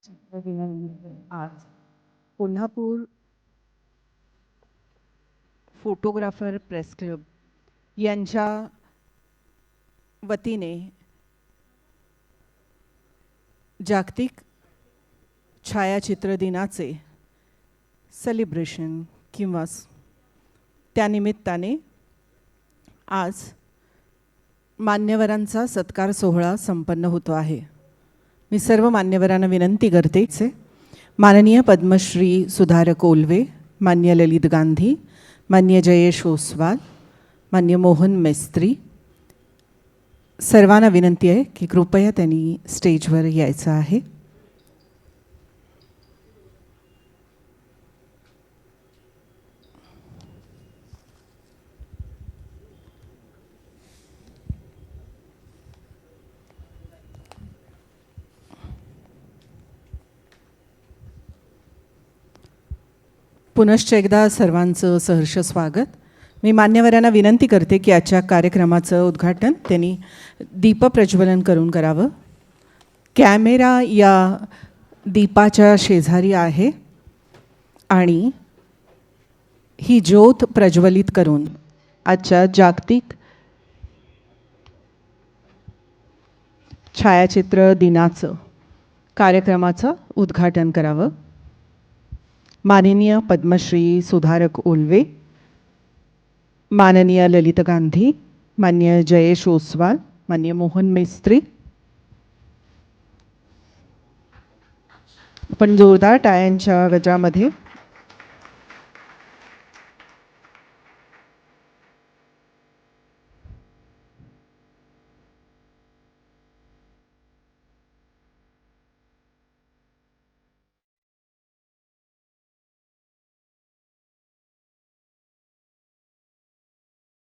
आज Kolhapur photographer press club यांच्या वतीने जागतिक छायाचित्र दिनाचे सेलिब्रेशन किंवा त्यानिमित्ताने आज मान्यवरांचा सत्कार सोहळा संपन्न होतो आहे. मी सर्व मान्यवरांना विनंती करते माननीय पद्मश्री सुधारक ओलवे, मान्य ललित गांधी, मान्य जयेश ओसवाल, मान्य मोहन मेस्त्री, सर्वांना विनंती आहे की कृपया त्यांनी स्टेजवर यायचं आहे. पुनश्च एकदा सर्वांचं सहर्ष स्वागत. मी मान्यवरांना विनंती करते की आजच्या कार्यक्रमाचं उद्घाटन त्यांनी दीपप्रज्वलन करून करावं. कॅमेरा या दीपाच्या शेजारी आहे आणि ही ज्योत प्रज्वलित करून आजच्या जागतिक छायाचित्र दिनाचं कार्यक्रमाचं उद्घाटन करावं. माननीय पद्मश्री सुधारक ओलवे, माननीय ललित गांधी, मान्य जयेश ओसवाल, मान्य मोहन मेस्त्री, पण जोरदार टाळ्यांच्या गजरामध्ये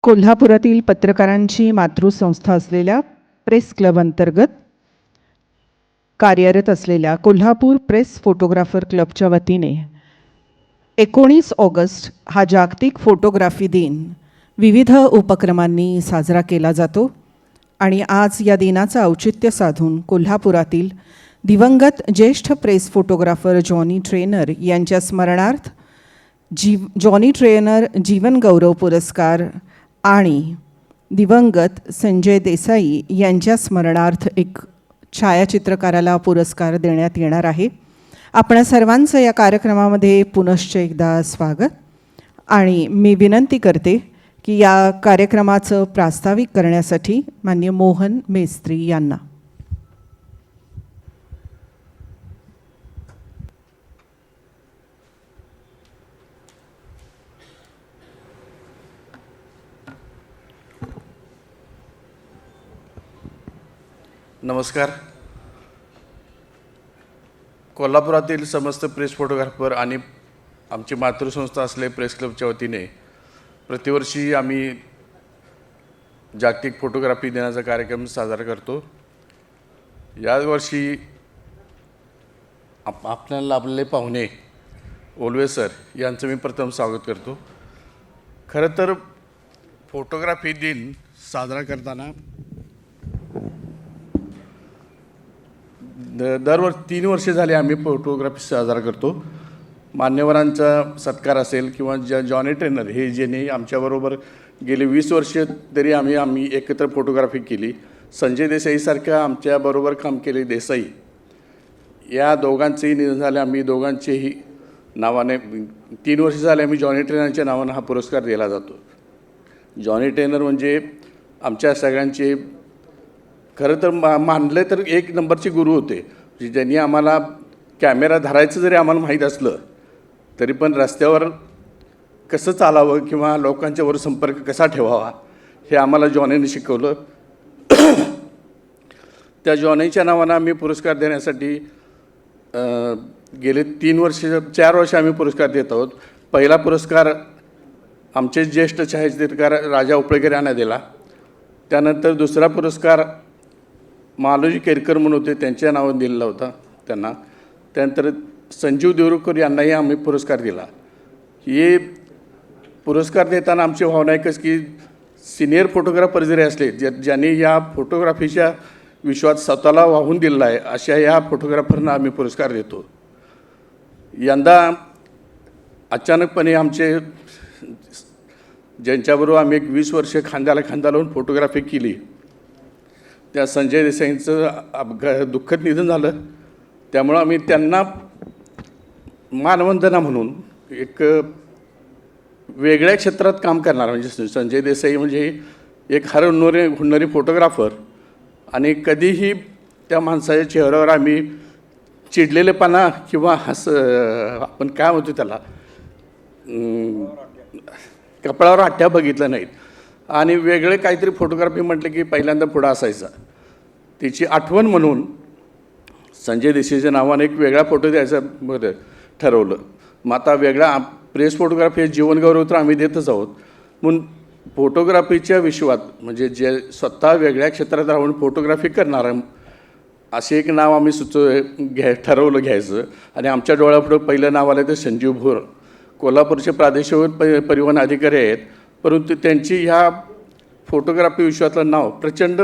कोल्हापुरातील पत्रकारांची मातृसंस्था असलेल्या प्रेस क्लब अंतर्गत कार्यरत असलेल्या कोल्हापूर प्रेस फोटोग्राफर क्लबच्या वतीने 19 ऑगस्ट हा जागतिक फोटोग्राफी दिन विविध उपक्रमांनी साजरा केला जातो आणि आज या दिनाचं औचित्य साधून कोल्हापुरातील दिवंगत ज्येष्ठ प्रेस फोटोग्राफर जॉनी ट्रेनर यांच्या स्मरणार्थ जॉनी ट्रेनर जीवन गौरव पुरस्कार आणि दिवंगत संजय देसाई यांच्या स्मरणार्थ एक छायाचित्रकाराला पुरस्कार देण्यात येणार आहे. आपण सर्वांचं या कार्यक्रमामध्ये पुनश्च एकदा स्वागत आणि मी विनंती करते की या कार्यक्रमाचं प्रास्ताविक करण्यासाठी मान्य मोहन मेस्त्री यांना. नमस्कार. कोल्हापुरातील समस्त प्रेस फोटोग्राफर आणि आमची मातृसंस्था असलेल्या प्रेस क्लबच्या वतीने प्रतिवर्षी आम्ही जागतिक फोटोग्राफी दिनाचा कार्यक्रम साजरा करतो. यावर्षी आपल्याला लाभलेले पाहुणे ओलवे सर यांचं मी प्रथम स्वागत करतो. खरं तर फोटोग्राफी दिन साजरा करताना दरवर्षी 3 वर्षे झाले आम्ही फोटोग्राफी साजरा करतो. मान्यवरांचा सत्कार असेल किंवा जॉनी ट्रेनर हे ज्यांनी आमच्याबरोबर गेले 20 वर्ष तरी आम्ही एकत्र फोटोग्राफी केली. संजय देसाईसारख्या आमच्याबरोबर काम केले देसाई या दोघांचेही निधन झाले. आम्ही दोघांचेही नावाने 3 वर्ष झाले आम्ही जॉनी ट्रेनरच्या नावानं हा पुरस्कार दिला जातो. जॉनी ट्रेनर म्हणजे आमच्या सगळ्यांचे खरं तर मानले तर 1 नंबरचे गुरु होते. ज्यांनी आम्हाला कॅमेरा धरायचं जरी आम्हाला माहीत असलं तरी पण रस्त्यावर कसं चालावं किंवा लोकांच्यावर संपर्क कसा ठेवावा हे आम्हाला जॉनीने शिकवलं. त्या जॉनीच्या नावानं आम्ही पुरस्कार देण्यासाठी गेले 4 वर्ष आम्ही पुरस्कार देत आहोत. पहिला पुरस्कार आमचे ज्येष्ठ छायाचित्रकार राजा उपळेकर यांना दिला. त्यानंतर दुसरा पुरस्कार मालोजी केरकर म्हणून होते त्यांच्या नावाने दिलेला होता त्यांना. त्यानंतर संजीव देवरुखकर यांनाही आम्ही पुरस्कार दिला. हे पुरस्कार देताना आमची भावना एकच की सिनियर फोटोग्राफर जरी असले ज्यांनी या फोटोग्राफीच्या विश्वात स्वतःला वाहून दिलेला आहे अशा या फोटोग्राफरना आम्ही पुरस्कार देतो. यंदा अचानकपणे आमचे ज्यांच्याबरोबर आम्ही एक 20 वर्षे खांद्याला खांदा लावून फोटोग्राफी केली त्या संजय देसाईंचं दुःखद निधन झालं. त्यामुळं आम्ही त्यांना मानवंदना म्हणून एक वेगळ्या क्षेत्रात काम करणार म्हणजे संजय देसाई म्हणजे एक हुन्नरी फोटोग्राफर आणि कधीही त्या माणसाच्या चेहऱ्यावर आम्ही चिडलेलेपणा किंवा आपण काय म्हणतो त्याला कपड्यावर आठ्या बघितलं नाहीत. आणि वेगळे काहीतरी फोटोग्राफी म्हटलं की पहिल्यांदा पुढं असायचा. तिची आठवण म्हणून संजय देसाईच्या नावाने एक वेगळा फोटो द्यायचा ठरवलं. मग आता वेगळा प्रेस फोटोग्राफी जीवनगौरव तर आम्ही देतच आहोत. म्हणून फोटोग्राफीच्या विश्वात म्हणजे जे स्वतः वेगळ्या क्षेत्रात राहून फोटोग्राफी करणारं असे एक नाव आम्ही ठरवलं घ्यायचं. आणि आमच्या डोळ्यापुढं पहिलं नाव आलं ते संजीव भोर कोल्हापूरचे प्रादेशिक परिवहन अधिकारी आहेत. परंतु त्यांची ह्या फोटोग्राफी विश्वातलं नाव प्रचंड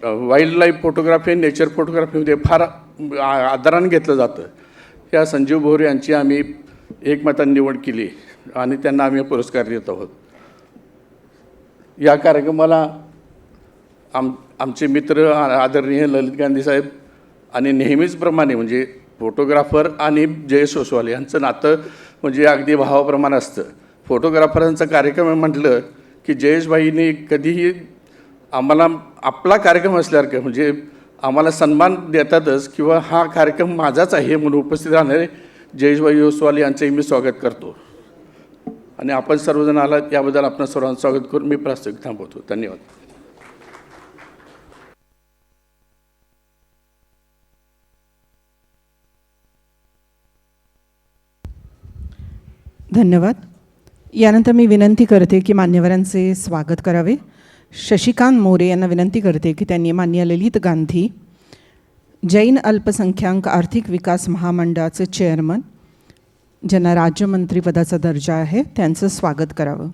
वाईल्ड लाईफ फोटोग्राफी नेचर फोटोग्राफीमध्ये फार आदराने घेतलं जातं. ह्या संजीव भोर यांची आम्ही एकमताने निवड केली आणि त्यांना आम्ही पुरस्कार देत आहोत. या कार्यक्रमाला आमचे मित्र आदरणीय ललित गांधी साहेब आणि नेहमीचप्रमाणे म्हणजे फोटोग्राफर आणि जयेश ओसवाल यांचं नातं म्हणजे अगदी भावाप्रमाणे असतं. फोटोग्राफरांचा कार्यक्रम म्हटलं की जयेशभाईंनी कधीही आम्हाला आपला कार्यक्रम असल्यासारखं म्हणजे आम्हाला सन्मान देतातच किंवा हा कार्यक्रम माझाच आहे म्हणून उपस्थित राहणारे जयेशभाई ओसवाल यांचंही मी स्वागत करतो. आणि आपण सर्वजण आलात याबद्दल आपण सर्वांचं स्वागत करून मी प्रास्ताविक थांबवतो. धन्यवाद. धन्यवाद. यानंतर मी विनंती करते की मान्यवरांचे स्वागत करावे. शशिकांत मोरे यांना विनंती करते की त्यांनी मान्य ललित गांधी जैन अल्पसंख्याक आर्थिक विकास महामंडळाचे चेअरमन ज्यांना राज्यमंत्रीपदाचा दर्जा आहे त्यांचं स्वागत करावं.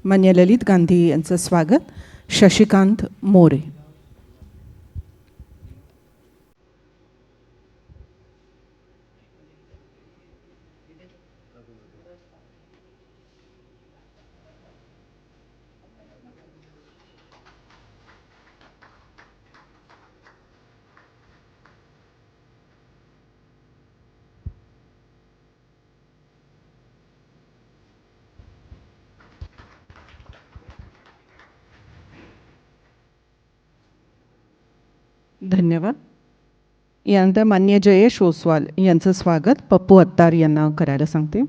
मान्य ललित गांधी यांचं स्वागत शशिकांत मोरे. धन्यवाद. यानंतर मान्य जयेश ओसवाल यांचं स्वागत पप्पू अत्तार यांना करायला सांगते.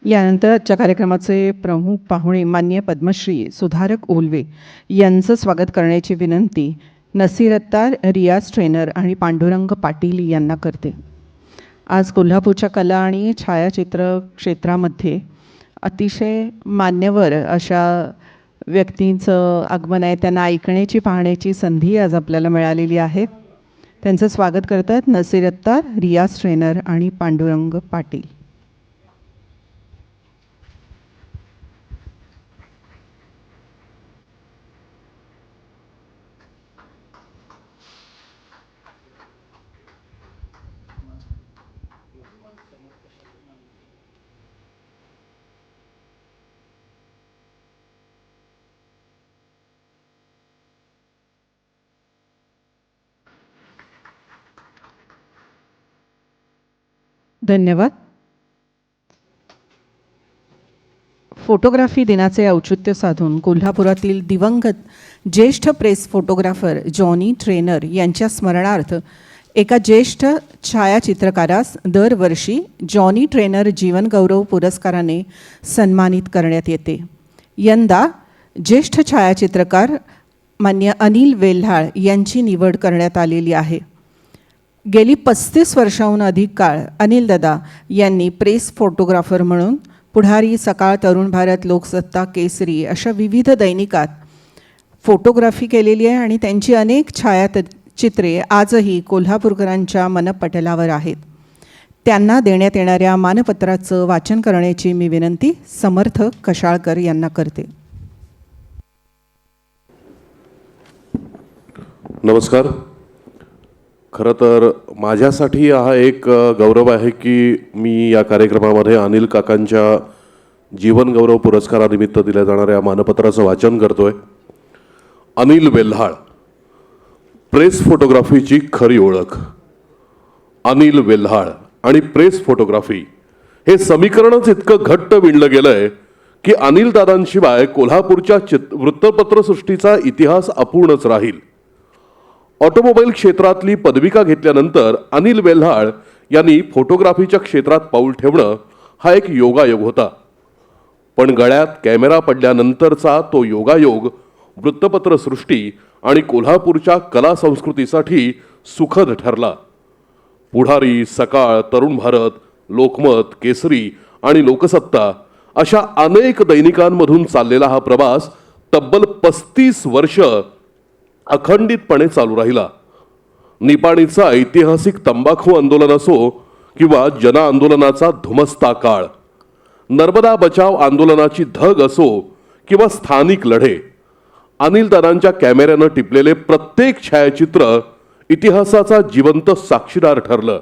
यानंतर आजच्या कार्यक्रमाचे प्रमुख पाहुणे मान्य पद्मश्री सुधारक ओलवे यांचं स्वागत करण्याची विनंती नसीर अत्तार, रियाज ट्रेनर आणि पांडुरंग पाटील यांना करते. आज कोल्हापूरच्या कला आणि छायाचित्र क्षेत्रामध्ये अतिशय मान्यवर अशा व्यक्तींचं आगमन आहे. त्यांना ऐकण्याची पाहण्याची संधी आज आपल्याला मिळालेली आहे. त्यांचं स्वागत करतात नसीर अत्तार, रियाज ट्रेनर आणि पांडुरंग पाटील. धन्यवाद. फोटोग्राफी दिनाचे औचित्य साधून कोल्हापुरातील दिवंगत ज्येष्ठ प्रेस फोटोग्राफर जॉनी ट्रेनर यांच्या स्मरणार्थ एका ज्येष्ठ छायाचित्रकारास दरवर्षी जॉनी ट्रेनर जीवनगौरव पुरस्काराने सन्मानित करण्यात येते. यंदा ज्येष्ठ छायाचित्रकार मान्य अनिल वेल्हाळ यांची निवड करण्यात आलेली आहे. गेली 35 वर्षांहून अधिक काळ अनिलदादा यांनी प्रेस फोटोग्राफर म्हणून पुढारी, सकाळ, तरुण भारत, लोकसत्ता, केसरी अशा विविध दैनिकात फोटोग्राफी केलेली आहे आणि त्यांची अनेक छायाचित्रे आजही कोल्हापूरकरांच्या मनपटलावर आहेत. त्यांना देण्यात येणाऱ्या मानपत्राचं वाचन करण्याची मी विनंती समर्थ कशाळकर यांना करते. नमस्कार. खरं तर माझ्यासाठी हा एक गौरव आहे की मी या कार्यक्रमामध्ये अनिल काकांच्या जीवन गौरव पुरस्कारानिमित्त दिल्या जाणाऱ्या मानपत्राचं वाचन करतोय. अनिल वेल्हाळ, प्रेस फोटोग्राफीची खरी ओळख. अनिल वेल्हाळ आणि प्रेस फोटोग्राफी हे समीकरणच इतकं घट्ट विणलं गेलंय की अनिल दादांशिवाय कोल्हापूरच्या वृत्तपत्रसृष्टीचा इतिहास अपूर्णच राहील. ऑटोमोबाईल क्षेत्रातली पदविका घेतल्यानंतर अनिल वेल्हाळ यांनी फोटोग्राफीच्या क्षेत्रात पाऊल ठेवणं हा एक योगायोग होता. पण गळ्यात कॅमेरा पडल्यानंतरचा तो योगायोग वृत्तपत्रसृष्टी आणि कोल्हापूरच्या कला संस्कृतीसाठी सुखद ठरला. पुढारी, सकाळ, तरुण भारत, लोकमत, केसरी आणि लोकसत्ता अशा अनेक दैनिकांमधून चाललेला हा प्रवास तब्बल 35 वर्ष अखंडितपणे चालू राहिला. निपाणीचा ऐतिहासिक तंबाखू आंदोलन असो किंवा जन आंदोलनाचा धुमस्ता काळ, नर्मदा बचाव आंदोलनाची धग असो किंवा स्थानिक लढे, अनिलदादांच्या कॅमेऱ्यानं टिपलेले प्रत्येक छायाचित्र इतिहासाचा जिवंत साक्षीदार ठरलं.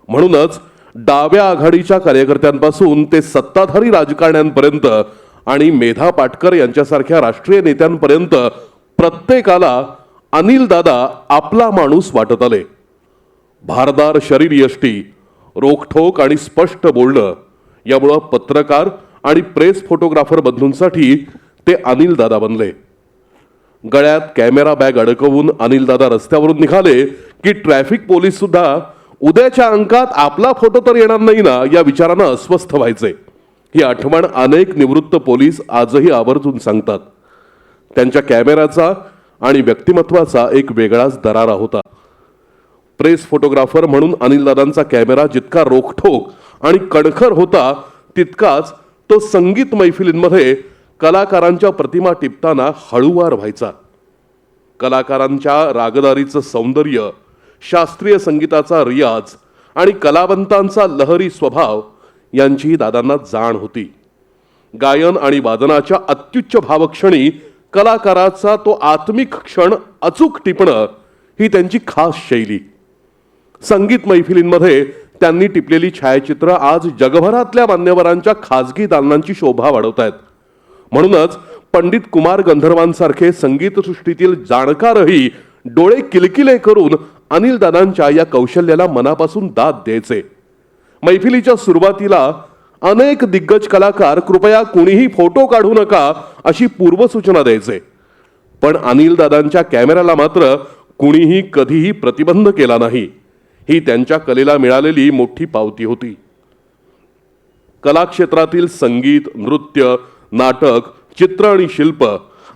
म्हणूनच डाव्या आघाडीच्या कार्यकर्त्यांपासून ते सत्ताधारी राजकारण्यांपर्यंत आणि मेधा पाटकर यांच्यासारख्या राष्ट्रीय नेत्यांपर्यंत प्रत्येकाला अनिल दादा आपला माणूस वाटत आले. भारदार शरीरयष्टी, रोखठोक आणि स्पष्ट बोलणं यामुळं पत्रकार आणि प्रेस फोटोग्राफर बंधूंसाठी ते अनिल दादा बनले. गळ्यात कॅमेरा बॅग अडकवून अनिल दादा रस्त्यावरून निघाले की ट्रॅफिक पोलीस सुद्धा उद्याच्या अंकात आपला फोटो तर येणार नाही ना या विचारानं अस्वस्थ व्हायचे. ही आठवण अनेक निवृत्त पोलीस आजही आवर्जून सांगतात. त्यांच्या कॅमेऱ्याचा आणि व्यक्तिमत्वाचा एक वेगळाच दरारा होता. प्रेस फोटोग्राफर म्हणून अनिलदादांचा कॅमेरा जितका रोखठोक आणि कणखर होता तितकाच तो संगीत मैफिलींमध्ये कलाकारांच्या प्रतिमा टिपताना हळूवार व्हायचा. कलाकारांच्या रागदारीचं सौंदर्य, शास्त्रीय संगीताचा रियाज आणि कलावंतांचा लहरी स्वभाव यांचीही दादांना जाण होती. गायन आणि वादनाच्या अत्युच्च भावक्षणी कलाकाराचा तो आत्मिक क्षण अचूक टिपणं ही त्यांची खास शैली. संगीत मैफिलींमध्ये त्यांनी टिपलेली छायाचित्र आज जगभरातल्या मान्यवरांच्या खाजगी दालनांची शोभा वाढवत आहेत. म्हणूनच पंडित कुमार गंधर्वांसारखे संगीतसृष्टीतील जाणकारही डोळे किलकिले करून अनिल दादांच्या या कौशल्याला मनापासून दाद द्यायचे. मैफिलीच्या सुरुवातीला अनेक दिग्गज कलाकार कृपया कुणीही फोटो काढू नका अशी पूर्वसूचना द्यायचे. पण अनिल दादांच्या कॅमेऱ्याला मात्र कुणीही कधीही प्रतिबंध केला नाही. ही त्यांच्या कलेला मिळालेली मोठी पावती होती. कलाक्षेत्रातील संगीत, नृत्य, नाटक, चित्र आणि शिल्प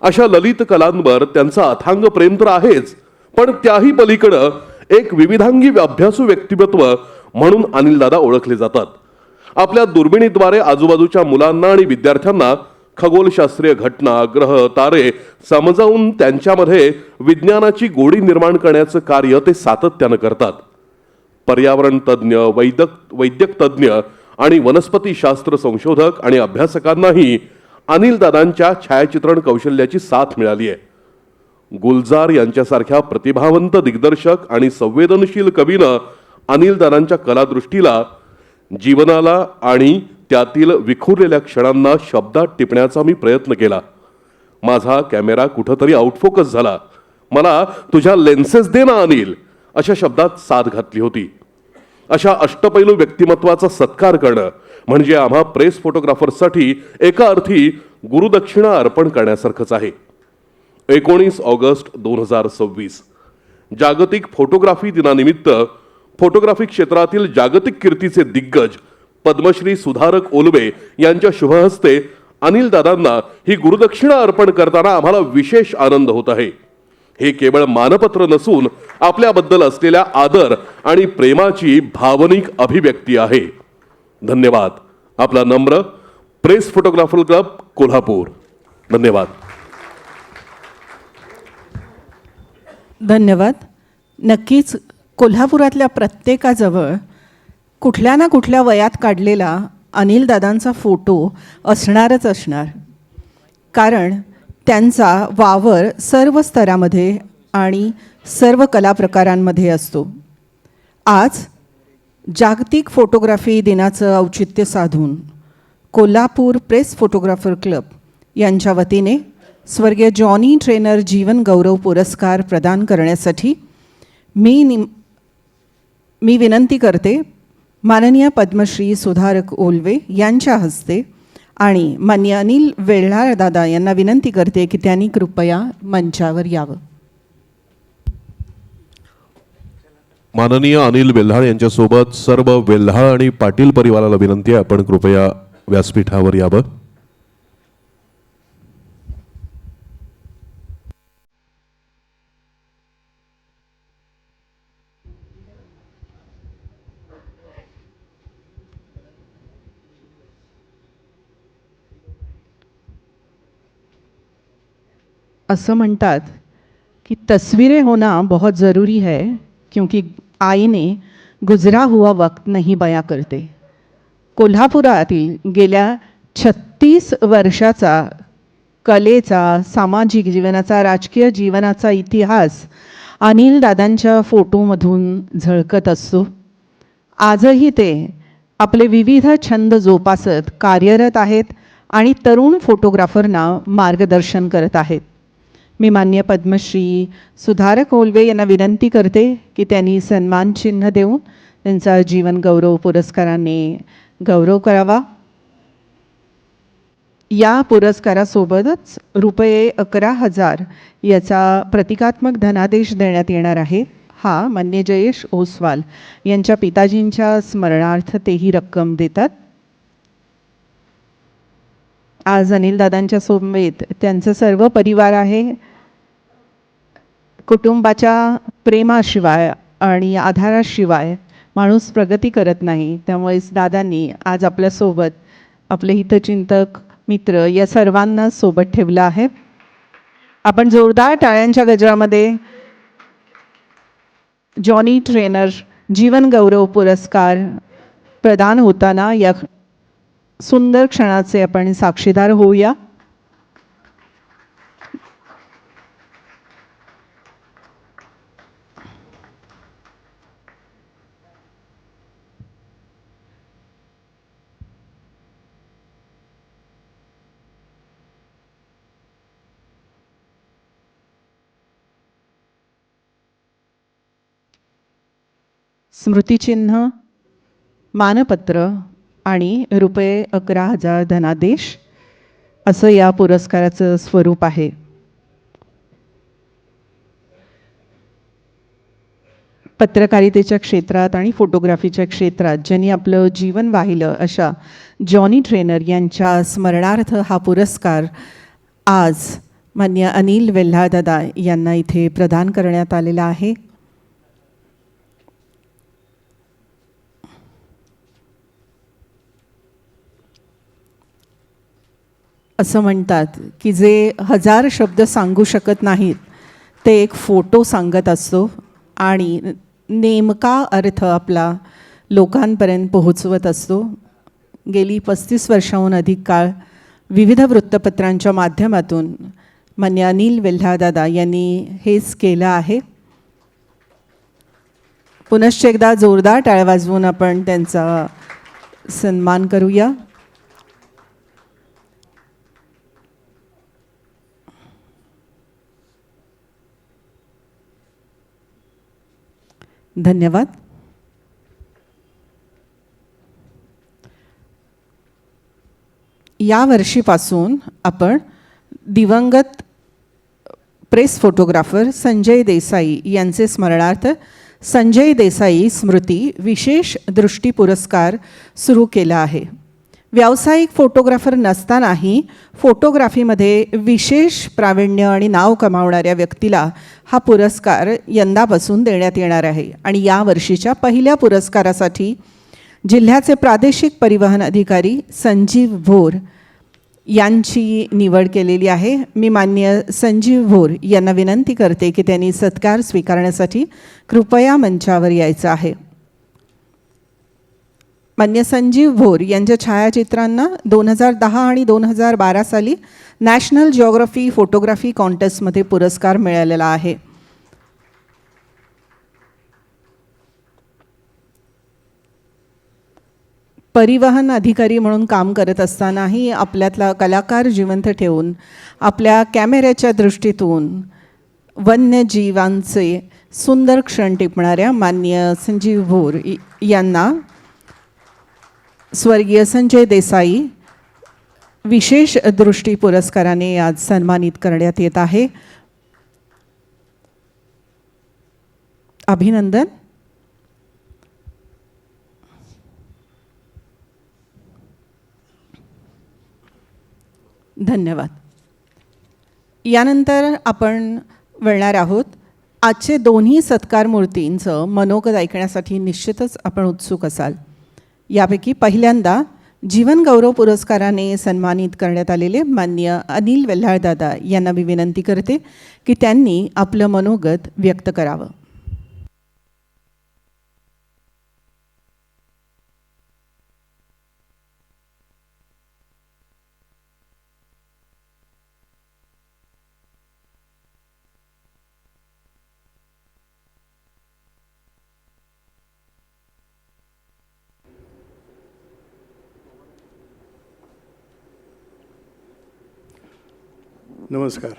अशा ललित कलांवर त्यांचं अथांग प्रेम तर आहेच, पण त्याही पलीकडं एक विविधांगी अभ्यासू व्यक्तिमत्व म्हणून अनिलदादा ओळखले जातात. आपल्या दुर्बिणीद्वारे आजूबाजूच्या मुलांना आणि विद्यार्थ्यांना खगोलशास्त्रीय घटना, ग्रह, तारे समजावून त्यांच्यामध्ये विज्ञानाची गोडी निर्माण करण्याचं कार्य ते सातत्यानं करतात. पर्यावरण तज्ज्ञ, वैद्यक तज्ज्ञ आणि वनस्पतीशास्त्र संशोधक आणि अभ्यासकांनाही अनिलदादांच्या छायाचित्रण कौशल्याची साथ मिळाली आहे. गुलजार यांच्यासारख्या प्रतिभावंत दिग्दर्शक आणि संवेदनशील कवीनं अनिलदादांच्या कलादृष्टीला, जीवनाला आणि त्यातील विखुरलेल्या क्षणांना शब्दात टिपण्याचा मी प्रयत्न केला. माझा कॅमेरा कुठंतरी आउटफोकस झाला, मला तुझ्या लेन्सेस दे ना अनिल अशा शब्दात साथ घातली होती. अशा अष्टपैलू व्यक्तिमत्वाचा सत्कार करणं म्हणजे आम्हा प्रेस फोटोग्राफर्ससाठी एका अर्थी गुरुदक्षिणा अर्पण करण्यासारखंच आहे. 19 ऑगस्ट 2026 जागतिक फोटोग्राफी दिनानिमित्त फोटोग्राफी क्षेत्रातील जागतिक कीर्तीचे दिग्गज पद्मश्री सुधारक ओलवे यांच्या शुभहस्ते अनिल दादांना ही गुरुदक्षिणा अर्पण करताना आम्हाला विशेष आनंद होत आहे. हे केवळ मानपत्र नसून आपल्याबद्दल असलेल्या आदर आणि प्रेमाची भावनिक अभिव्यक्ती आहे. धन्यवाद. आपला नम्र प्रेस फोटोग्राफर क्लब कोल्हापूर. धन्यवाद. धन्यवाद. नक्कीच कोल्हापुरातल्या प्रत्येकाजवळ कुठल्या ना कुठल्या वयात काढलेला अनिलदादांचा फोटो असणारच असणार, कारण त्यांचा वावर सर्व स्तरामध्ये आणि सर्व कला प्रकारांमध्ये असतो. आज जागतिक फोटोग्राफी दिनाचं औचित्य साधून कोल्हापूर प्रेस फोटोग्राफर क्लब यांच्या वतीने स्वर्गीय जॉनी ट्रेनर जीवन गौरव पुरस्कार प्रदान करण्यासाठी मी विनंती करते माननीय पद्मश्री सुधारक ओलवे यांच्या हस्ते, आणि माननीय अनिल वेल्हाळ दादा यांना विनंती करते की त्यांनी कृपया मंचावर यावं. माननीय अनिल वेल्हाळ यांच्यासोबत सर्व वेल्हाळ आणि पाटील परिवाराला विनंती आहे, आपण कृपया व्यासपीठावर यावं. असं म्हणतात की तस्वीरें होना बहुत ज़रूरी है, क्योंकि आईने गुजरा हुआ वक्त नहीं बयां करते. कोल्हापुरातील गेल्या 36 वर्षाचा कलेचा, सामाजिक जीवनाचा, राजकीय जीवनाचा इतिहास अनिलदादांच्या फोटोमधून झळकत असतो. आजही ते आपले विविध छंद जोपासत कार्यरत आहेत आणि तरुण फोटोग्राफरना मार्गदर्शन करत आहेत. मी माननीय पद्मश्री सुधारक ओलवे यांना विनंती करते की त्यांनी सन्मान चिन्ह देऊन त्यांचा जीवन गौरव पुरस्काराने गौरव करावा. या पुरस्कारासोबतच ₹11,000 याचा प्रतिकात्मक धनादेश देण्यात येणार आहे. हा मान्य जयेश ओसवाल यांच्या पिताजींच्या स्मरणार्थ तेही रक्कम देतात. आज अनिलदादांच्या सोबत त्यांचं सर्व परिवार आहे. कुटुंबाच्या प्रेमाशिवाय आणि आधाराशिवाय माणूस प्रगती करत नाही. त्यामुळेच दादांनी आज आपल्यासोबत आपले हितचिंतक, मित्र या सर्वांना सोबत ठेवलं आहे. आपण जोरदार टाळ्यांच्या गजरामध्ये जॉनी ट्रेनर जीवन गौरव पुरस्कार प्रदान होताना या सुंदर क्षणाचे आपण साक्षीदार होऊया. स्मृतिचिन्ह, मानपत्र आणि ₹11,000 धनादेश असं या पुरस्काराचं स्वरूप आहे. पत्रकारितेच्या क्षेत्रात आणि फोटोग्राफीच्या क्षेत्रात ज्यांनी आपलं जीवन वाहिलं अशा जॉनी ट्रेनर यांच्या स्मरणार्थ हा पुरस्कार आज मान्य अनिल वेल्हाळ दादा यांना इथे प्रदान करण्यात आलेला आहे. असं म्हणतात की जे 1000 शब्द सांगू शकत नाहीत ते एक फोटो सांगत असतो आणि नेमका अर्थ आपला लोकांपर्यंत पोहोचवत असतो. गेली 35 वर्षाहून अधिक काळ विविध वृत्तपत्रांच्या माध्यमातून मान्य अनिल वेल्हाळ दादा यांनी हेच केलं आहे. पुनश्च एकदा जोरदार टाळ्या वाजवून आपण त्यांचा सन्मान करूया. धन्यवाद. या वर्षीपासून आपण दिवंगत प्रेस फोटोग्राफर संजय देसाई यांचे स्मरणार्थ संजय देसाई स्मृती विशेष दृष्टी पुरस्कार सुरू केला आहे. व्यावसायिक फोटोग्राफर नसतानाही फोटोग्राफीमध्ये विशेष प्रावीण्य आणि नाव कमावणाऱ्या व्यक्तीला हा पुरस्कार यंदापासून देण्यात येणार आहे. आणि या वर्षीच्या पहिल्या पुरस्कारासाठी जिल्ह्याचे प्रादेशिक परिवहन अधिकारी संजीव भोर यांची निवड केलेली आहे. मी माननीय संजीव भोर यांना विनंती करते की त्यांनी सत्कार स्वीकारण्यासाठी कृपया मंचावर यायचं आहे. मान्य संजीव भोर यांच्या छायाचित्रांना 2010 आणि 2012 साली नॅशनल जिओग्राफी फोटोग्राफी कॉन्टेस्टमध्ये पुरस्कार मिळालेला आहे. परिवहन अधिकारी म्हणून काम करत असतानाही आपल्यातला कलाकार जिवंत ठेवून आपल्या कॅमेऱ्याच्या दृष्टीतून वन्यजीवांचे सुंदर क्षण टिपणाऱ्या माननीय संजीव भोर यांना स्वर्गीय संजय देसाई विशेष दृष्टी पुरस्काराने आज सन्मानित करण्यात येत आहे. अभिनंदन. धन्यवाद. यानंतर आपण वळणार आहोत. आजचे दोन्ही सत्कार मूर्तींचं मनोगत ऐकण्यासाठी निश्चितच आपण उत्सुक असाल. यापैकी पहिल्यांदा जीवन गौरव पुरस्काराने सन्मानित करण्यात आलेले माननीय अनिल वेल्हाळदादा यांना मी विनंती करते की त्यांनी आपलं मनोगत व्यक्त करावं. नमस्कार.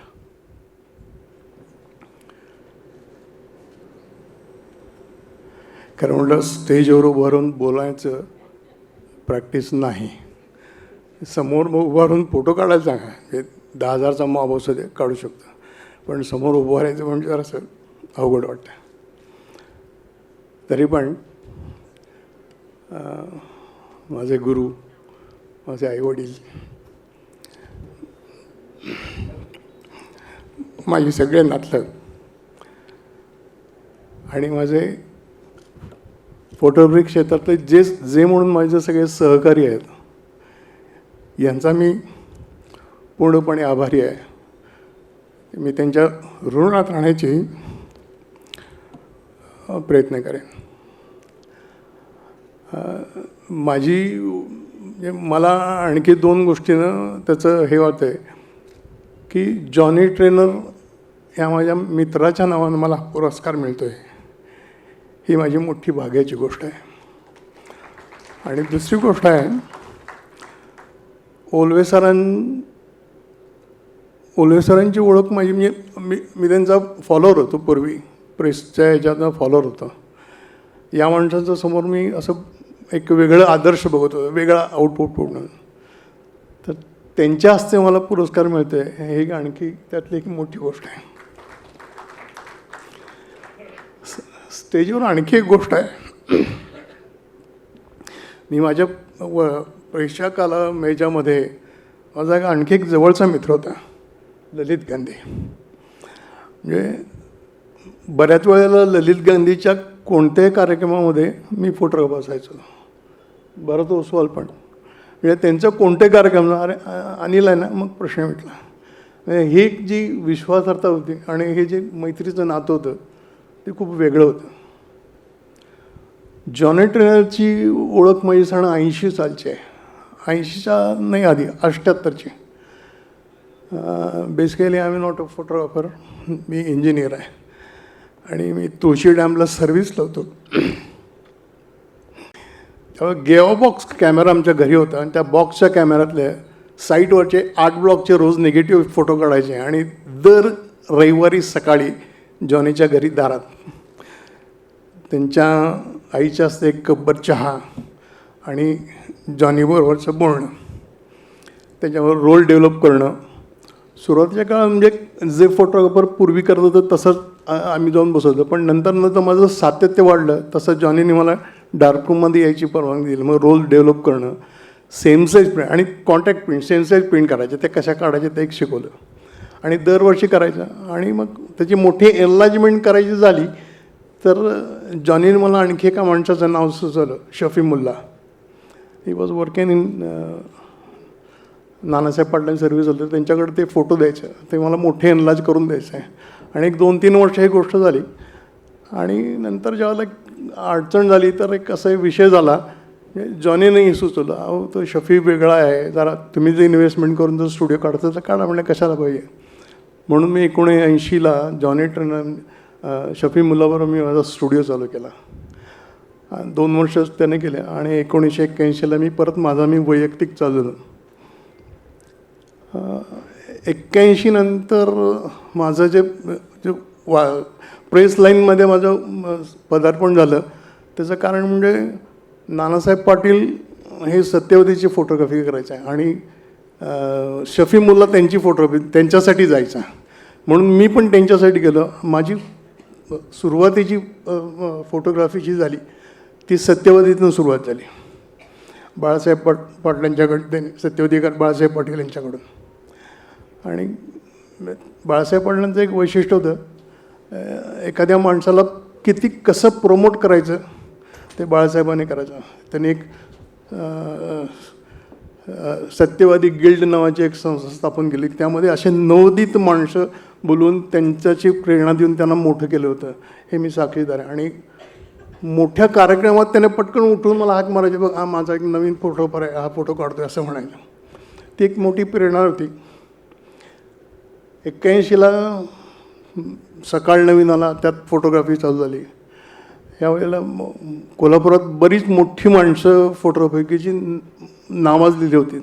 खरं म्हटलं स्टेजवर उभारून बोलायचं प्रॅक्टिस नाही. समोर उभारून फोटो काढायला सांगा, म्हणजे 10,000चा मॉब असू दे काढू शकतो, पण समोर उभं राहायचं म्हणजे जरासं अवघड वाटतं. तरी पण माझे गुरु, माझे आईवडील, माझी सगळे नातलग आणि माझे फोटोग्राफी क्षेत्रातले जे म्हणून माझे सगळे सहकारी आहेत, यांचा मी पूर्णपणे आभारी आहे. मी त्यांच्या ऋणात राहण्याची प्रयत्न करेन. मला आणखी 2 गोष्टीनं त्याचं हे होतं आहे की जॉनी ट्रेनर या माझ्या मित्राच्या नावानं मला पुरस्कार मिळतो आहे, ही माझी मोठी भाग्याची गोष्ट आहे. आणि दुसरी गोष्ट आहे, ओलवे सरांची ओळख माझी, मी त्यांचा फॉलोअर होतो पूर्वी, प्रेसच्या ह्याच्यातनं फॉलोअर होतो. या माणसांच्या समोर मी असं एक वेगळं आदर्श बघत होतो, वेगळा आउटपुट म्हणून. तर त्यांच्या हस्ते मला पुरस्कार मिळतो आहे, हे आणखी त्यातली एक मोठी गोष्ट आहे. स्टेजवर आणखी एक गोष्ट आहे. मी माझ्या प्रेक्षकाला कालामेजामध्ये माझा आणखी एक जवळचा मित्र होता, ललित गांधी. म्हणजे बऱ्याच वेळेला ललित गांधीच्या कोणत्याही कार्यक्रमामध्ये मी फोटोग्राफ असायचो. भरत ओसवाल पण, म्हणजे त्यांचं कोणते कार्यक्रम, अरे अनिल आहे ना, मग प्रश्न मिटला. म्हणजे ही जी विश्वासार्हता होती आणि हे जे मैत्रीचं नातं होतं ते खूप वेगळं होतं. जॉनी ट्रेनरची ओळख माझी 80 सालची आहे, 80च्या नाही आधी 78ची. Basically I am not a photographer, मी इंजिनियर आहे आणि मी तुळशी डॅमला सर्व्हिसला होतो. तेव्हा गेवा बॉक्स कॅमेरा आमच्या घरी होता आणि त्या बॉक्सच्या कॅमेऱ्यातले साईटवरचे 8 ब्लॉकचे रोज निगेटिव्ह फोटो काढायचे आणि दर रविवारी सकाळी जॉनीच्या घरी दारात त्यांच्या आईच्या हस्ते एक कपभर चहा आणि जॉनीबरोबरचं बोलणं, त्याच्यावर रोल डेव्हलप करणं. सुरुवातीच्या काळात म्हणजे जे फोटोग्राफर पूर्वी करत होतं तसंच आम्ही जाऊन बसवतो, पण नंतर माझं सातत्य वाढलं तसं जॉनीने मला डार्करूममध्ये यायची परवानगी दिली. मग रोल डेव्हलप करणं, सेम साईज प्रिंट आणि contact print, same size print करायचे, ते कशा काढायचे ते एक शिकवलं आणि दरवर्षी करायचं. आणि मग त्याची मोठी एनलार्जमेंट करायची झाली तर जॉनीने मला आणखी एका माणसाचं नाव सुचवलं, Shafi Mulla. He was working in Nanasaheb पाटलां सर्व्हिस होते त्यांच्याकडे ते फोटो द्यायचे, ते मला मोठे एनलाज करून द्यायचे. आणि एक 2-3 वर्ष ही गोष्ट झाली. आणि नंतर ज्यावेळेला एक अडचण झाली तर एक असा विषय झाला, जॉनीनेही सुचवलं, अहो तो शफी वेगळा आहे, जरा तुम्ही जे इन्व्हेस्टमेंट करून जर स्टुडिओ काढतो तर काढा. म्हणजे कशाला पाहिजे. म्हणून मी 1980ला जॉनी ट्रेनर शफी मुल्लाबरोबर मी माझा स्टुडिओ चालू केला. 2 वर्ष त्याने केले आणि 1981ला मी परत माझा वैयक्तिक चालू झालो. 81 नंतर माझं जे प्रेस लाईनमध्ये माझं पदार्पण झालं त्याचं कारण म्हणजे नानासाहेब पाटील हे सत्यवतीची फोटोग्राफी करायचे आहे आणि शफी मुल्ला त्यांची फोटोग्राफी त्यांच्यासाठी जायचा, म्हणून मी पण त्यांच्यासाठी गेलो. माझी सुरुवातीची फोटोग्राफी जी झाली ती सत्यवतीतून सुरुवात झाली. बाळासाहेब पाटलांच्याकडे सत्यवतीकर बाळासाहेब पाटील यांच्याकडून. आणि बाळासाहेब पाटलांचं एक वैशिष्ट्य होतं, एखाद्या माणसाला किती कसं प्रमोट करायचं ते बाळासाहेबांनी करायचं. त्यांनी एक सत्यवादी गिल्ड नावाची एक संस्था स्थापन केली, त्यामध्ये असे नवोदित माणसं बोलवून त्यांच्याची प्रेरणा देऊन त्यांना मोठं केलं होतं, हे मी साक्षीदार आहे. आणि मोठ्या कार्यक्रमात त्याने पटकन उठून मला हाक मारायचे, बघ हा माझा एक नवीन फोटोग्राफर आहे, हा फोटो काढतोय असं म्हणायचं. ती एक मोठी प्रेरणा होती. 81ला सकाळ नवीन आला, त्यात फोटोग्राफी चालू झाली. यावेळेला कोल्हापुरात बरीच मोठी माणसं फोटोग्राफीची नावाजलेली होती.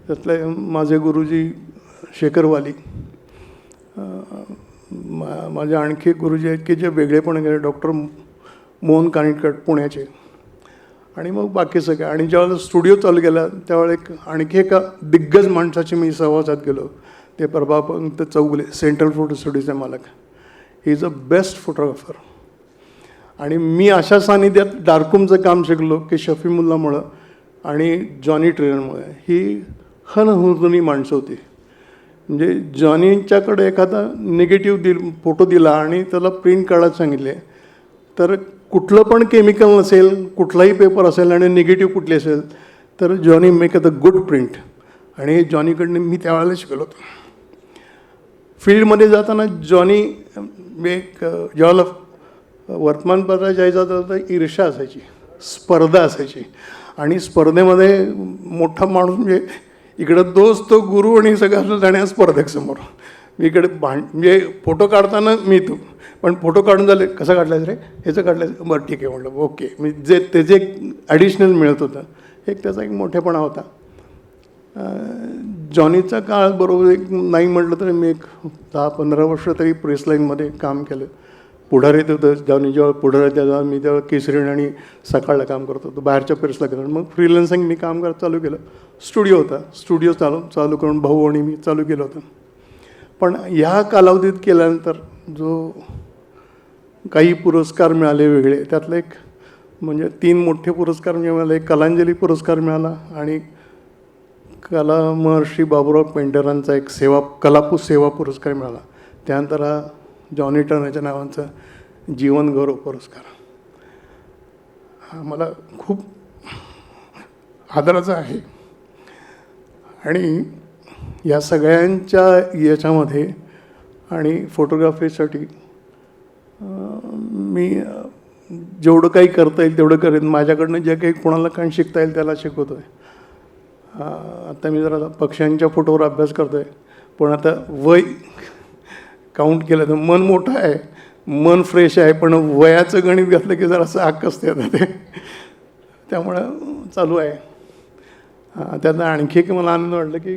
त्यातले माझे गुरुजी शेखरवाली, माझे आणखी एक गुरुजी आहेत की जे वेगळेपण गेले, डॉक्टर मोहन कानिटकर पुण्याचे, आणि मग बाकी सगळे. आणि ज्यावेळेला स्टुडिओ चालू केला त्यावेळेला आणखी एका दिग्गज माणसाची मी सहवासात गेलो, ते प्रभापंत चौगुले, सेंट्रल फोटो स्टुडिओचे मालक. He is a best photographer. आणि मी अशा सानिध्यात डार्करूमचं काम शिकलो की शफी मुल्लामुळं आणि जॉनी ट्रेनरमुळे. ही हनहुनी माणसं होती. म्हणजे जॉनीच्याकडे एखादा निगेटिव्ह फोटो दिला आणि त्याला प्रिंट काढायला सांगितले तर कुठलं पण केमिकल नसेल, कुठलाही पेपर असेल आणि निगेटिव्ह कुठले असेल तर Johnny make the good print. आणि हे जॉनीकडनं मी त्यावेळेला शिकलो होतो. फील्डमध्ये जाताना जॉनी एक ज्यावेळेला वर्तमानपत्रात जायचा तर ईर्ष्या असायची, स्पर्धा असायची. आणि स्पर्धेमध्ये मोठा माणूस म्हणजे इकडं दोस्त, तो गुरु आणि सगळं जाण्या स्पर्धक समोर. मी इकडे म्हणजे फोटो काढताना मी तू, पण फोटो काढून झाले, कसं काढलायच रे, ह्याचं काढलायचं, बरं ठीक आहे म्हटलं, ओके. मी जे त्याचे एक ॲडिशनल मिळत होतं, एक त्याचा एक मोठेपणा होता. जॉनीचा काळ बरोबर एक नाही म्हटलं तर मी एक 10-15 वर्ष तरी प्रेस लाईनमध्ये काम केलं. पुढारीत होतं जॉनी, जेव्हा पुढारीत तेव्हा मी तेव्हा केसरीण आणि सकाळला काम करत होतो, बाहेरच्या प्रेसला गेलो. मग फ्रीलन्सिंग मी काम करत चालू केलं. स्टुडिओ होता, स्टुडिओ चालू करून भाऊ आणि मी चालू केलं होतं. पण ह्या कालावधीत केल्यानंतर जो काही पुरस्कार मिळाले वेगळे, त्यातले एक म्हणजे 3 मोठे पुरस्कार मिळाले. एक कलांजली पुरस्कार मिळाला आणि कला महर्षी बाबूराव पेंटरांचा एक कलापू सेवा पुरस्कार मिळाला. त्यानंतर हा जॉनी टर्नरच्या नावाचा जीवन गौरव पुरस्कार. हा मला खूप आदराचा आहे. आणि या सगळ्यांच्या याच्यामध्ये आणि फोटोग्राफीसाठी मी जेवढं काही करता येईल तेवढं करेन. माझ्याकडनं जे काही कोणाला काही शिकता येईल त्याला शिकवतो आहे. आता मी जरा पक्ष्यांच्या फोटोवर अभ्यास करतो आहे, पण आता वय काउंट केलं तर मन मोठं आहे, मन फ्रेश आहे, पण वयाचं गणित घातलं की जरासं आकसते आता ते. त्यामुळं चालू आहे. त्यातनं आणखी एक मला आनंद वाटलं की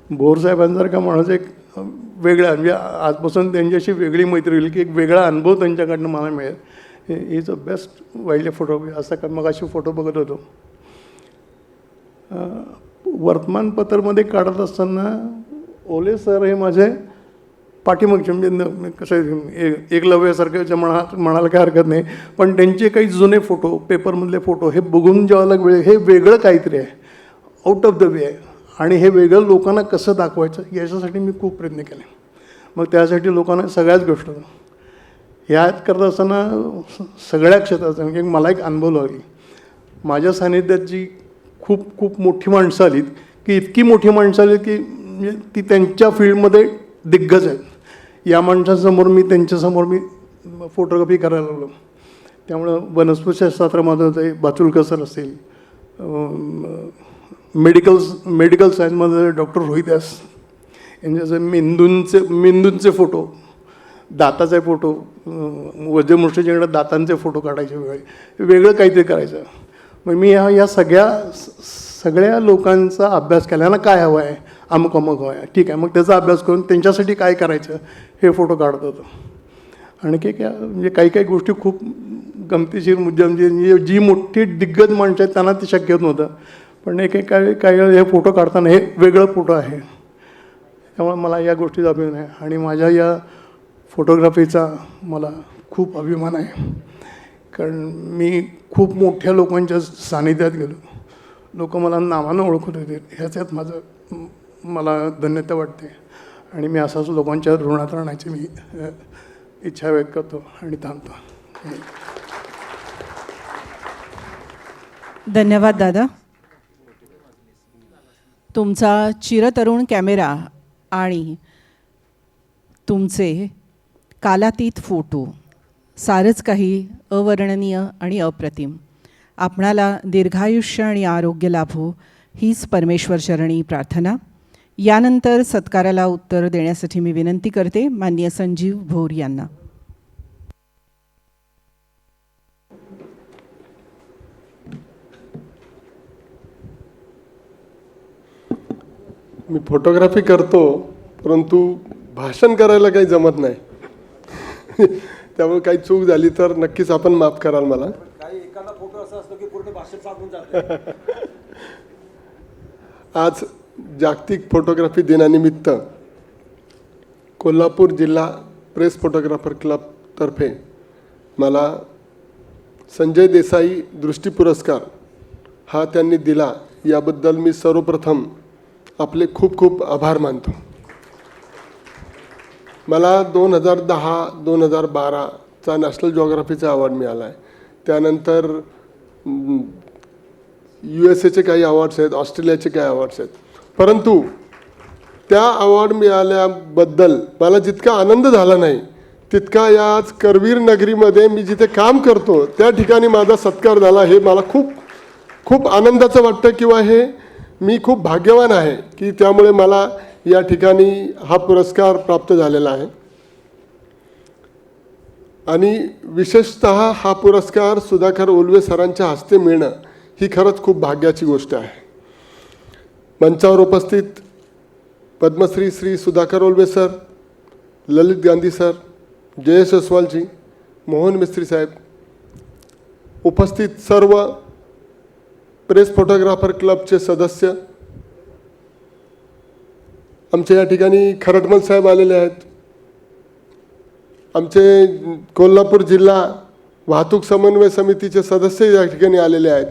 बोरसाहेबांसारखा माणूस एक वेगळा, म्हणजे आजपासून त्यांच्याशी वेगळी मैत्री होईल की एक वेगळा अनुभव त्यांच्याकडनं मला मिळेल. Is a best wild life photography. असं का मग अशी फोटो बघत होतो. वर्तमानपत्रामध्ये काढत असताना ओले सर हे माझे पाठीमागचे, म्हणजे कसं एकलव्यासारखं म्हणायला काही हरकत नाही, पण त्यांचे काही जुने फोटो, पेपरमधले फोटो हे बघून जेव्हा हे वेगळं काहीतरी आहे, आउट ऑफ द वे आहे. आणि हे वेगळं लोकांना कसं दाखवायचं याच्यासाठी मी खूप प्रयत्न केले. मग त्यासाठी लोकांना सगळ्याच गोष्ट ह्यात करत असताना सगळ्या क्षेत्राचा मला एक अनुभव लागली. माझ्या सानिध्यात जी खूप खूप मोठी माणसं आलीत की इतकी मोठी माणसं आली की म्हणजे ती त्यांच्या फील्डमध्ये दिग्गज आहेत. या माणसांसमोर त्यांच्यासमोर मी फोटोग्राफी करायला लागलो. त्यामुळं वनस्पतीशास्त्रामध्ये ते बाचुलकर सर असतील, मेडिकल सायन्समध्ये डॉक्टर रोहित व्यास यांचे मेंदूंचे फोटो, दाताचे फोटो, वज्रमृष्टीच्याकडे दातांचे फोटो काढायचे, वेगळं काहीतरी करायचं. मग मी या सगळ्या लोकांचा अभ्यास केला ना, काय हवं आहे, अमुक हवं आहे, ठीक आहे. मग त्याचा अभ्यास करून त्यांच्यासाठी काय करायचं हे फोटो काढत होतो. आणखी काय म्हणजे काही गोष्टी खूप गमतीशीर म्हणजे जी मोठी दिग्गज माणसं आहेत त्यांना ते शक्य होत नव्हतं. पण काही हे फोटो काढताना हे वेगळं फोटो आहे. त्यामुळे मला या गोष्टीचा अभिमान आहे आणि माझ्या या फोटोग्राफीचा मला खूप अभिमान आहे. कारण मी खूप मोठ्या लोकांच्या सानिध्यात गेलो. लोक मला नावानं ओळखत होते. ह्याच्यात मला धन्यता वाटते आणि मी असाच लोकांच्या ऋणात राहण्याची मी इच्छा व्यक्त करतो आणि थांबतो. धन्यवाद दादा. तुमचा चिरतरुण कॅमेरा आणि तुमचे कालातीत फोटो सारंच काही अवर्णनीय आणि अप्रतिम. आपणाला दीर्घायुष्य आणि आरोग्य लाभो हीच परमेश्वरचरणी प्रार्थना. यानंतर सत्काराला उत्तर देण्यासाठी मी विनंती करते माननीय संजीव भोर यांना. मी फोटोग्राफी करतो, परंतु भाषण करायला काही जमत नाही. त्यामुळे काही चूक झाली तर नक्कीच आपण माफ कराल मला. काही एखादा फोटो असा असतो की पूर्ण भाषण सांगून जातं. आज जागतिक फोटोग्राफी दिनानिमित्त कोल्हापूर जिल्हा प्रेस फोटोग्राफर क्लब तर्फे मला संजय देसाई दृष्टी पुरस्कार हा त्यांनी दिला. याबद्दल मी सर्वप्रथम आपले खूप खूप आभार मानतो. मला 2010-2012चा नॅशनल जिओग्राफीचा अवॉर्ड मिळाला आहे. त्यानंतर USA काही अवॉर्ड्स आहेत, ऑस्ट्रेलियाचे काही अवॉर्ड्स आहेत. परंतु त्या अवॉर्ड मिळाल्याबद्दल मला जितका आनंद झाला नाही तितका याच करवीर नगरीमध्ये मी जिथे काम करतो त्या ठिकाणी माझा सत्कार झाला. हे मला खूप खूप आनंदाचं वाटतं किंवा हे मी खूप भाग्यवान आहे की त्यामुळे मला या ठिकाणी हा पुरस्कार प्राप्त झालेला आहे. आणि विशेषतः हा पुरस्कार सुधाकर ओलवे सरांच्या हस्ते मिळणं ही खरंच खूप भाग्याची गोष्ट आहे. मंचावर उपस्थित पद्मश्री श्री सुधाकर ओलवे सर, ललित गांधी सर, जयेश अस्वालजी, मोहन मिस्त्री साहेब, उपस्थित सर्व प्रेस फोटोग्राफर क्लबचे सदस्य, आमच्या या ठिकाणी खरटमल साहेब आलेले आहेत, आमचे कोल्हापूर जिल्हा वाहतूक समन्वय समितीचे सदस्य या ठिकाणी आलेले आहेत.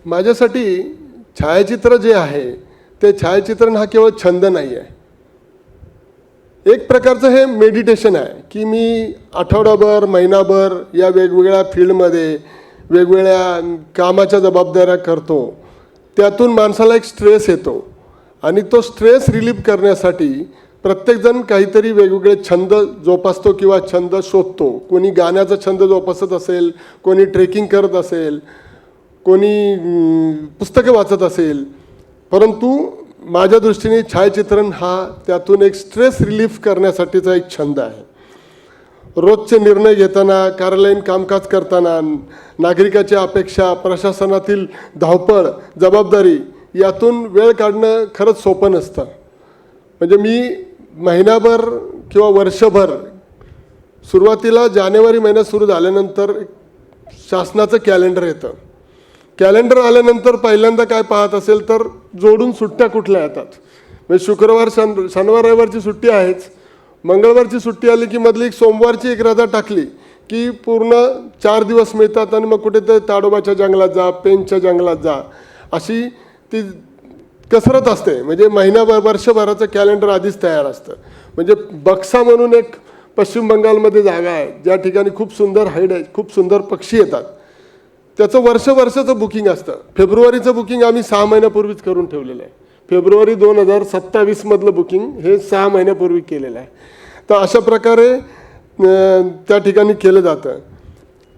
माझ्यासाठी छायाचित्र जे आहे ते छायाचित्रण हा केवळ छंद नाही आहे. एक प्रकारचं हे मेडिटेशन आहे की मी आठवडाभर महिनाभर या वेगवेगळ्या फील्डमध्ये वेगवेगळ्या कामाच्या जबाबदाऱ्या करतो. त्यातून माणसाला एक स्ट्रेस येतो आणि तो स्ट्रेस रिलीफ करण्यासाठी प्रत्येकजण काहीतरी वेगवेगळे छंद जोपासतो किंवा छंद शोधतो. कोणी गाण्याचा छंद जोपासत असेल, कोणी ट्रेकिंग करत असेल, कोणी पुस्तकं वाचत असेल. परंतु माझ्या दृष्टीने छायाचित्रण हा त्यातून एक स्ट्रेस रिलीफ करण्यासाठीचा एक छंद आहे. रोजचे निर्णय घेताना, कार्यालयीन कामकाज करताना, नागरिकाच्या अपेक्षा, प्रशासनातील धावपळ, जबाबदारी यातून वेळ काढणं खरंच सोपं नसतं. म्हणजे मी महिनाभर किंवा वर्षभर सुरुवातीला जानेवारी महिन्यात सुरू झाल्यानंतर शासनाचं कॅलेंडर येतं. कॅलेंडर आल्यानंतर पहिल्यांदा काय पाहत असेल तर जोडून सुट्ट्या कुठल्या येतात. म्हणजे शुक्रवार शनिवार रविवारची सुट्टी आहेच, मंगळवारची सुट्टी आली की मधली एक सोमवारची एक रजा टाकली की पूर्ण 4 दिवस मिळतात आणि मग कुठेतरी ताडोबाच्या जंगलात जा, पेंचच्या जंगलात जा, अशी ती कसरत असते. म्हणजे महिनाभर वर्षभराचं कॅलेंडर आधीच तयार असतं. म्हणजे बक्सा म्हणून एक पश्चिम बंगालमध्ये जागा आहे ज्या ठिकाणी खूप सुंदर हाईड आहे, खूप सुंदर पक्षी येतात. त्याचं वर्षाचं बुकिंग असतं. फेब्रुवारीचं बुकिंग आम्ही 6 महिन्यापूर्वीच करून ठेवलेलं आहे. फेब्रुवारी 2027मधलं बुकिंग हे 6 महिन्यापूर्वी केलेलं आहे. तर अशा प्रकारे त्या ठिकाणी केलं जातं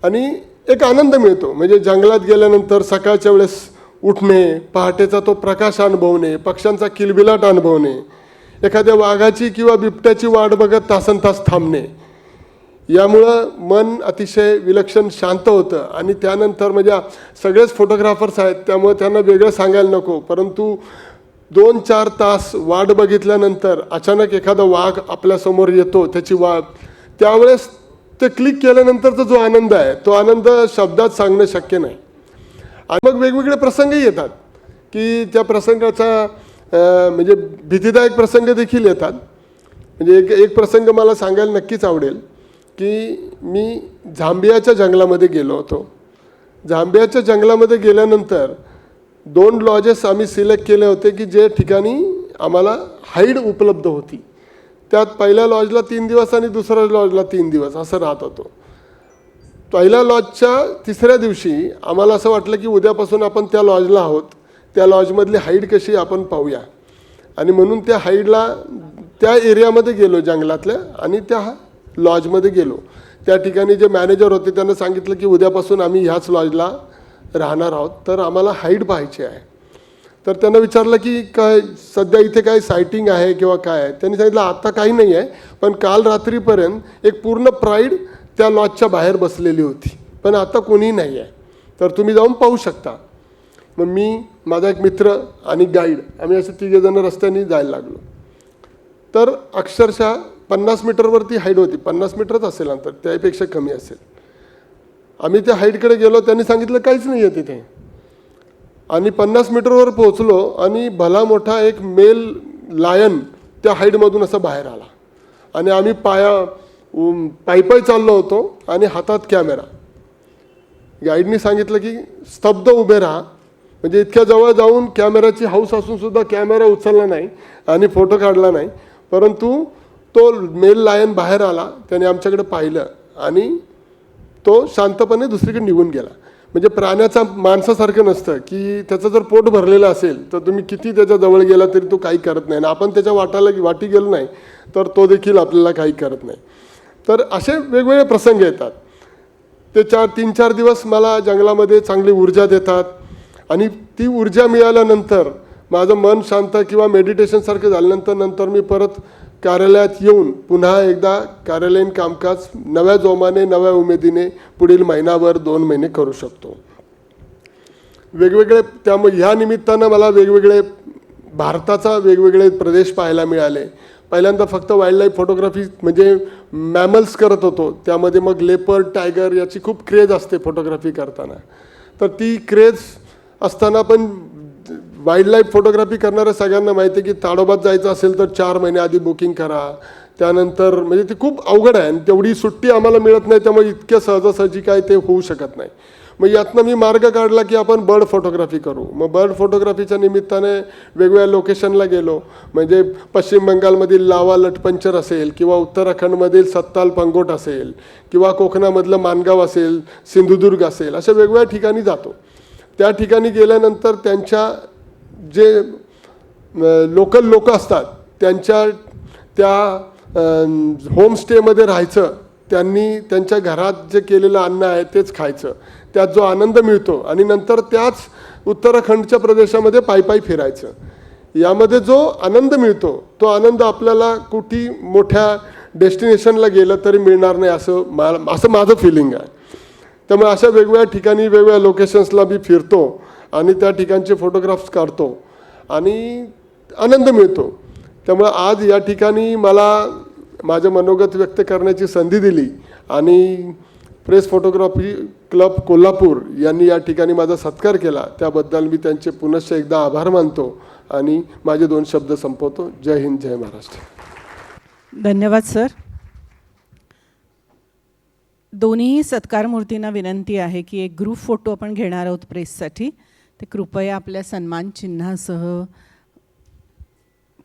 आणि एक आनंद मिळतो. म्हणजे जंगलात गेल्यानंतर सकाळच्या वेळेस उठणे, पहाटेचा तो प्रकाश अनुभवणे, पक्ष्यांचा किलबिलाट अनुभवणे, एखाद्या वाघाची किंवा बिबट्याची वाट बघत तासनतास थांबणे, यामुळं मन अतिशय विलक्षण शांत होतं. आणि त्यानंतर म्हणजे सगळेच फोटोग्राफर्स आहेत त्यामुळे त्यांना वेगळं सांगायला नको, परंतु 2-4 तास वाट बघितल्यानंतर अचानक एखादा वाघ आपल्यासमोर येतो, त्याची त्यावेळेस ते क्लिक केल्यानंतरचा जो आनंद आहे तो आनंद शब्दात सांगणं शक्य नाही. आणि मग वेगवेगळे प्रसंगही येतात की त्या प्रसंगाचा म्हणजे भीतीदायक प्रसंग देखील येतात. म्हणजे एक प्रसंग मला सांगायला नक्कीच आवडेल की मी झांबियाच्या जंगलामध्ये गेलो होतो. झांबियाच्या जंगलामध्ये गेल्यानंतर 2 लॉजेस आम्ही सिलेक्ट केले होते की जे ठिकाणी आम्हाला हाईड उपलब्ध होती. त्यात पहिल्या लॉजला 3 दिवस आणि दुसऱ्या लॉजला 3 दिवस असं राहत होतो. पहिल्या लॉजच्या 3ऱ्या दिवशी आम्हाला असं वाटलं की उद्यापासून आपण त्या लॉजला आहोत, त्या लॉजमधली हाईड कशी आपण पाहूया. आणि म्हणून त्या हाईडला त्या एरियामध्ये गेलो जंगलातल्या आणि त्या लॉजमध्ये गेलो. त्या ठिकाणी जे मॅनेजर होते त्यांना सांगितलं की उद्यापासून आम्ही ह्याच लॉजला राहणार आहोत, तर आम्हाला हाईड पाहायची आहे. तर त्यांना विचारलं की काय सध्या इथे काय सायटिंग आहे किंवा काय आहे. त्यांनी सांगितलं आता काही नाही आहे, पण काल रात्रीपर्यंत एक पूर्ण प्राईड त्या लॉजच्या बाहेर बसलेली होती, पण आता कोणीही नाही आहे, तर तुम्ही जाऊन पाहू शकता. मग मी, माझा एक मित्र आणि गाईड आम्ही असे 3 जण रस्त्याने जायला लागलो. तर अक्षरशः 50 मीटरवरती हाईड होती. 50 मीटरच असेल अंतर, त्यापेक्षा कमी असेल. आम्ही त्या हाईडकडे गेलो, त्यांनी सांगितलं काहीच नाही आहे तिथे. आणि 50 मीटरवर पोहोचलो आणि भला मोठा एक मेल लायन त्या हाईडमधून असा बाहेर आला. आणि आम्ही पायी चाललो होतो आणि हातात कॅमेरा. गाईडनी सांगितलं की स्तब्ध उभे राहा. म्हणजे इतक्या जवळ जाऊन कॅमेराची हौस असूनसुद्धा कॅमेरा उचलला नाही आणि फोटो काढला नाही. परंतु तो मेल लायन बाहेर आला, त्याने आमच्याकडे पाहिलं आणि तो शांतपणे दुसरीकडे निघून गेला. म्हणजे प्राण्याचा माणसासारखं नसतं की त्याचं जर पोट भरलेलं असेल तर तुम्ही किती त्याच्या जवळ गेला तरी तो काही करत नाही, आणि आपण त्याच्या वाटी गेलो नाही तर तो देखील आपल्याला काही करत नाही. तर असे वेगवेगळे प्रसंग येतात. ते 3-4 दिवस मला जंगलामध्ये चांगली ऊर्जा देतात. आणि ती ऊर्जा मिळाल्यानंतर माझं मन शांत किंवा मेडिटेशनसारखं झाल्यानंतर मी परत कार्यालयात येऊन पुन्हा एकदा कार्यालयीन कामकाज नव्या जोमाने, नव्या उमेदीने पुढील महिनाभर 2 महिने करू शकतो. वेगवेगळे त्यामुळे ह्या निमित्तानं मला वेगवेगळे भारताचा वेगवेगळे प्रदेश पाहायला मिळाले. पहिल्यांदा फक्त वाईल्ड लाईफ फोटोग्राफी म्हणजे मॅमल्स करत होतो, त्यामध्ये मग लेपर्ड, टायगर याची खूप क्रेज असते फोटोग्राफी करताना. तर ती क्रेज असताना पण वाईल्ड लाईफ फोटोग्राफी करणाऱ्या सगळ्यांना माहिती आहे की ताडोबात जायचं असेल तर 4 महिने आधी बुकिंग करा. त्यानंतर म्हणजे ते खूप अवघड आहे आणि तेवढी सुट्टी आम्हाला मिळत नाही, त्यामुळे इतक्या सहजासहजी काय ते होऊ शकत नाही. मग यातनं मी मार्ग काढला की आपण बर्ड फोटोग्राफी करू. मग बर्ड फोटोग्राफीच्या निमित्ताने वेगवेगळ्या लोकेशनला गेलो. म्हणजे पश्चिम बंगालमधील लावा लटपंचर असेल किंवा उत्तराखंडमधील सत्ताल पंगोट असेल किंवा कोकणामधलं मानगाव असेल, सिंधुदुर्ग असेल, अशा वेगवेगळ्या ठिकाणी जातो. त्या ठिकाणी गेल्यानंतर त्यांच्या जे लोकल लोक असतात त्यांच्या त्या होमस्टेमध्ये राहायचं, त्यांनी त्यांच्या घरात जे केलेलं अन्न आहे तेच खायचं, त्यात जो आनंद मिळतो. आणि नंतर त्याच उत्तराखंडच्या प्रदेशामध्ये पायी फिरायचं. यामध्ये जो आनंद मिळतो तो आनंद आपल्याला कुठे मोठ्या डेस्टिनेशनला गेलं तरी मिळणार नाही असं माझं फिलिंग आहे. त्यामुळे अशा वेगवेगळ्या ठिकाणी वेगवेगळ्या लोकेशन्सला मी फिरतो आणि त्या ठिकाणचे फोटोग्राफ्स काढतो आणि आनंद मिळतो. त्यामुळे आज या ठिकाणी मला माझं मनोगत व्यक्त करण्याची संधी दिली आणि प्रेस फोटोग्राफी क्लब कोल्हापूर यांनी या ठिकाणी माझा सत्कार केला, त्याबद्दल मी त्यांचे पुनश्च एकदा आभार मानतो आणि माझे 2 शब्द संपवतो. जय हिंद, जय महाराष्ट्र. धन्यवाद सर. दोन्ही सत्कारमूर्तींना विनंती आहे की एक ग्रुप फोटो आपण घेणार आहोत प्रेससाठी. ते कृपया आपल्या सन्मान चिन्हासह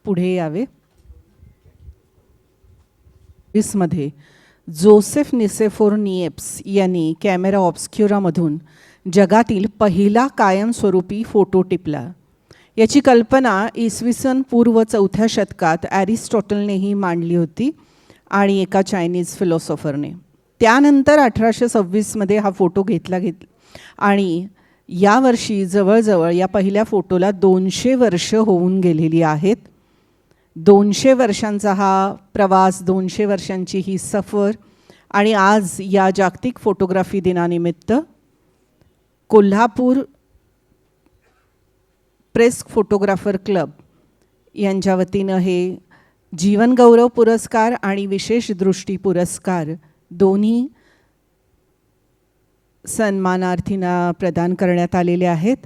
पुढे यावे. मध्ये जोसेफ निसेफोर निएप्स यांनी कॅमेरा ऑब्स्क्युरामधून जगातील पहिला कायमस्वरूपी फोटो टिपला. याची कल्पना इसवी सन पूर्व 4थ्या शतकात ॲरिस्टॉटलनेही मांडली होती आणि एका चायनीज फिलॉसॉफरने. त्यानंतर 1826मध्ये हा फोटो घेतला आणि यावर्षी जवळजवळ या पहिल्या फोटोला 200 वर्ष होऊन गेलेली आहेत. 200 वर्षांचा हा प्रवास, 200 वर्षांची ही सफर. आणि आज या जागतिक फोटोग्राफी दिनानिमित्त कोल्हापूर प्रेस फोटोग्राफर क्लब यांच्या वतीनं हे जीवनगौरव पुरस्कार आणि विशेष दृष्टी पुरस्कार दोन्ही सन्मानार्थींना प्रदान करण्यात आलेले आहेत.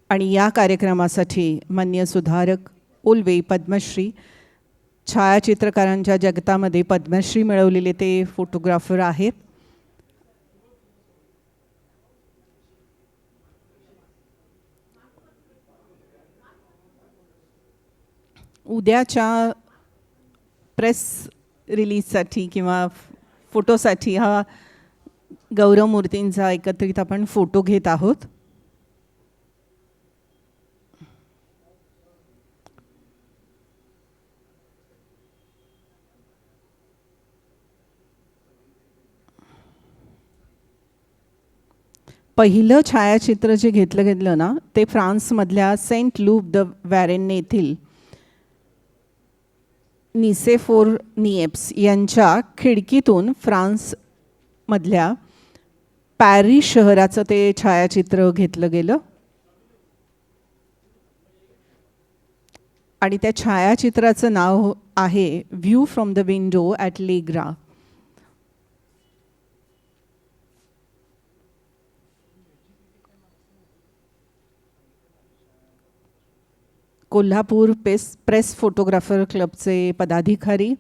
आणि या कार्यक्रमासाठी मान्य सुधारक ओल्वे पद्मश्री, छायाचित्रकारांच्या जगतामध्ये पद्मश्री मिळवलेले ते फोटोग्राफर आहेत. उद्याच्या प्रेस रिलीजसाठी किंवा फोटोसाठी हा गौरव मूर्तींचा एकत्रित आपण फोटो घेत आहोत. पहिलं छायाचित्र जे घेतलं ना ते फ्रान्समधल्या सेंट लूक द वॅरेन येथील निसेफोर निएप्स यांच्या खिडकीतून फ्रान्समधल्या पॅरिस शहराचं ते छायाचित्र घेतलं गेलं. आणि त्या छायाचित्राचं नाव आहे view from the window at Le Gras. Kolhapur press photographer क्लबचे पदाधिकारी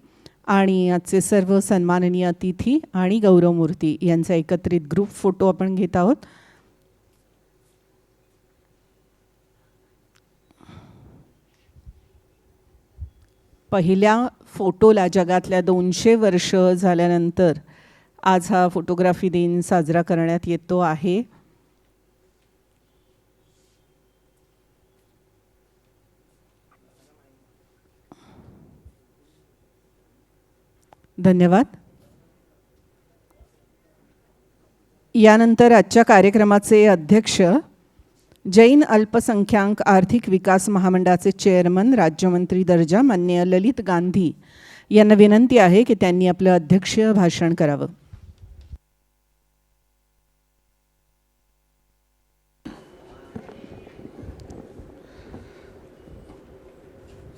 आणि आजचे सर्व सन्माननीय अतिथी आणि गौरवमूर्ती यांचा एकत्रित ग्रुप फोटो आपण घेत आहोत. पहिल्या फोटोला जगातल्या 200 वर्ष झाल्यानंतर आज हा फोटोग्राफी दिन साजरा करण्यात येतो आहे. धन्यवाद. यानंतर आजच्या कार्यक्रमाचे अध्यक्ष जैन अल्पसंख्याक आर्थिक विकास महामंडळाचे चेअरमन राज्यमंत्री दर्जा माननीय ललित गांधी यांना विनंती आहे की त्यांनी आपलं अध्यक्षीय भाषण करावं.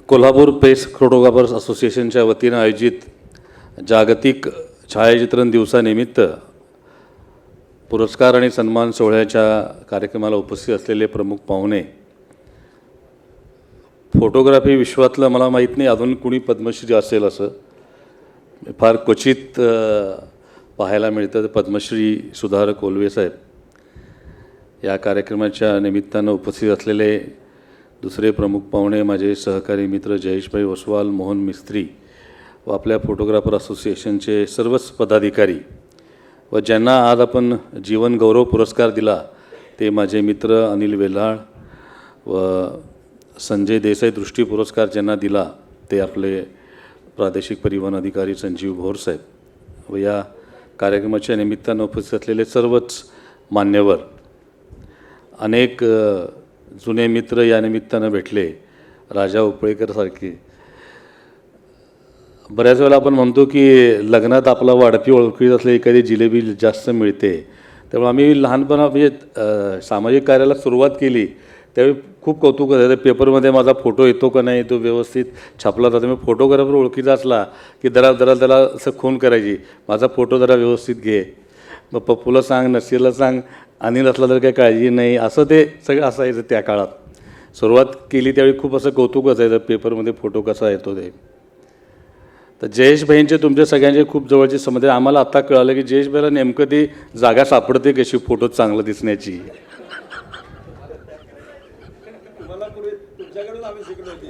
कोल्हापूर प्रेस फोटोग्राफर्स असोसिएशनच्या वतीनं आयोजित जागतिक छायाचित्रण दिवसानिमित्त पुरस्कार आणि सन्मान सोहळ्याच्या कार्यक्रमाला उपस्थित असलेले प्रमुख पाहुणे, फोटोग्राफी विश्वातलं मला माहीत नाही अजून कुणी पद्मश्री असेल असं फार क्वचित पाहायला मिळतं. पद्मश्री सुधारक ओल्वे साहेब या कार्यक्रमाच्या निमित्तानं उपस्थित असलेले दुसरे प्रमुख पाहुणे माझे सहकारी मित्र जयेशभाई ओसवाल, मोहन मिस्त्री व आपल्या फोटोग्राफर असोसिएशनचे सर्वच पदाधिकारी व ज्यांना आज आपण जीवन गौरव पुरस्कार दिला ते माझे मित्र अनिल वेल्हाळ व संजय देसाई दृष्टी पुरस्कार ज्यांना दिला ते आपले प्रादेशिक परिवहन अधिकारी संजीव भोर साहेब व या कार्यक्रमाच्या निमित्तानं उपस्थित असलेले सर्वच मान्यवर. अनेक जुने मित्र या निमित्तानं भेटले. राजा उपळेकरसारखे. बऱ्याच वेळेला आपण म्हणतो की लग्नात आपला वाढपी ओळखीत असले एखादी जिलेबी जास्त मिळते. त्यामुळे आम्ही लहानपणा म्हणजे सामाजिक कार्याला सुरुवात केली त्यावेळी खूप कौतुक करायचं. पेपरमध्ये माझा फोटो येतो का नाही, तो व्यवस्थित छापला जातो. मी फोटोग्राफर ओळखीचा असला की त्याला असं खून करायची, माझा फोटो जरा व्यवस्थित घे. मग पप्पूला सांग, नसीरला सांग, अनिल असला तर काही काळजी नाही, असं ते सगळं असायचं. त्या काळात सुरुवात केली त्यावेळी खूप असं कौतुक असायचं पेपरमध्ये फोटो कसा येतो ते. तर जयेश भाईंचे तुमच्या सगळ्यांचे खूप जवळचे संबंध आहे. आम्हाला आता कळालं की जयेश भाईला नेमकं ती जागा सापडते कशी फोटोत चांगलं दिसण्याची. तुम्हाला पूर्वी तुमच्याकडून आम्ही शिकलो होती.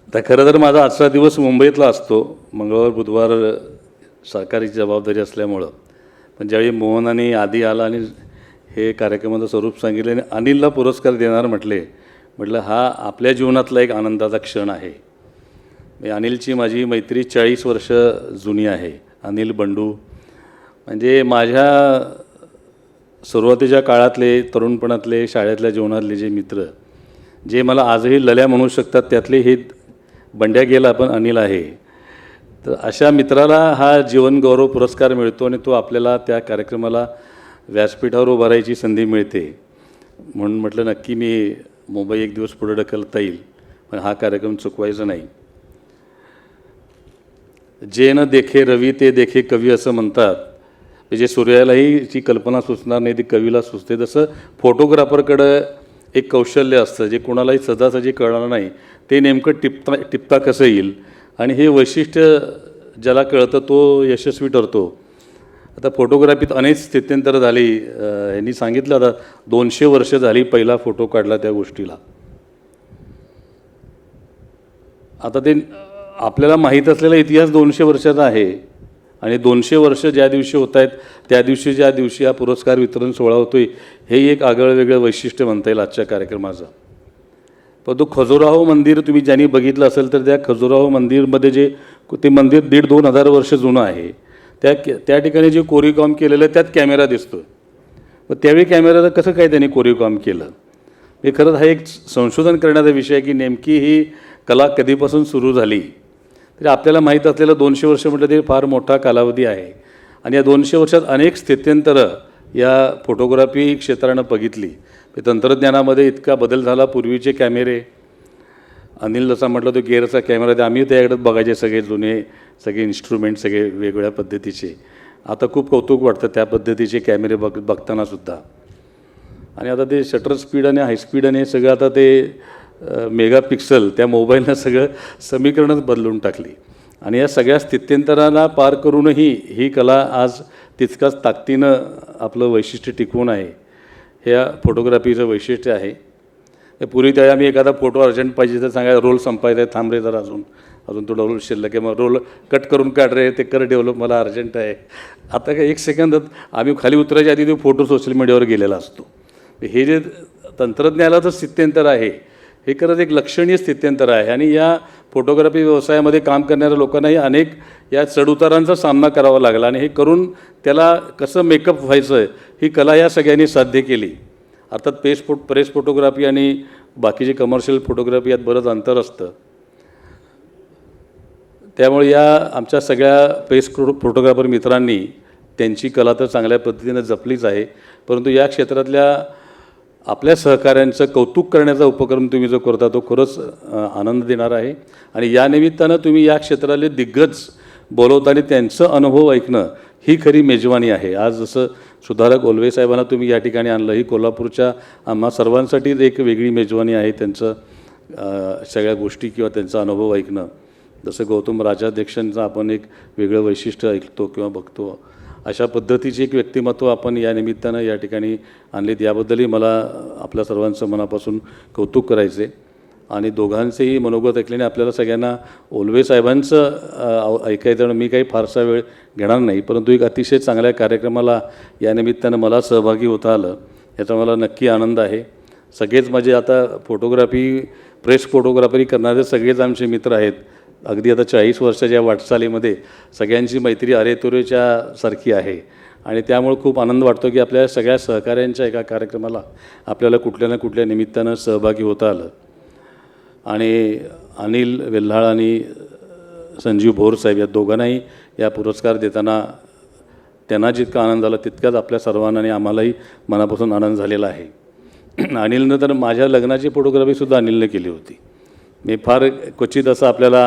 तर खरं तर माझा आजचा दिवस मुंबईतला असतो, मंगळवार बुधवार सरकारी जबाबदारी असल्यामुळं. पण ज्यावेळी मोहन आणि आधी आला आणि हे कार्यक्रमाचं स्वरूप सांगितलं आणि अनिलला पुरस्कार देणार म्हटलं हा आपल्या जीवनातला एक आनंदाचा क्षण आहे. अनिलची माझी मैत्री 40 वर्ष जुनी आहे. अनिल बंडू म्हणजे माझ्या सुरुवातीच्या काळातले, तरुणपणातले, शाळेतल्या जीवनातले जे मित्र जे मला आजही लल्या म्हणू शकतात, त्यातले हे बंड्या गेला पण अनिल आहे. तर अशा मित्राला हा जीवन गौरव पुरस्कार मिळतो आणि तो आपल्याला त्या कार्यक्रमाला व्यासपीठावर उभारायची संधी मिळते. म्हणून म्हटलं नक्की मी मुंबई एक दिवस पुढे ढकलता येईल, पण हा कार्यक्रम चुकवायचा नाही. जे न देखे रवी ते देखे कवी असं म्हणतात. म्हणजे सूर्यालाही जी कल्पना सुचणार नाही ती कवीला सुचते. तसं फोटोग्राफरकडं एक कौशल्य असतं जे कोणालाही सहजासहजी कळणार नाही. ते नेमकं टिपता कसं येईल आणि हे वैशिष्ट्य ज्याला कळतं तो यशस्वी ठरतो. आता फोटोग्राफीत अनेक स्थित्यंतर झाली. यांनी सांगितलं आता 200 वर्ष झाली पहिला फोटो काढला त्या गोष्टीला. आता ते आपल्याला माहीत असलेला इतिहास 200 वर्षाचा आहे आणि 200 वर्ष ज्या दिवशी होत आहेत ज्या दिवशी हा पुरस्कार वितरण सोहळा होतोय हे एक आगळं वेगळं वैशिष्ट्य म्हणता येईल आजच्या कार्यक्रमाचं. पण तो खजुराहो मंदिर तुम्ही ज्यांनी बघितलं असेल तर त्या खजुराहो मंदिरमध्ये जे ते मंदिर 1,500-2,000 हजार वर्ष जुनं आहे. त्या ठिकाणी जे कोरीव काम केलेलं आहे त्यात कॅमेरा दिसतो. मग त्यावेळी कॅमेराचं कसं काय त्यांनी कोरीव काम केलं हे खरंच हा एक संशोधन करण्याचा विषय आहे की नेमकी ही कला कधीपासून सुरू झाली. तरी आपल्याला माहीत असलेलं 200 वर्ष म्हटलं ते फार मोठा कालावधी आहे आणि या 200 वर्षात अनेक स्थित्यंतरं या फोटोग्राफी क्षेत्रानं बघितली. तंत्रज्ञानामध्ये इतका बदल झाला. पूर्वीचे कॅमेरे अनिल जसा म्हटलं तो गेअरचा कॅमेरा ते आम्ही त्याकडे बघायचे सगळे जुने सगळे इन्स्ट्रुमेंट सगळे वेगवेगळ्या पद्धतीचे. आता खूप कौतुक वाटतं त्या पद्धतीचे कॅमेरे बघतानासुद्धा. आणि आता ते शटर स्पीड आणि हायस्पीड आणि हे सगळं आता ते मेगापिक्सल त्या मोबाईलनं सगळं समीकरणच बदलून टाकली. आणि या सगळ्या स्थित्यंतरांना पार करूनही ही कला आज तितकाच ताकदीनं आपलं वैशिष्ट्य टिकवून आहे. ह्या फोटोग्राफीचं वैशिष्ट्य आहे. पूर्वी त्यावेळी आम्ही एखादा फोटो अर्जंट पाहिजे तर सांगायला रोल संपायचा आहे थांब रे जरा अजून तो रोल शिल्लक आहे मग रोल कट करून काढ रे ते कर डेव्हलप मला अर्जंट आहे. आता काय 1 सेकंदात आम्ही खाली उतरायच्या आधी तो फोटो सोशल मीडियावर गेलेला असतो. हे जे तंत्रज्ञानाचं स्थित्यंतर आहे हे खरंच एक लक्षणीय स्थित्यंतर आहे. आणि या फोटोग्राफी व्यवसायामध्ये काम करणाऱ्या लोकांनाही अनेक या चढउतारांचा सामना करावा लागला आणि हे करून त्याला कसं मेकअप व्हायचं ही कला या सगळ्यांनी साध्य केली. अर्थात प्रेस फोटोग्राफी आणि बाकीची कमर्शियल फोटोग्राफी यात बरंच अंतर असतं. त्यामुळे या आमच्या सगळ्या प्रेस फोटोग्राफर मित्रांनी त्यांची कला तर चांगल्या पद्धतीनं जपलीच आहे, परंतु या क्षेत्रातल्या आपल्या सहकाऱ्यांचं कौतुक करण्याचा उपक्रम तुम्ही जो करता तो खरंच आनंद देणारा आहे. आणि या निमित्तानं तुम्ही या क्षेत्रातले दिग्गज बोलवताना त्यांचं अनुभव ऐकणं ही खरी मेजवानी आहे. आज जसं सुधारक ओलवे साहेबांना तुम्ही या ठिकाणी आणलं ही कोल्हापूरच्या आम्हा सर्वांसाठीच एक वेगळी मेजवानी आहे. त्यांचं सगळ्या गोष्टी किंवा त्यांचा अनुभव ऐकणं. जसं गौतम राजाध्यक्षांचं आपण एक वेगळं वैशिष्ट्य ऐकतो किंवा बघतो अशा पद्धतीचे एक व्यक्तिमत्व आपण या निमित्तानं या ठिकाणी आणलेत. याबद्दलही मला आपल्या सर्वांचं मनापासून कौतुक करायचे. आणि दोघांचेही मनोगत ऐकल्याने आपल्याला सगळ्यांना ओलवे साहेबांचं ऐकायचं मी काही फारसा वेळ घेणार नाही, परंतु एक अतिशय चांगल्या कार्यक्रमाला या निमित्तानं मला सहभागी होता आलं याचा मला नक्की आनंद आहे. सगळेच माझे आता प्रेस फोटोग्राफरी करणारे सगळेच आमचे मित्र आहेत. अगदी आता 40 वर्षाच्या वाटचालीमध्ये सगळ्यांची मैत्री अरेतुरेच्या सारखी आहे आणि त्यामुळे खूप आनंद वाटतो की आपल्या सगळ्या सहकाऱ्यांच्या एका कार्यक्रमाला आपल्याला कुठल्या ना कुठल्या निमित्तानं सहभागी होता आलं. आणि अनिल वेल्हाळ आणि संजीव भोर साहेब या दोघांनाही या पुरस्कार देताना त्यांना जितका आनंद झाला तितकाच आपल्या सर्वांना आणि आम्हालाही मनापासून आनंद झालेला आहे. अनिलनं तर माझ्या लग्नाची फोटोग्राफीसुद्धा अनिलने केली होती. मी फार क्वचित असा आपल्याला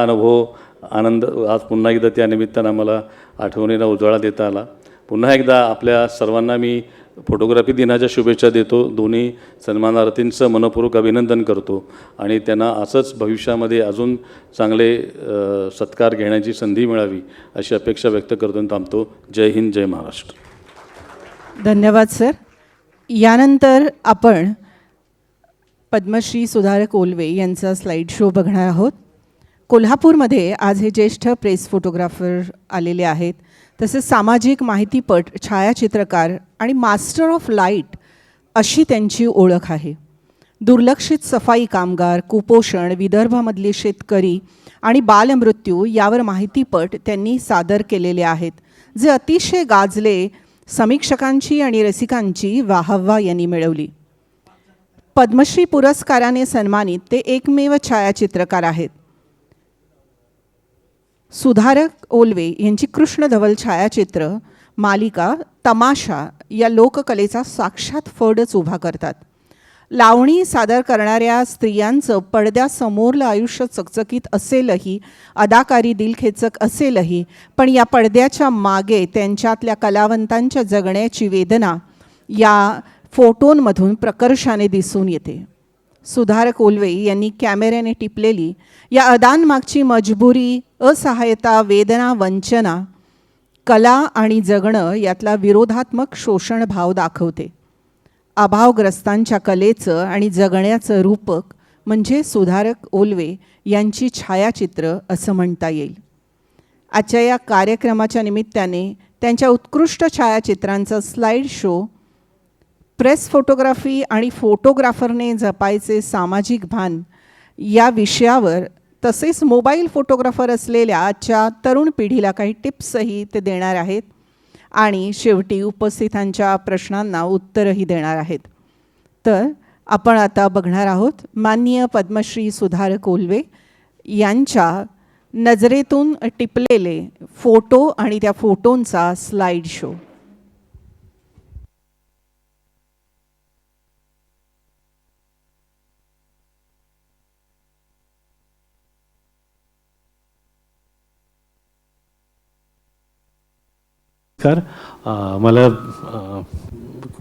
आनंद आज पुन्हा एकदा त्या निमित्तानं आम्हाला आठवणीला उजाळा देता आला. पुन्हा एकदा आपल्या सर्वांना मी फोटोग्राफी दिनाच्या शुभेच्छा देतो. दोन्ही सन्मानार्थींचं मनपूर्वक अभिनंदन करतो आणि त्यांना असंच भविष्यामध्ये अजून चांगले सत्कार घेण्याची संधी मिळावी अशी अपेक्षा व्यक्त करतो आणि थांबतो. जय हिंद, जय महाराष्ट्र. धन्यवाद सर. यानंतर आपण पद्मश्री सुधारक ओलवे यांचा स्लाइड शो बघणार आहोत. कोल्हापूरमध्ये आज हे ज्येष्ठ प्रेस फोटोग्राफर आलेले आहेत. तसेच सामाजिक माहितीपट, छायाचित्रकार आणि मास्टर ऑफ लाईट अशी त्यांची ओळख आहे. दुर्लक्षित सफाई कामगार, कुपोषण, विदर्भामधले शेतकरी आणि बालमृत्यू यावर माहितीपट त्यांनी सादर केलेले आहेत, जे अतिशय गाजले. समीक्षकांची आणि रसिकांची वाहवा यांनी मिळवली. पद्मश्री पुरस्काराने सन्मानित ते एकमेव छायाचित्रकार आहेत. सुधारक ओलवे यांची कृष्णधवल छायाचित्र मालिका तमाशा या लोककलेचा साक्षात फडच उभा करतात. लावणी सादर करणाऱ्या स्त्रियांचं पडद्यासमोरलं आयुष्य चकचकीत असेलही, अदाकारी दिलखेचक असेलही, पण या पडद्याच्या मागे त्यांच्यातल्या कलावंतांच्या जगण्याची वेदना या फोटोंमधून प्रकर्षाने दिसून येते. सुधारक ओलवे यांनी कॅमेऱ्याने टिपलेली या अदांमागची मजबुरी, असहायता, वेदना, वंचना, कला आणि जगणं यातला विरोधात्मक शोषण भाव दाखवते. अभावग्रस्तांच्या कलेचं आणि जगण्याचं रूपक म्हणजे सुधारक ओलवे यांची छायाचित्र असं म्हणता येईल. आजच्या या कार्यक्रमाच्या निमित्ताने त्यांच्या उत्कृष्ट छायाचित्रांचा स्लाइड शो, प्रेस फोटोग्राफी आणि फोटोग्राफरने जपायचे सामाजिक भान या विषयावर, तसेच मोबाईल फोटोग्राफर असलेल्या आजच्या तरुण पिढीला काही टिप्सही ते देणार आहेत आणि शेवटी उपस्थितांच्या प्रश्नांना उत्तरही देणार आहेत. तर आपण आता बघणार आहोत माननीय पद्मश्री सुधारक ओलवे यांच्या नजरेतून टिपलेले फोटो आणि त्या फोटोंचा स्लाइड शो. मला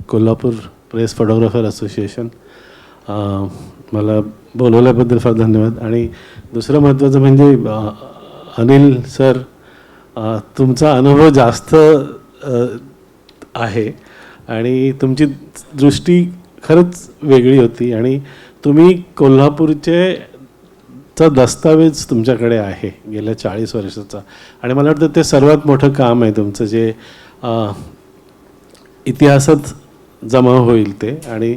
कोल्हापूर प्रेस फोटोग्राफर असोसिएशन मला बोलवल्याबद्दल फार धन्यवाद. आणि दुसरं महत्त्वाचं म्हणजे अनिल सर, तुमचा अनुभव जास्त आहे आणि तुमची दृष्टी खरंच वेगळी होती आणि तुम्ही कोल्हापूरचा दस्तावेज तुमच्याकडे आहे गेल्या 40 वर्षाचा. आणि मला वाटतं ते सर्वात मोठं काम आहे तुमचं, जे इतिहासात जमा होईल ते. आणि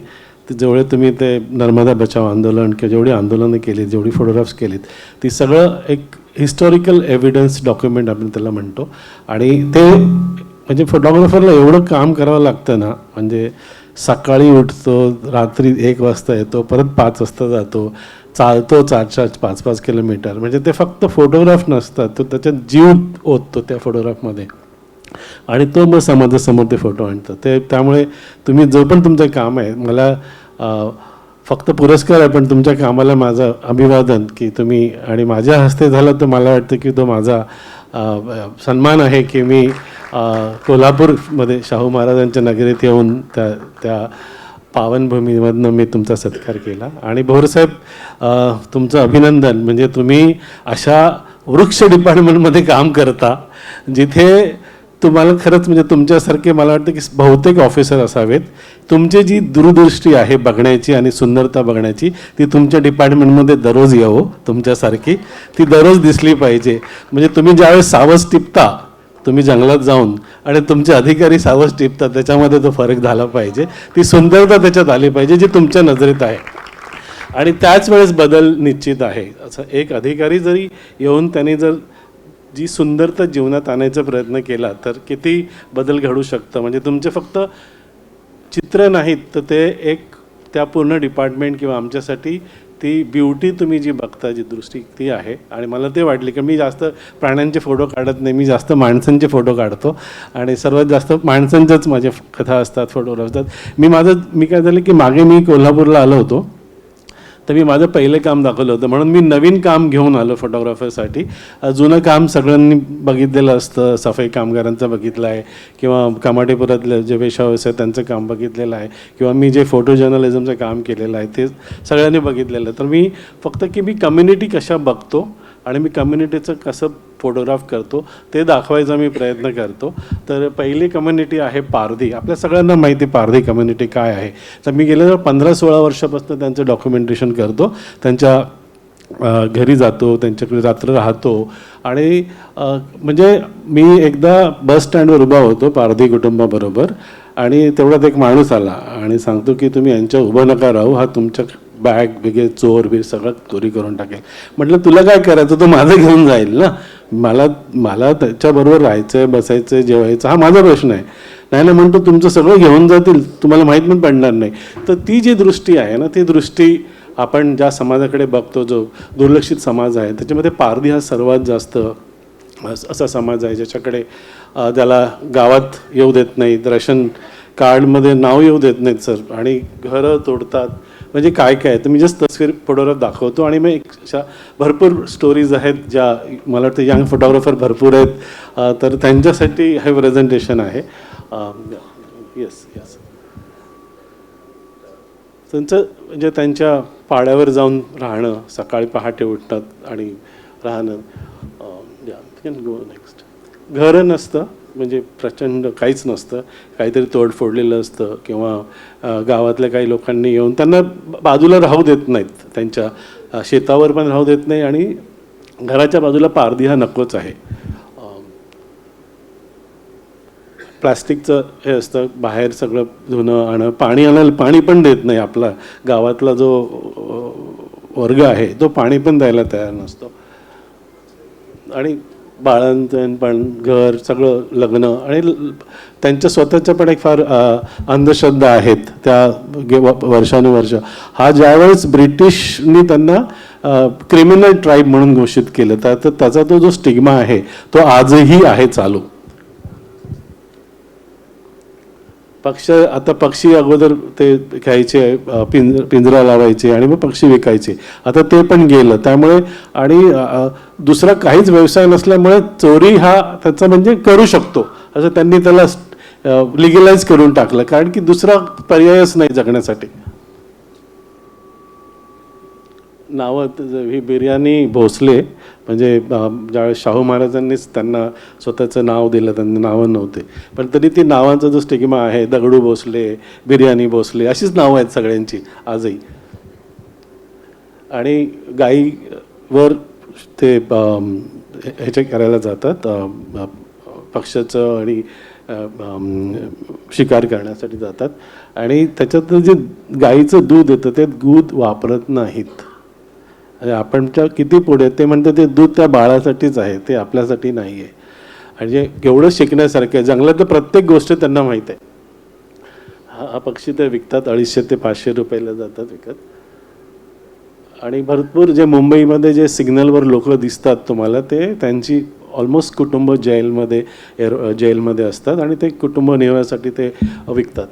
ते जेवढे तुम्ही ते नर्मदा बचाव आंदोलन किंवा जेवढी आंदोलनं केली, जेवढी फोटोग्राफ्स केलीत, ती सगळं एक हिस्टॉरिकल एव्हिडन्स डॉक्युमेंट आपण त्याला म्हणतो. आणि ते म्हणजे फोटोग्राफरला एवढं काम करावं लागतं ना, म्हणजे सकाळी उठतो, रात्री 1 वाजता येतो, परत 5 वाजता जातो, चालतो 4-5 किलोमीटर. म्हणजे ते फक्त फोटोग्राफ नसतात, तो त्याच्यात जीव ओततो त्या फोटोग्राफमध्ये आणि तो मग समाजासमोर ते फोटो आणतं. त्यामुळे तुम्ही जो पण तुमचं काम आहे, मला फक्त पुरस्कार आहे पण तुमच्या कामाला माझं अभिवादन की तुम्ही, आणि माझ्या हस्ते झालं तर मला वाटतं की तो माझा सन्मान आहे की मी कोल्हापूरमध्ये शाहू महाराजांच्या नगरीत येऊन त्या पावनभूमीमधनं मी तुमचा सत्कार केला. आणि भोरसाहेब, तुमचं अभिनंदन. म्हणजे तुम्ही अशा वृक्ष डिपार्टमेंटमध्ये काम करता जिथे तुम्हाला खरंच म्हणजे तुमच्यासारखे मला वाटतं की बहुतेक ऑफिसर असावेत. तुमची जी दूरदृष्टी आहे बघण्याची आणि सुंदरता बघण्याची, ती तुमच्या डिपार्टमेंटमध्ये दररोज यावं, तुमच्यासारखी ती दररोज दिसली पाहिजे. म्हणजे तुम्ही ज्यावेळेस सावज टिपता, तुम्ही जंगलात जाऊन आणि तुमचे अधिकारी सावज टिपतात, त्याच्यामध्ये तो फरक झाला पाहिजे, ती सुंदरता त्याच्यात आली पाहिजे जी तुमच्या नजरेत आहे. आणि त्याच वेळेस बदल निश्चित आहे. असं एक अधिकारी जरी येऊन त्याने जर जी सुंदरता जीवनात आणायचा प्रयत्न केला तर किती बदल घडू शकतं. म्हणजे तुमचे फक्त चित्र नाहीत तर ते एक त्या पूर्ण डिपार्टमेंट किंवा आमच्यासाठी ती ब्युटी तुम्ही जी बघता, जी दृष्टी ती आहे. आणि मला ते वाटले की मी जास्त प्राण्यांचे फोटो काढत नाही, मी जास्त माणसांचे फोटो काढतो आणि सर्वात जास्त माणसांच्याच माझ्या कथा असतात, फोटोग्राफ असतात. मी काय झालं की मागे मी कोल्हापूरला आलो होतो, तर मी माझं पहिलं काम दाखवलं होतं, म्हणून मी नवीन काम घेऊन आलो फोटोग्राफरसाठी. जुनं काम सगळ्यांनी बघितलेलं असतं, सफाई कामगारांचं बघितलं आहे किंवा कमाटेपुरातले जे वेश्याव्यवसाय त्यांचं काम बघितलेलं आहे किंवा मी जे फोटो जर्नलिझमचं काम केलेलं आहे ते सगळ्यांनी बघितलेलं आहे. तर मी फक्त की मी कम्युनिटी कशा बघतो आणि मी कम्युनिटीचं कसं फोटोग्राफ करतो ते दाखवायचा मी प्रयत्न करतो. तर पहिली कम्युनिटी आहे पारधी. आपल्या सगळ्यांना माहिती पारधी कम्युनिटी काय आहे. तर मी गेल्या 15-16 वर्षापासून त्यांचं डॉक्युमेंटेशन करतो, त्यांच्या घरी जातो, त्यांच्याकडे रात्र राहतो. आणि म्हणजे मी एकदा बस स्टँडवर उभा होतो पारधी कुटुंबाबरोबर आणि तेवढ्यात एक माणूस आला आणि सांगतो की तुम्ही यांच्या उभं नका राहू, हा तुमच्या बॅग बिगे चोर बीर सगळं चोरी करून टाकेल. म्हटलं तुला काय करायचं, तो माझं घेऊन जाईल ना, मला त्याच्याबरोबर राहायचं आहे, बसायचं आहे, जेवायचं, हा माझा प्रश्न आहे. नाही ना म्हणतो तुमचं सगळं घेऊन जातील, तुम्हाला माहीत पण पडणार नाही. तर ती जी दृष्टी आहे ना, ती दृष्टी आपण ज्या समाजाकडे बघतो, जो दुर्लक्षित समाज आहे, त्याच्यामध्ये पारधी हा सर्वात जास्त असा समाज आहे ज्याच्याकडे त्याला गावात येऊ देत नाहीत, रेशन कार्डमध्ये नाव येऊ देत नाहीत सर, आणि घरं तोडतात, म्हणजे काय काय. तर मी जस्ट तस्वीर फोटोग्राफ दाखवतो आणि मग एक अशा भरपूर स्टोरीज आहेत ज्या मला वाटतं यंग फोटोग्राफर भरपूर आहेत, तर त्यांच्यासाठी हे प्रेझेंटेशन आहे. येस येस त्यांचं म्हणजे त्यांच्या पाड्यावर जाऊन राहणं, सकाळी पहाटे उठतात आणि राहणं. Go next. घरं नसतं, म्हणजे प्रचंड काहीच नसतं, काहीतरी तोड फोडलेलं असतं किंवा गावातल्या काही लोकांनी येऊन त्यांना बाजूला राहू देत नाहीत, त्यांच्या शेतावर पण राहू देत नाही आणि घराच्या बाजूला पारधी हा नकोच आहे. प्लास्टिकचं हे असतं, बाहेर सगळं धुणं आणं, पाणी आणायला पाणी पण देत नाही. आपला गावातला जो वर्ग आहे तो पाणी पण द्यायला तयार नसतो. आणि बाळंतण पण, घर सगळं, लग्न, आणि त्यांच्या स्वतःच्या पण एक फार अंधश्रद्धा आहेत त्या वर्षानुवर्ष. हा ज्यावेळेस ब्रिटिशनी त्यांना क्रिमिनल ट्राईब म्हणून घोषित केलं, तर त्याचा तो जो स्टिग्मा आहे तो आजही आहे चालू. आता पक्षी अगोदर ते घ्यायचे, पिंजरा लावायचे आणि मग पक्षी विकायचे, आता ते पण गेलं. त्यामुळे आणि दुसरा काहीच व्यवसाय नसल्यामुळे चोरी हा त्याचा म्हणजे करू शकतो असं त्यांनी त्याला लिगलाइज करून टाकलं, कारण की दुसरा पर्यायच नाही जगण्यासाठी. नावं ही बिर्याणी भोसले, म्हणजे ज्यावेळेस शाहू महाराजांनीच त्यांना स्वतःचं नाव दिलं, त्यांना नावं नव्हते, पण तरी ती नावांचा जो स्टिग्मा आहे, दगडू भोसले, बिर्याणी भोसले, अशीच नावं आहेत सगळ्यांची आजही. आणि गाईवर ते ह्याचे करायला जातात, पक्षाचं आणि शिकार करण्यासाठी जातात, आणि त्याच्यातलं जे गाईचं दूध येतं ते दूध वापरत नाहीत. आपणच्या किती पुढे ते म्हणतात ते दूध त्या बाळासाठीच आहे, ते आपल्यासाठी नाही आहे. म्हणजे केवढं शिकण्यासारखं आहे. जंगलातलं प्रत्येक गोष्ट त्यांना माहीत आहे. हा पक्षी ते विकतात, 250 ते 500 रुपयाला जातात विकत. आणि भरपूर जे मुंबईमध्ये जे सिग्नलवर लोक दिसतात तुम्हाला, ते त्यांची ऑलमोस्ट कुटुंब जेलमध्ये असतात आणि ते कुटुंब निवासाठी ते विकतात.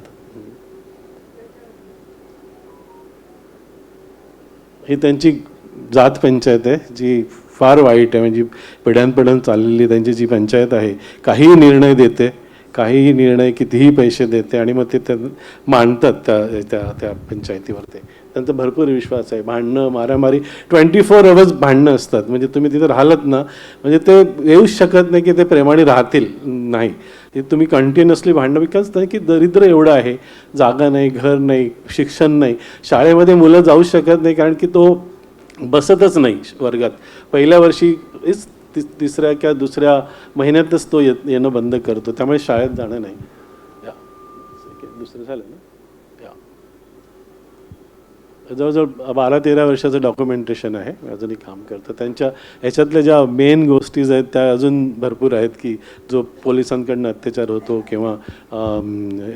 ही त्यांची जात पंचायत आहे जी फार वाईट आहे, म्हणजे पिढ्यानपिढ्यान चाललेली त्यांची जी पंचायत आहे. काहीही निर्णय देते, काहीही निर्णय कितीही पैसे देते आणि मग ते मांडतात त्या पंचायतीवर. ते त्यांचा भरपूर विश्वास आहे. भांडणं, मारामारी, 24 आवर्स भांडणं असतात. म्हणजे तुम्ही तिथे राहिलात ना, म्हणजे ते येऊच शकत नाही की ते प्रेमाने राहतील, नाही. ते तुम्ही कंटिन्युअसली भांडणं, बिकॉज की दरिद्र एवढं आहे, जागा नाही, घर नाही, शिक्षण नाही. शाळेमध्ये मुलं जाऊ शकत नाही कारण की तो बसतच नाही वर्गात. पहिल्या वर्षी तिसऱ्या किंवा दुसऱ्या महिन्यातच तो येणं बंद करतो, त्यामुळे शाळेत जाणं नाही. दुसरं झालं ना. जवळजवळ 12-13 वर्षाचं डॉक्युमेंटेशन आहे, अजूनही काम करतं. त्यांच्या ह्याच्यातल्या ज्या मेन गोष्टीज आहेत त्या अजून भरपूर आहेत, की जो पोलिसांकडनं अत्याचार होतो किंवा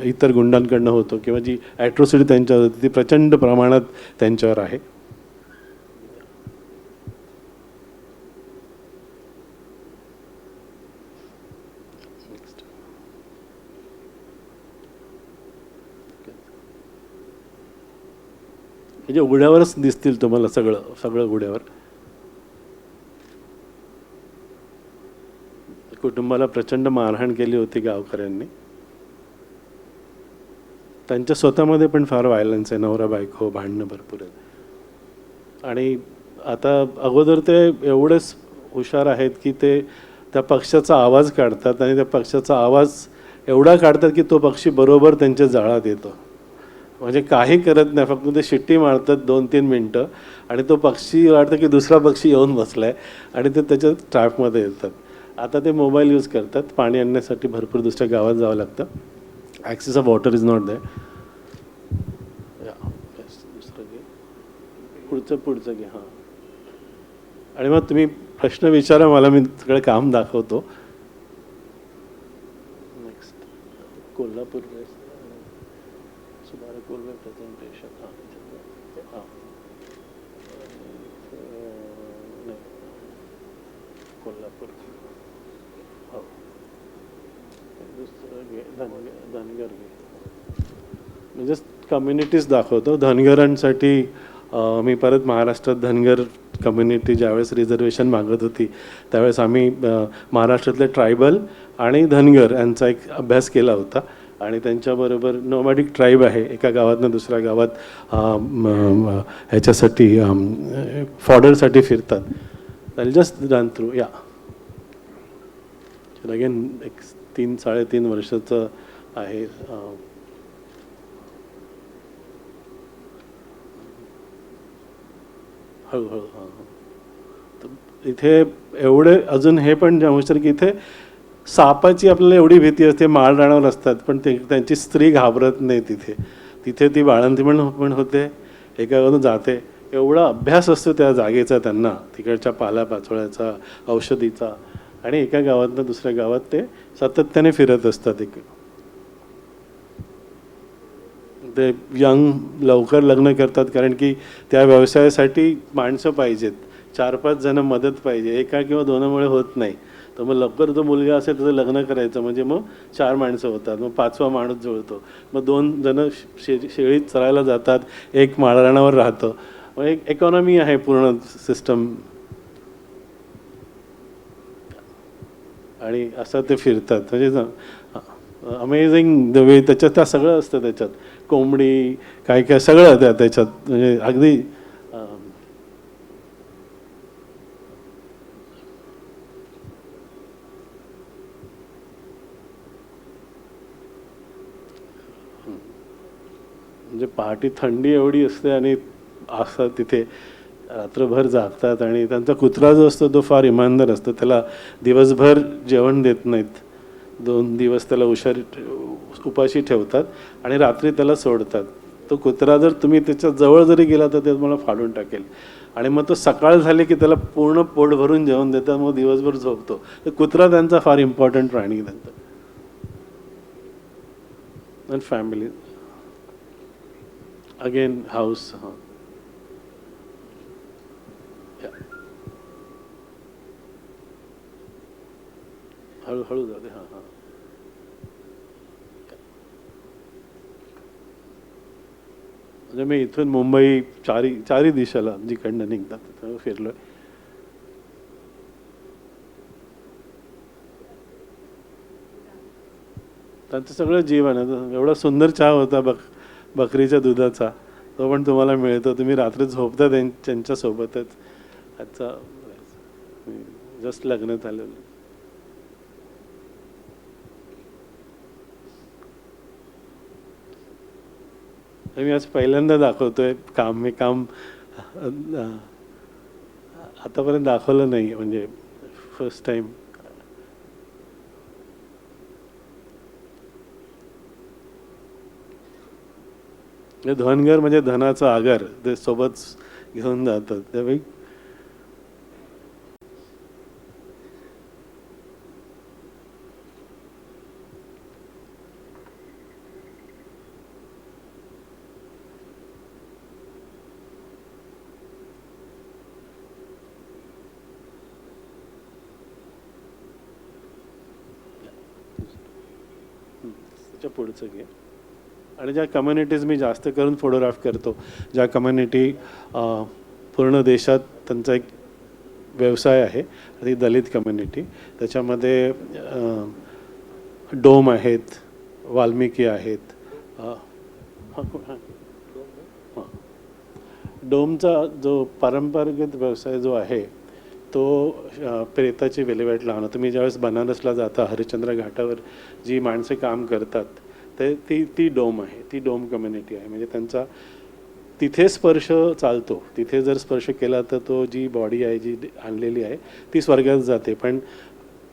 इतर गुंडांकडनं होतो किंवा जी ॲट्रॉसिटी त्यांच्यावर होती ती प्रचंड प्रमाणात त्यांच्यावर आहे. म्हणजे उघड्यावरच दिसतील तुम्हाला सगळं सगळं उघड्यावर. कुटुंबाला प्रचंड मारहाण केली होती गावकऱ्यांनी. त्यांच्या स्वतःमध्ये पण फार व्हायलन्स आहे, नवरा बायको भांडणं भरपूर आहेत. आणि आता अगोदर ते एवढेच हुशार आहेत की ते त्या पक्षाचा आवाज काढतात आणि त्या पक्षाचा आवाज एवढा काढतात की तो पक्षी बरोबर त्यांच्या जाळात येतो. म्हणजे काही करत नाही, फक्त ते शिट्टी मारतात 2-3 मिनटं आणि तो पक्षी वाटतं की दुसरा पक्षी येऊन बसलाय आणि ते त्याच्या ट्रॅपमध्ये येतात. आता ते मोबाईल यूज करतात, पाणी आणण्यासाठी भरपूर दुसऱ्या गावात जावं लागतं. Access of water is not there. दुसरं घे, पुढचं घे. हां, आणि मग तुम्ही प्रश्न विचारा मला, मी सगळं काम दाखवतो. नेक्स्ट कोल्हापूर सुधारक कोल्हापूर प्रेझेंटेशन. हां हां नाही, कोल्हापूर. हो, दुसरं घे, धनगर घे. म्हणजे कम्युनिटीज दाखवतो. धनगरांसाठी मी परत महाराष्ट्रात धनगर कम्युनिटी ज्यावेळेस रिझर्वेशन मागत होती त्यावेळेस आम्ही महाराष्ट्रातले ट्रायबल आणि धनगर यांचा एक अभ्यास केला होता. आणि त्यांच्याबरोबर नोमॅडिक ट्राईब आहे, एका गावातनं दुसऱ्या गावात ह्याच्यासाठी फॉडरसाठी फिरतात. I just run through. या अगेन एक 3-3.5 वर्षाचं आहे. हळूहळू. हां हां. तर इथे एवढे अजून हे पण जमवणार की इथे सापाची आपल्याला एवढी भीती असते, माळरानावर असतात, पण त्यांची स्त्री घाबरत नाही तिथे. तिथे ती बाळंती पण होते, एका गावातून जाते. एवढा अभ्यास असतो त्या जागेचा त्यांना, तिकडच्या पालापाचोळ्याचा, औषधीचा. आणि एका गावातनं दुसऱ्या गावात ते सातत्याने फिरत असतात. ते यंग लवकर लग्न करतात कारण की त्या व्यवसायासाठी माणसं पाहिजेत, 4-5 जण मदत पाहिजे. एका किंवा 2मुळे होत नाही. तर मग लवकर जो मुलगा असेल त्याचं लग्न करायचं म्हणजे मग 4 माणसं होतात, मग 5वा माणूस जुळतो, मग 2 जण शेळीत चरायला जातात, एक माळरानावर राहतं. मग एक इकॉनॉमी आहे पूर्ण सिस्टम. आणि असं ते फिरतात. म्हणजे अमेझिंग द वे. त्याच्यात त्या सगळं असतं, त्याच्यात कोंबडी काय काय सगळं त्याच्यात. म्हणजे अगदी म्हणजे पहाटे थंडी एवढी असते आणि असं तिथे रात्रभर जागतात. आणि त्यांचा कुत्रा जो असतो तो फार इमानदार असतो, त्याला दिवसभर जेवण देत नाहीत. 2 दिवस त्याला उपाशी ठेवतात आणि रात्री त्याला सोडतात. तो कुत्रा जर तुम्ही त्याच्या जवळ जरी गेला तर ते तुम्हाला फाडून टाकेल. आणि मग तो सकाळ झाली की त्याला पूर्ण पोट भरून जेवण देतात, मग दिवसभर झोपतो. तर कुत्रा त्यांचा फार इम्पॉर्टंट प्राणी त्यांचा. आणि फॅमिली अगेन हाऊस. हां, हळूहळू जाते. हां हां. म्हणजे मी इथून मुंबई चारी दिशेला जिकडनं निघतात फिरलोय. त्यांचं सगळं जीवन आहे. एवढा सुंदर चहा होता बकरीच्या दुधाचा, तो पण तुम्हाला मिळतो. तुम्ही रात्री झोपता त्यांच्यासोबतच. आजचा जस्ट लग्न झालेलं. मी आज पहिल्यांदा दाखवतोय काम. हे काम आतापर्यंत दाखवलं नाही, म्हणजे फर्स्ट टाइम. धनगर म्हणजे धनाचं आगर ते सोबत घेऊन जातात. त्यावेळी पुढचं घे. आणि ज्या कम्युनिटीज मी जास्त करून फोटोग्राफ करतो, ज्या कम्युनिटी पूर्ण देशात त्यांचा एक व्यवसाय आहे, ती दलित कम्युनिटी. त्याच्यामध्ये डोम आहेत, वाल्मिकी आहेत. डोमचा जो पारंपरिक व्यवसाय जो आहे तो प्रेताची विल्हेवाट लावणं. तुम्ही ज्यावेळेस बनारसला जाता, हरिश्चंद्र घाटावर जी माणसे काम करतात ते ती डोम आहे, ती डोम कम्युनिटी आहे. म्हणजे त्यांचा तिथे स्पर्श चालतो, तिथे जर स्पर्श केला तर तो जी बॉडी आहे जी आणलेली आहे ती स्वर्गात जाते. पण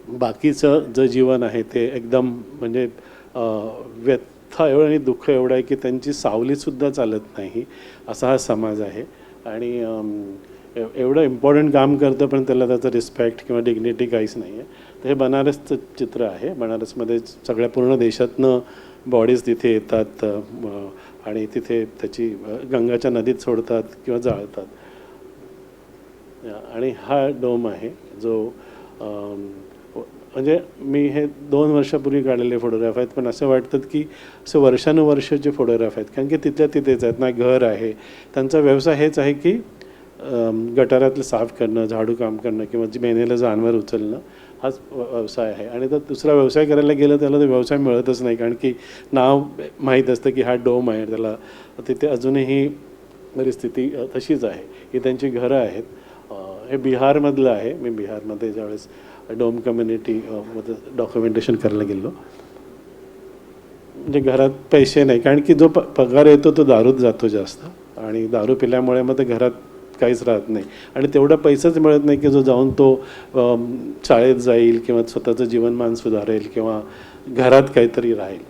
बाकीचं जे जीवन आहे ते एकदम म्हणजे व्यथा एवढं आणि दुःख एवढं आहे की त्यांची सावलीसुद्धा चालत नाही, असा हा समाज आहे. आणि एवढं इम्पॉर्टंट काम करतं पण त्याला त्याचं रिस्पेक्ट किंवा डिग्निटी काहीच नाही आहे. तर हे बनारसचं चित्र आहे. बनारसमध्ये सगळ्या पूर्ण देशातनं बॉडीज तिथे येतात आणि तिथे त्याची गंगाच्या नदीत सोडतात किंवा जाळतात. आणि हा डोम आहे जो म्हणजे मी हे 2 वर्षापूर्वी काढलेले फोटोग्राफ आहेत, पण असं वाटतं की असं वर्षानुवर्षाचे फोटोग्राफ आहेत, कारण की तिथल्या तिथेच आहेत ना. घर आहे, त्यांचा व्यवसाय हेच आहे की गटारातलं साफ करणं, झाडू काम करणं किंवा मेनेला जानवर उचलणं, हाच व्यवसाय आहे. आणि तर दुसरा व्यवसाय करायला गेलं त्याला तो व्यवसाय मिळतच नाही, कारण की नाव माहीत असतं की हा डोम आहे. त्याला तिथे अजूनही परिस्थिती तशीच आहे की त्यांची घरं आहेत. हे बिहारमधलं आहे. मी बिहारमध्ये ज्यावेळेस डोम कम्युनिटी मध्ये डॉक्युमेंटेशन करायला गेलो, म्हणजे घरात पैसे नाही, कारण की जो पगार येतो तो दारूत जातो जास्त, आणि दारू पिल्यामुळे मग ते घरात काहीच राहत नाही आणि तेवढा पैसाच मिळत नाही की जो जाऊन तो शाळेत जाईल किंवा स्वतःचं जीवनमान सुधारेल किंवा घरात काहीतरी राहील.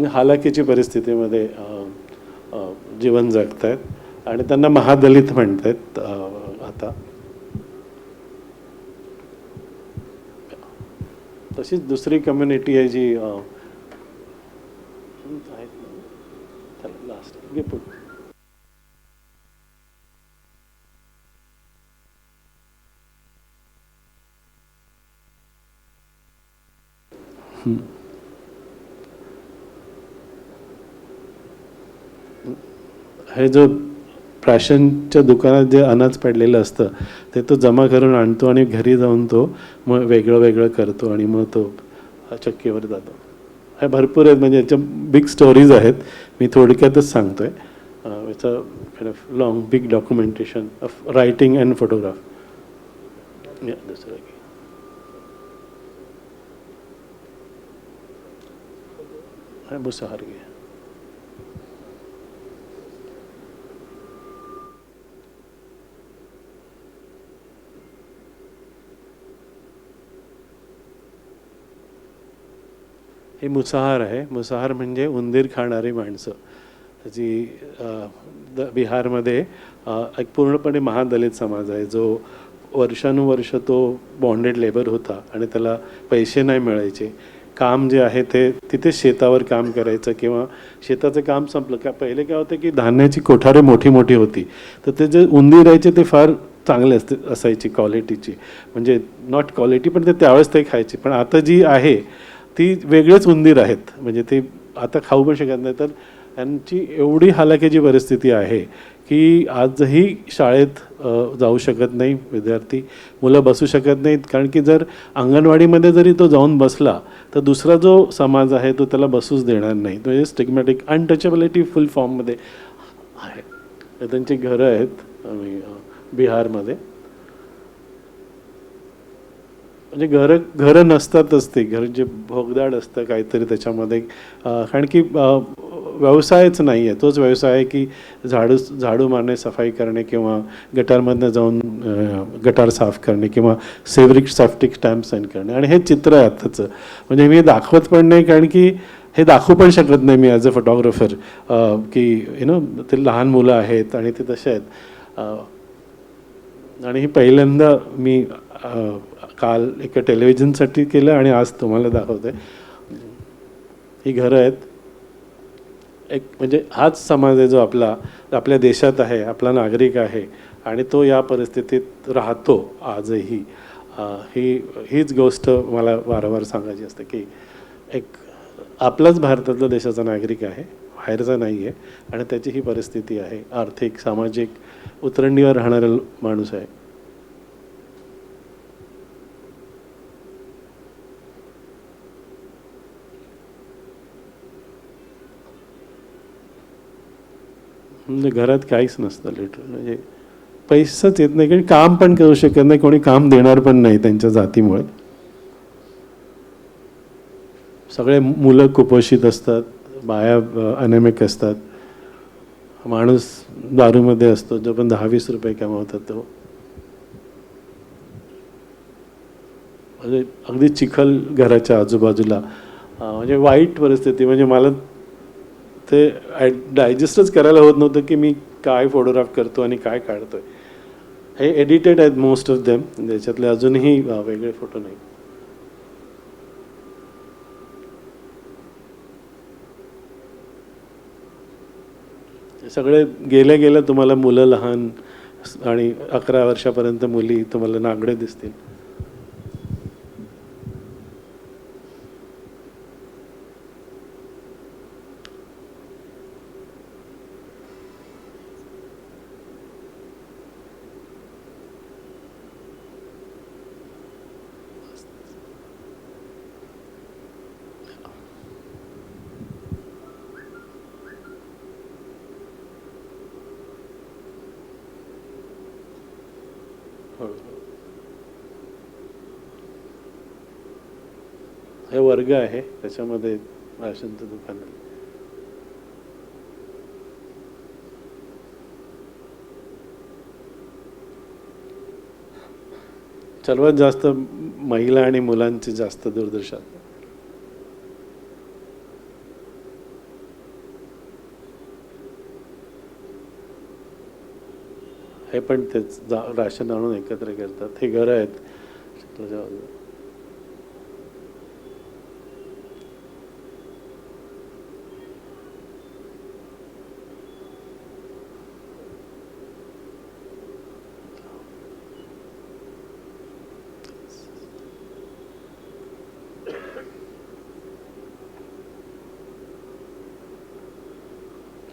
हालाकीची परिस्थितीमध्ये जीवन जगत आहेत आणि त्यांना महादलित म्हणतात आता. तशीच दुसरी कम्युनिटी आहे जी लास्ट घे पुढे. हे जो राशनच्या दुकानात जे अनाज पडलेलं असतं ते तो जमा करून आणतो आणि घरी जाऊन तो मग वेगळं वेगळं करतो आणि मग तो चक्कीवर जातो. हे भरपूर आहेत, म्हणजे याच्या बिग स्टोरीज आहेत. मी थोडक्यातच सांगतो आहे. It's a kind of long big documentation of writing and photograph. दुसरं घे, मुसहार घे. हे मुसहार आहे. मुसहार म्हणजे उंदीर खाणारी माणसं, जी बिहारमध्ये एक पूर्णपणे महादलित समाज आहे जो वर्षानुवर्ष तो बॉन्डेड लेबर होता आणि त्याला पैसे नाही मिळायचे. काम जे आहे ते तिथे शेतावर काम करायचं किंवा शेताचं काम संपलं का पहिले काय होतं की धान्याची कोठारे मोठी मोठी होती, तर ते जे उंदीर राहायचे ते फार चांगले असायची क्वालिटीची, म्हणजे नॉट क्वालिटी पण ते त्यावेळेस ते खायचे. पण आता जी आहे ती वेगळेच उंदीर आहेत, म्हणजे ते आता खाऊ पण शकत नाही. तर यांची एवढी हालाकीची परिस्थिती आहे की आजही शाळेत जाऊ शकत नाही विद्यार्थी, मुलं बसू शकत नाहीत, कारण की जर अंगणवाडीमध्ये जरी तो जाऊन बसला तर दुसरा जो समाज आहे तो त्याला बसूच देणार नाही. म्हणजे स्टिग्मॅटिक अनटचेबिलिटी फुल फॉर्ममध्ये आहे. त्यांची घरं आहेत बिहारमध्ये, म्हणजे घरं नसतातच, ते घर जे भोगदाड असतं काहीतरी त्याच्यामध्ये, कारण की व्यवसायच नाही आहे. तोच व्यवसाय आहे की झाडू मारणे, सफाई करणे किंवा गटारमधनं जाऊन गटार साफ करणे किंवा सेफ्टिक स्टॅम्प साईन करणे. आणि हे चित्र आहे आत्ताचं, म्हणजे मी दाखवत पण नाही, कारण की हे दाखवू पण शकत नाही मी ॲज अ फोटोग्राफर की ते लहान मुलं आहेत आणि ते तसे आहेत. आणि ही पहिल्यांदा मी काल एका टेलिव्हिजनसाठी केलं आणि आज तुम्हाला दाखवते. ही घरं आहेत. एक म्हणजे हाच समाज आहे जो आपल्या देशात आहे, आपला नागरिक आहे आणि तो या परिस्थितीत राहतो आजही. हीच गोष्ट मला वारंवार सांगायची असते की एक आपलाच भारतातला देशाचा नागरिक आहे, बाहेरचा नाही आहे, आणि त्याची ही परिस्थिती आहे, आर्थिक सामाजिक उतरंडीवर राहणारा माणूस आहे. म्हणजे घरात काहीच नसतं लिटरल, म्हणजे पैसाच येत नाही, कारण काम पण करू शकत नाही, कोणी काम देणार पण नाही त्यांच्या जातीमुळे. सगळे मुलं कुपोषित असतात, बाया अनेमिक असतात, माणूस दारूमध्ये असतो जो पण 10-20 रुपये कमावतात तो. म्हणजे अगदी चिखल घराच्या आजूबाजूला, म्हणजे वाईट परिस्थिती. म्हणजे मला ते डायजेस्टच करायला होत नव्हतं की मी काय फोटोग्राफ करतो आणि काय काढतोय. हे एडिटेड आहेत मोस्ट ऑफ देम, त्याच्यातले अजूनही वेगळे फोटो नाही. सगळे गेल्या गेल्या तुम्हाला मुलं लहान आणि 11 वर्षापर्यंत मुली तुम्हाला नागडे दिसतील. हे वर्ग आहे, त्याच्यामध्ये राशनचं दुकान आहे. सर्वात जास्त महिला आणि मुलांची जास्त दुर्दशा. हे पण तेच राशन आणून एकत्र करतात. हे घरं आहेत.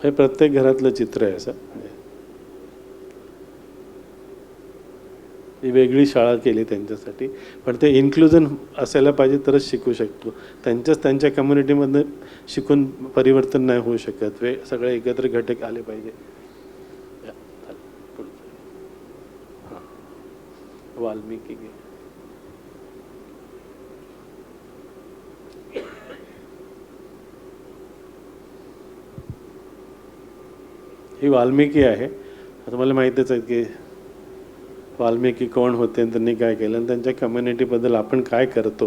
हे प्रत्येक घरातलं चित्र आहे असं. ही वेगळी शाळा केली त्यांच्यासाठी, पण ते इन्क्लुजन असायला पाहिजे तरच शिकू शकतो. त्यांच्या कम्युनिटीमध्ये शिकून परिवर्तन नाही होऊ शकत. सगळे एकत्र घटक आले पाहिजे. वाल्मिकी ही वाल्मिकी आहे. आता मला माहीतच आहे की वाल्मिकी कोण होते, त्यांनी काय केलं, आणि त्यांच्या कम्युनिटीबद्दल आपण काय करतो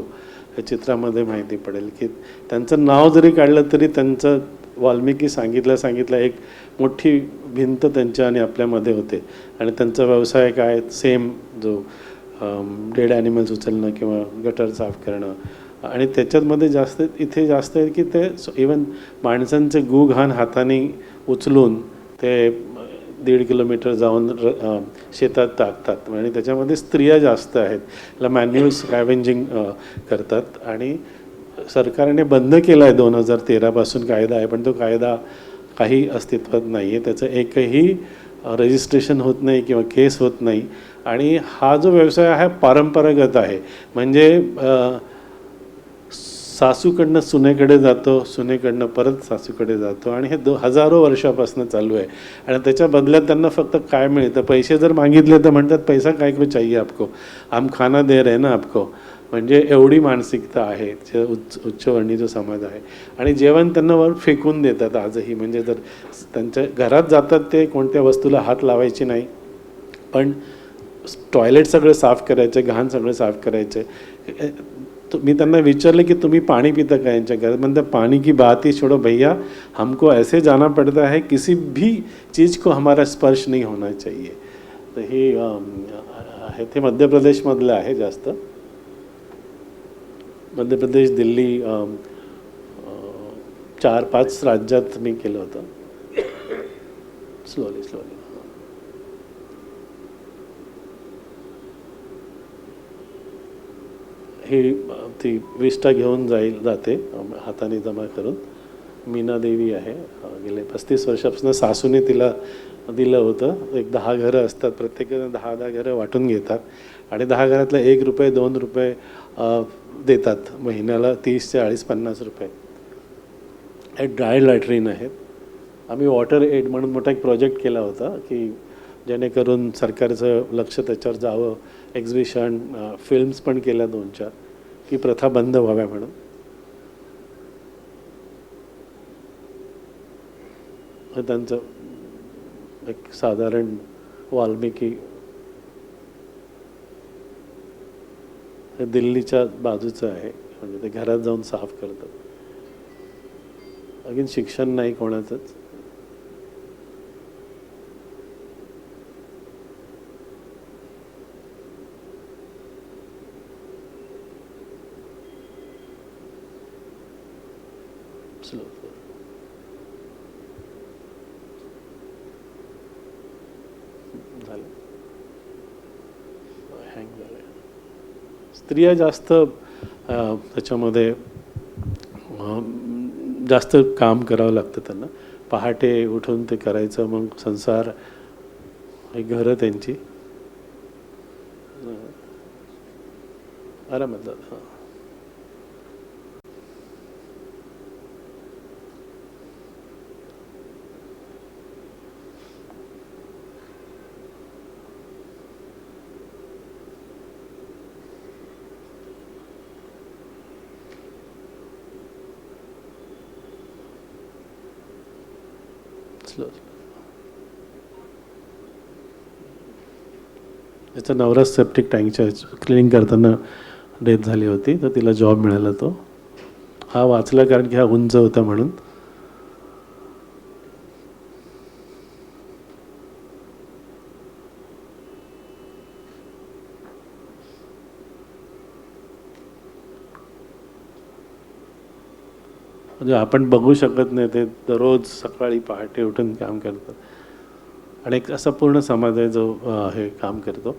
हे चित्रामध्ये माहिती पडेल. की त्यांचं नाव जरी काढलं तरी त्यांचं वाल्मिकी सांगितलं एक मोठी भिंत त्यांच्या आणि आपल्यामध्ये होते. आणि त्यांचा व्यवसाय काय, सेम जो डेड ॲनिमल्स उचलणं किंवा गटर साफ करणं. आणि त्याच्यामध्ये इथे जास्त आहे की ते इवन माणसांचे गू घाण हाताने उचलून ते 1.5 किलोमीटर जाऊन शेतात टाकतात. आणि त्याच्यामध्ये स्त्रिया जास्त आहेत, त्याला मॅन्युअल स्कॅव्हेंजिंग करतात. आणि सरकारने बंद केला आहे 2013पासून कायदा आहे, पण तो कायदा काही अस्तित्वात नाही आहे. त्याचं एकही रजिस्ट्रेशन होत नाही किंवा केस होत नाही. आणि हा जो व्यवसाय आहे परंपरागत आहे. म्हणजे सासूकडनं सुनेकडे जातो, सुनेकडनं परत सासूकडे जातो, आणि हे हजारो वर्षापासून चालू आहे. आणि त्याच्या बदल्यात त्यांना फक्त काय मिळतं, पैसे जर मागितले तर म्हणतात पैसा काय को चाहिए आपको, हम खाना दे रहे ना आपको. म्हणजे एवढी मानसिकता आहे, उच्चवर्णीय जो समाज आहे. आणि जेवण त्यांना वर फेकून देतात आजही. म्हणजे जर त्यांच्या घरात जातात ते कोणत्या वस्तूला हात लावायची नाही, पण टॉयलेट सगळे साफ करायचे, घाण सगळे साफ करायचे. मी त्यांना विचारलं की तुम्ही पाणी पिता का यांच्या घरात, म्हणतात पाणी की बात ही छोड़ो भैया, हमको ऐसे जाना पड़ता है, किसी भी चीज़ को हमारा स्पर्श नहीं होना चाहिए. तर हे आहे, ते मध्य प्रदेशमधलं आहे जास्त. मध्य प्रदेश, दिल्ली, 4-5 राज्यात मी केलं होतं. स्लोली. ही ती विष्टा घेऊन जाते हाताने जमा करून. मीना देवी आहे, गेले 35 वर्षापासून सासूने तिला दिलं होतं. एक 10 घरं असतात, प्रत्येकानं 10 घरं वाटून घेतात आणि 10 घरातले 1 रुपये 2 रुपये देतात महिन्याला. 30 ते 50 रुपये. हे ड्राय लॅट्रिन आहेत. आम्ही वॉटर एड म्हणून मोठा एक प्रोजेक्ट केला होता की जेणेकरून सरकारचं लक्ष त्याच्यावर जावं. एक्झिबिशन, फिल्म्स पण केल्या 2-4 की प्रथा बंद व्हाव्या म्हणून. त्यांचं एक साधारण वाल्मिकी हे दिल्लीच्या बाजूचं आहे, म्हणजे ते घरात जाऊन साफ करतात. अगेन शिक्षण नाही कोणाचंच. झालं, हँग झालं. स्त्रिया जास्त त्याच्यामध्ये जास्त काम करावं लागतं त्यांना. पहाटे उठून ते करायचं, मग संसार, ही घरं त्यांची. आरामात जात. हां, त्याचा नवरा सेप्टिक टँकच्या क्लिनिंग करताना डेथ झाली होती, तर तिला जॉब मिळाला. तो हा वाचला कारण की हा उंच होता म्हणून. म्हणजे आपण बघू शकत नाही, ते दररोज सकाळी पहाटे उठून काम करतात. आणि एक असा पूर्ण समाज आहे जो हे काम करतो.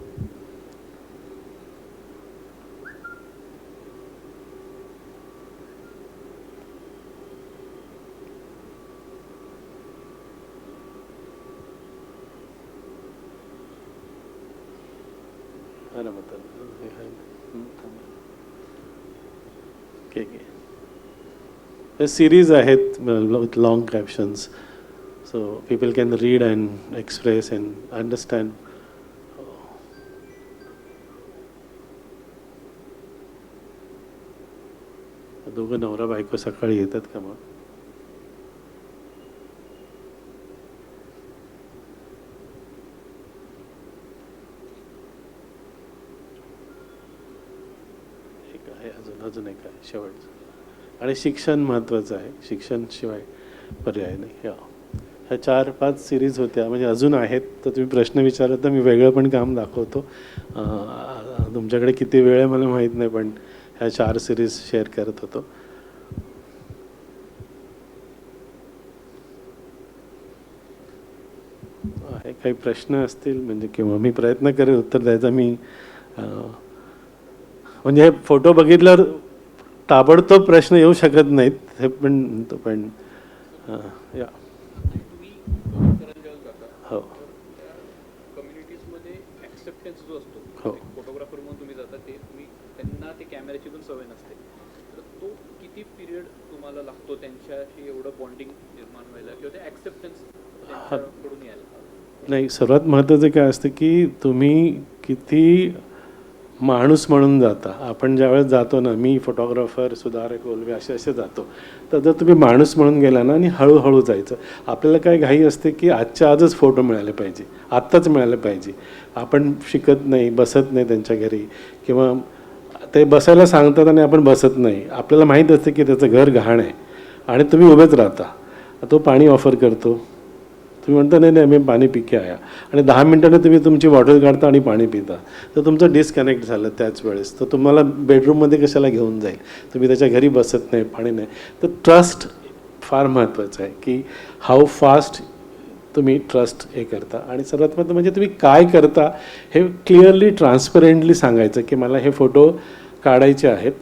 सिरीज आहेत with long captions, so people can read and express and understand. दोघं नवरा बायको सकाळी येतात का मग? एक आहे, अजून एक आहे शेवटचं. आणि शिक्षण महत्त्वाचं आहे. शिक्षणशिवाय पर्याय नाही. ह्या 4-5 सिरीज होत्या, म्हणजे अजून आहेत. तर तुम्ही प्रश्न विचारत तर मी वेगळं पण काम दाखवतो. तुमच्याकडे किती वेळ आहे मला माहीत नाही, पण ह्या 4 सिरीज शेअर करत होतो. आहे काही प्रश्न असतील म्हणजे, किंवा मी प्रयत्न करेन उत्तर द्यायचा. मी म्हणजे हे फोटो बघितल्यावर ताबडतोब प्रश्न येऊ शकत नाहीत, हे पण म्हणतो. पण या हो, कम्युनिटीजमध्ये ॲक्सेप्टन्स जो असतो, हो, फोटोग्राफर म्हणून तुम्ही जाता, ते तुम्ही त्यांना ते कॅमेऱ्याची पण सवय नसते, तर तो किती पिरियड तुम्हाला लागतो त्यांच्याशी एवढं बॉन्डिंग निर्माण व्हायला, किंवा ते ॲक्सेप्टन्स त्यांच्याकडून यायला? नाही, सर्वात महत्त्वाचं काय असतं की तुम्ही किती माणूस म्हणून जाता. आपण ज्यावेळेस जातो ना, मी फोटोग्राफर, सुधारक कोलवे असे जातो, तर जर तुम्ही माणूस म्हणून गेला ना आणि हळूहळू जायचं. आपल्याला काय घाई असते की आजच्या आजच फोटो मिळाले पाहिजे, आत्ताच मिळाले पाहिजे. आपण शिकत नाही, बसत नाही त्यांच्या घरी, किंवा ते बसायला सांगतात आणि आपण बसत नाही. आपल्याला माहीत असते की त्याचं घर घाण आहे आणि तुम्ही उभेच राहता. तो पाणी ऑफर करतो, तुम्ही म्हणता नाही मी पाणी पी के आया, आणि 10 मिनिटांनी तुम्ही तुमची बॉटल काढता आणि पाणी पिता, तर तुमचं डिस्कनेक्ट झालं त्याच वेळेस. तर तुम्हाला बेडरूममध्ये कशाला घेऊन जाईल, तुम्ही त्याच्या घरी बसत नाही, पाणी नाही. तर ट्रस्ट फार महत्त्वाचं आहे की हाऊ फास्ट तुम्ही ट्रस्ट हे करता. आणि सर्वात महत्त्वाचं म्हणजे तुम्ही काय करता हे क्लिअरली ट्रान्सपरंटली सांगायचं की मला हे फोटो काढायचे आहेत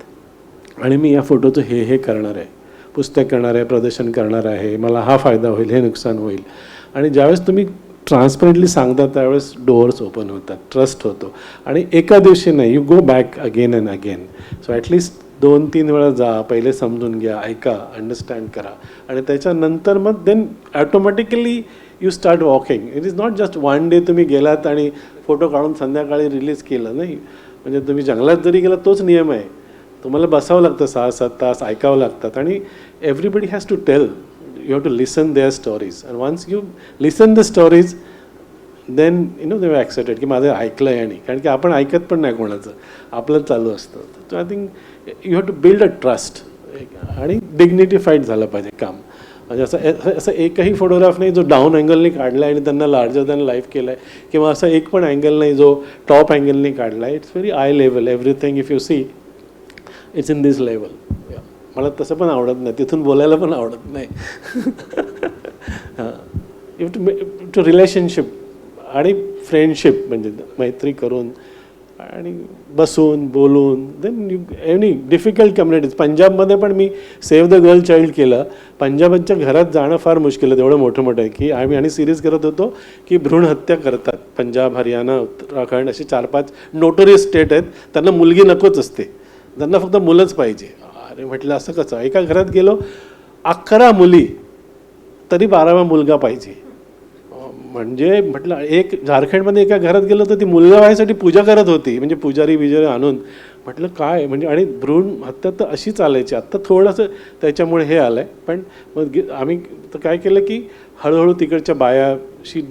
आणि मी या फोटोचं हे करणार आहे, पुस्तक करणार आहे, प्रदर्शन करणार आहे, मला हा फायदा होईल, हे नुकसान होईल. आणि ज्यावेळेस तुम्ही ट्रान्सपरंटली सांगता त्यावेळेस डोअर्स ओपन होतात, ट्रस्ट होतो. आणि एका दिवशी नाही, you go back again and again. So at least 2-3 वेळा जा, पहिले समजून घ्या, ऐका, अंडरस्टँड करा आणि त्याच्यानंतर मग then automatically you start walking. It is not just one day तुम्ही गेलात आणि फोटो काढून संध्याकाळी रिलीज केलं नाही. म्हणजे तुम्ही जंगलात जरी गेलात तोच नियम आहे, तुम्हाला बसावं लागतं 6-7 तास, ऐकावं लागतात. आणि everybody has to tell, you have to listen their stories. And once you listen the stories then they were accepted की माझं ऐकलं आहे. आणि कारण की आपण ऐकत पण नाही कोणाचं, आपलं चालू असतं. So I think you have to build a trust आणि डिग्निटिफाईड झालं पाहिजे काम. म्हणजे असं एकही फोटोग्राफ नाही जो डाऊन अँगलने काढला आहे आणि त्यांना लार्जर दॅन लाईफ केलं आहे, किंवा असं एक पण अँगल नाही जो टॉप अँगलने काढला आहे. It's very I level, everything if you see it's in this level. मला तसं पण आवडत नाही, तिथून बोलायला पण आवडत नाही. यू टू रिलेशनशिप आणि फ्रेंडशिप, म्हणजे मैत्री करून आणि बसून बोलून. Then you any difficult communities. पंजाबमध्ये पण मी सेव्ह द गर्ल चाइल्ड केलं. पंजाबच्या घरात जाणं फार मुश्किल आहे, एवढं मोठं मोठं आहे की आणि सिरीज करत होतो की भ्रूण हत्या करतात. पंजाब, हरियाणा, उत्तराखंड असे 4-5 नोटोरियस स्टेट आहेत, त्यांना मुलगी नकोच असते, त्यांना फक्त मुलंच पाहिजे. अरे म्हटलं असं कसं? एका घरात गेलो 11 मुली तरी 12वा मुलगा पाहिजे. म्हणजे म्हटलं एक झारखंडमध्ये एका घरात गेलो तर ती मुलगा व्हायसाठी पूजा करत होती, म्हणजे पुजारी बिजारी आणून. म्हटलं काय म्हणजे. आणि भ्रूण हत्या तर अशी चालायची. आत्ता थोडंसं त्याच्यामुळे हे आलं आहे. पण मग आम्ही तर काय केलं की हळूहळू तिकडच्या बायाशी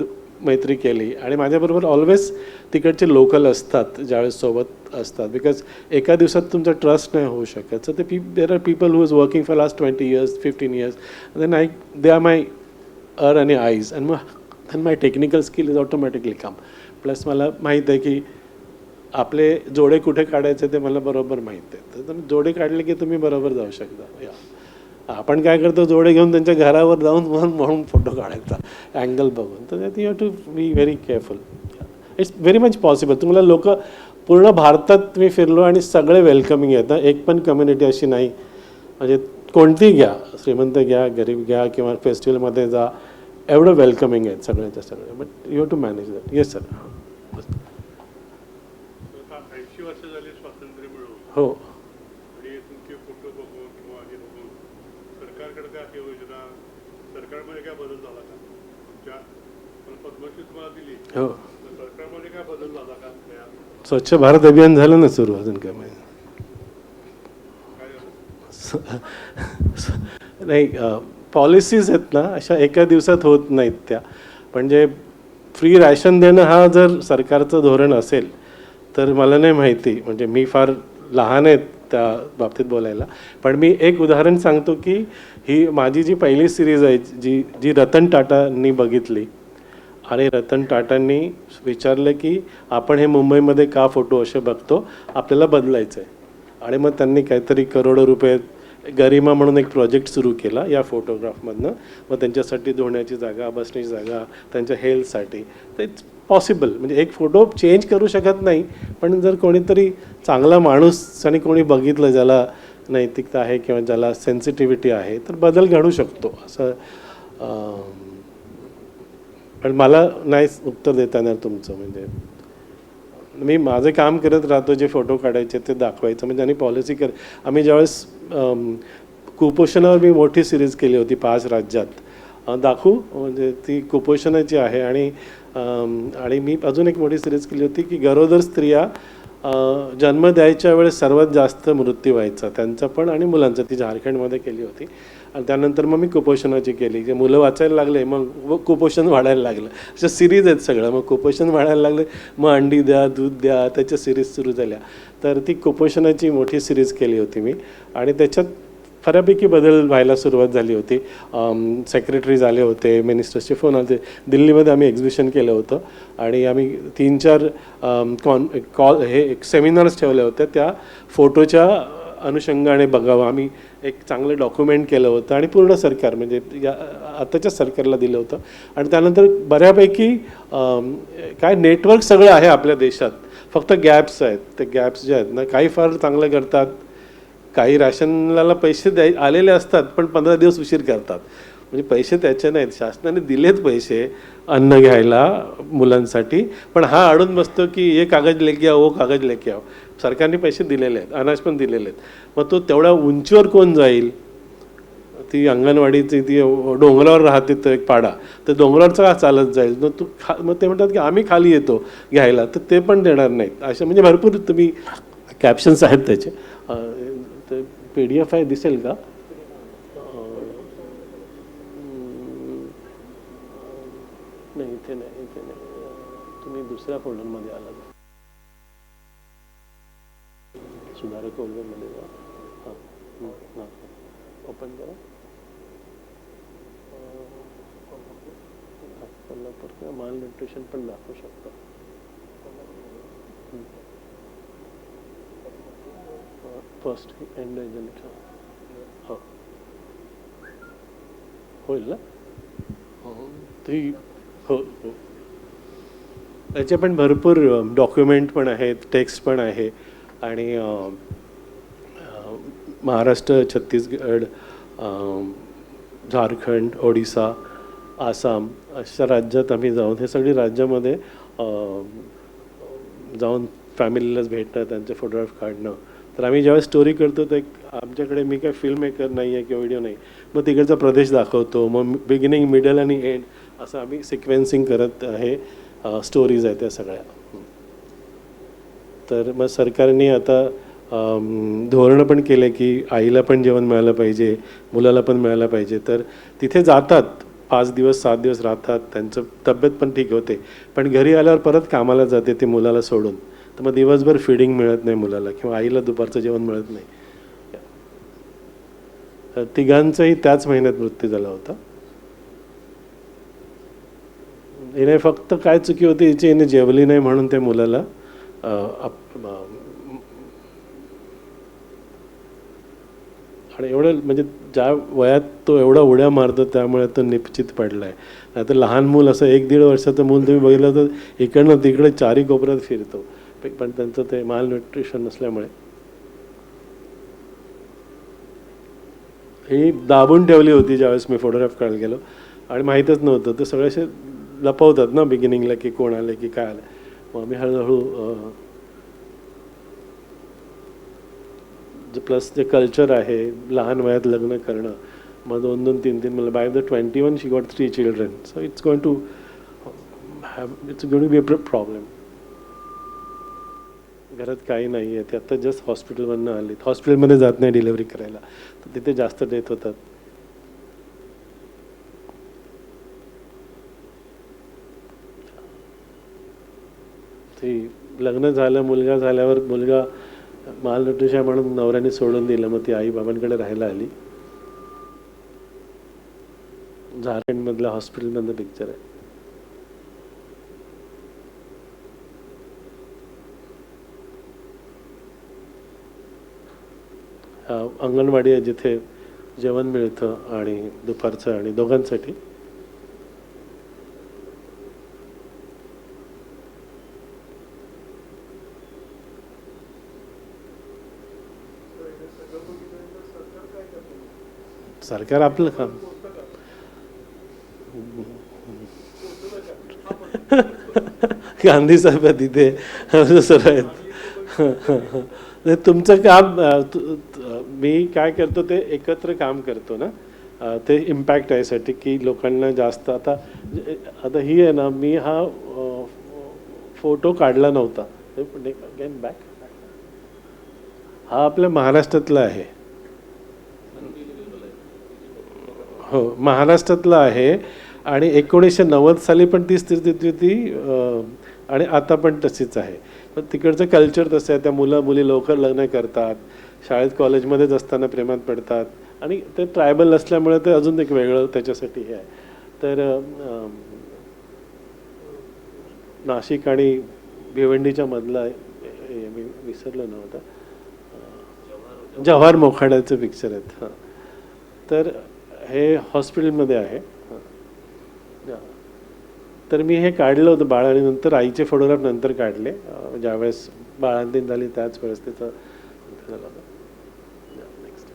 मैत्री केली. आणि माझ्याबरोबर ऑलवेज तिकडचे लोकल असतात ज्यावेळेस सोबत असतात, बिकॉज एका दिवसात तुमचा ट्रस्ट नाही होऊ शकत. So there are people who is working for last 20 years, 15 years. Then they are my आणि आईज. आणि मग my technical skill is automatically come. Plus मला माहीत आहे की आपले जोडे कुठे काढायचे ते मला बरोबर माहीत आहे. तर तुम्ही जोडे काढले की तुम्ही बरोबर जाऊ शकता. आपण काय करतो, जोडे घेऊन त्यांच्या घरावर जाऊन म्हणून फोटो काढायचा अँगल बघून. तर you have to be very careful. It's very much possible. तुम्हाला लोक पूर्ण भारतात मी फिरलो आणि सगळे वेलकमिंग येतात. एक पण कम्युनिटी अशी नाही, म्हणजे कोणतीही घ्या, श्रीमंत घ्या, गरीब घ्या, किंवा फेस्टिवलमध्ये जा, एवढं वेलकमिंग आहेत सगळ्याच्या सगळे. But you have to manage that. Yes sir. 80 वर्ष झाली स्वातंत्र्य मिळून. हो. आणि तुमचे फोटो बघून किंवा हे बघून सरकारकडे काय योजना, सरकारमध्ये काय बदल झाला का? तुमच्या पद्मश्री तुम्हाला दिली, हो. सरकारमध्ये काय बदल झाला का? स्वच्छ भारत अभियान झालं ना सुरू, अजून काय माहिती नाही. पॉलिसीज आहेत ना अशा एका दिवसात होत नाहीत त्या. म्हणजे फ्री रॅशन देणं हा जर सरकारचं धोरण असेल तर मला नाही माहिती, म्हणजे मी फार लहान आहेत त्या बाबतीत बोलायला. पण मी एक उदाहरण सांगतो की ही माझी जी पहिली सिरीज आहे जी रतन टाटांनी बघितली. आणि रतन टाटांनी विचारलं की आपण हे मुंबईमध्ये का फोटो असे बघतो, आपल्याला बदलायचं आहे. आणि मग त्यांनी काहीतरी करोडो रुपये गरिमा म्हणून एक प्रोजेक्ट सुरू केला या फोटोग्राफमधनं. मग त्यांच्यासाठी धुण्याची जागा, बसण्याची जागा, त्यांच्या हेल्थसाठी. तर इट्स पॉसिबल. म्हणजे एक फोटो चेंज करू शकत नाही, पण जर कोणीतरी चांगला माणूस आणि कोणी बघितलं ज्याला नैतिकता आहे किंवा ज्याला सेन्सिटिव्हिटी आहे तर बदल घडू शकतो असं. पण मला नाही उत्तर देता येणार तुमचं. म्हणजे मी माझं काम करत राहतो, जे फोटो काढायचे ते दाखवायचं. म्हणजे आणि पॉलिसी आम्ही ज्यावेळेस कुपोषणावर मी मोठी सिरीज केली होती 5 राज्यात, दाखवू म्हणजे ती कुपोषणाची आहे. आणि मी अजून एक मोठी सिरीज केली होती की गरोदर स्त्रिया जन्म द्यायच्या वेळेस सर्वात जास्त मृत्यू व्हायचा त्यांचा पण आणि मुलांचा. ती झारखंडमध्ये केली होती. आणि त्यानंतर मग मी कुपोषणाची केली. जे मुलं वाचायला लागले मग कुपोषण वाढायला लागलं. अशा सिरीज आहेत सगळं. मग कुपोषण वाढायला लागले, मग अंडी द्या, दूध द्या, त्याच्या सिरीज सुरू झाल्या. तर ती कुपोषणाची मोठी सिरीज केली होती मी. आणि त्याच्यात बऱ्यापैकी बदल व्हायला सुरुवात झाली होती. सेक्रेटरीज आले होते, मिनिस्टर्सचे फोन आले. दिल्लीमध्ये आम्ही एक्झिबिशन केलं होतं आणि आम्ही 3-4 सेमिनार्स ठेवल्या होत्या त्या फोटोच्या अनुषंगाने बघावं. आम्ही एक चांगलं डॉक्युमेंट केलं होतं आणि पूर्ण सरकार म्हणजे या आताच्या सरकारला दिलं होतं. आणि त्यानंतर बऱ्यापैकी काय नेटवर्क सगळं आहे आपल्या देशात. फक्त गॅप्स आहेत. ते गॅप्स जे आहेत ना, काही फार चांगलं करतात, काही राशनला पैसे आलेले असतात पण 15 दिवस उशीर करतात. म्हणजे पैसे त्याचे नाहीत, शासनाने दिलेत पैसे अन्न घ्यायला मुलांसाठी, पण हा अडून बसतो की हे कागज लेके आओ, कागज लेके आओ. सरकारने पैसे दिलेले आहेत, अनाज पण दिलेले आहेत. मग तो तेवढ्या उंचीवर कोण जाईल? ती अंगणवाडीची ती डोंगरावर राहते तर एक पाडा, तर डोंगरावरचा का चालत जाईल? मग ते म्हणतात की आम्ही खाली येतो घ्यायला, तर ते पण देणार नाहीत. अशा म्हणजे भरपूर तुम्ही कॅप्शन्स आहेत त्याचे. PDF आहे, दिसेल का? नाही, इथे नाही, इथे नाही. तुम्ही दुसऱ्या फोल्डरमध्ये आलात. सुधारक फोल्डरमध्ये जा. हां, ओपन करा. कोल्हापूर किंवा माल न्यूट्रिशन पण दाखवू शकतो. फर्स्ट एंड हो, होईल ना? ती हो हो. त्याचे पण भरपूर डॉक्युमेंट पण आहेत, टेक्स्ट पण आहे. आणि महाराष्ट्र, छत्तीसगड, झारखंड, ओडिसा, आसाम अशा राज्यात आम्ही जाऊन, हे सगळी राज्यामध्ये जाऊन फॅमिलीलाच भेटणं, त्यांचे फोटोग्राफ काढणं. तर आम्ही जेव्हा स्टोरी करतो तर आमच्याकडे, मी काय फिल्म मेकर नाही आहे किंवा व्हिडिओ नाही, मग तिकडचा प्रदेश दाखवतो, मग बिगिनिंग, मिडल आणि एंड असं आम्ही सिक्वेन्सिंग करत आहे. स्टोरीज आहेत त्या सगळ्या. तर मग सरकारने आता धोरणं पण केले की आईला पण जेवण मिळालं पाहिजे, मुलाला पण मिळालं पाहिजे. तर तिथे जातात, 5 दिवस 7 दिवस राहतात, त्यांचं तब्येत पण ठीक होते, पण घरी आल्यावर परत कामाला जाते ते मुलाला सोडून. तर मग दिवसभर फिडिंग मिळत नाही मुलाला, किंवा आईला दुपारचं जेवण मिळत नाही. तिघांचाही त्याच महिन्यात मृत्यू झाला होता. हिने फक्त काय चुकी होती हिची, हिने जेवली नाही म्हणून त्या मुलाला आणि एवढं, म्हणजे ज्या वयात तो एवढा उड्या मारतो त्यामुळे तो निश्चित पडला आहे. नाही तर लहान मूल, असं 1-1.5 वर्षाचं मूल तुम्ही बघितलं तर इकडनं तिकडे चारी कोपऱ्यात फिरतो, पण त्यांचं ते माल न्यूट्रिशन नसल्यामुळे. ही दाबून ठेवली होती ज्यावेळेस मी फोटोग्राफ काढायला गेलो, आणि माहीतच नव्हतं. ते सगळे असे लपवतात ना बिगिनिंगला की कोण आलं की काय आलं. मग आम्ही हळूहळू प्लस जे कल्चर आहे, लहान वयात लग्न करणं, मग 2-2, 3-3 मुलं. By the 21 she got 3 children. So it's going to be a problem. घरात काही नाही आहे, ते आता जस्ट हॉस्पिटलमधनं आले, हॉस्पिटलमध्ये जात नाही डिलिव्हरी करायला, तर तिथे जास्त डेथ होतात. ती लग्न झालं, मुलगा झाल्यावर मुलगा माल न्यूट्रिशन म्हणून नवऱ्याने सोडून दिलं, मग ती आई बाबांकडे राहायला आली. झारखंडमधल्या हॉस्पिटलमधलं पिक्चर आहे. अंगणवाडी आहे जिथे जेवण मिळतं, आणि दुपारचं आणि दोघांसाठी. सरकार आपलं काम. गांधी साहेब तिथे सर आहेत. तुमचं काम, मी काय करतो ते एकत्र काम करतो ना, ते इम्पॅक्ट यासाठी की लोकांना जास्त. आता ही आहे ना, मी हा फोटो काढला नव्हता, अगेन बॅक. हा आपल्या महाराष्ट्रातला आहे. हो, महाराष्ट्रातला आहे. आणि 1990 साली पण ती स्थिती होती, आणि आता पण तशीच आहे. पण तिकडचं कल्चर तसं आहे, त्या मुलं मुली लवकर लग्न करतात, शाळेत कॉलेजमध्येच असताना प्रेमात पडतात, आणि ते ट्रायबल असल्यामुळे ते अजून एक वेगळं त्याच्यासाठी हे आहे. तर नाशिक आणि भिवंडीच्या मधला मी विसरलो नव्हता, जव्हार मोखाड्याचं पिक्चर आहेत. हां, तर हे हॉस्पिटलमध्ये आहे. तर मी हे काढलं होतं बाळाने, नंतर आईचे फोटोग्राफ नंतर काढले. ज्यावेळेस बाळंतीण झाली त्याच वेळेस त्याचं झालं होतं. नेक्स्ट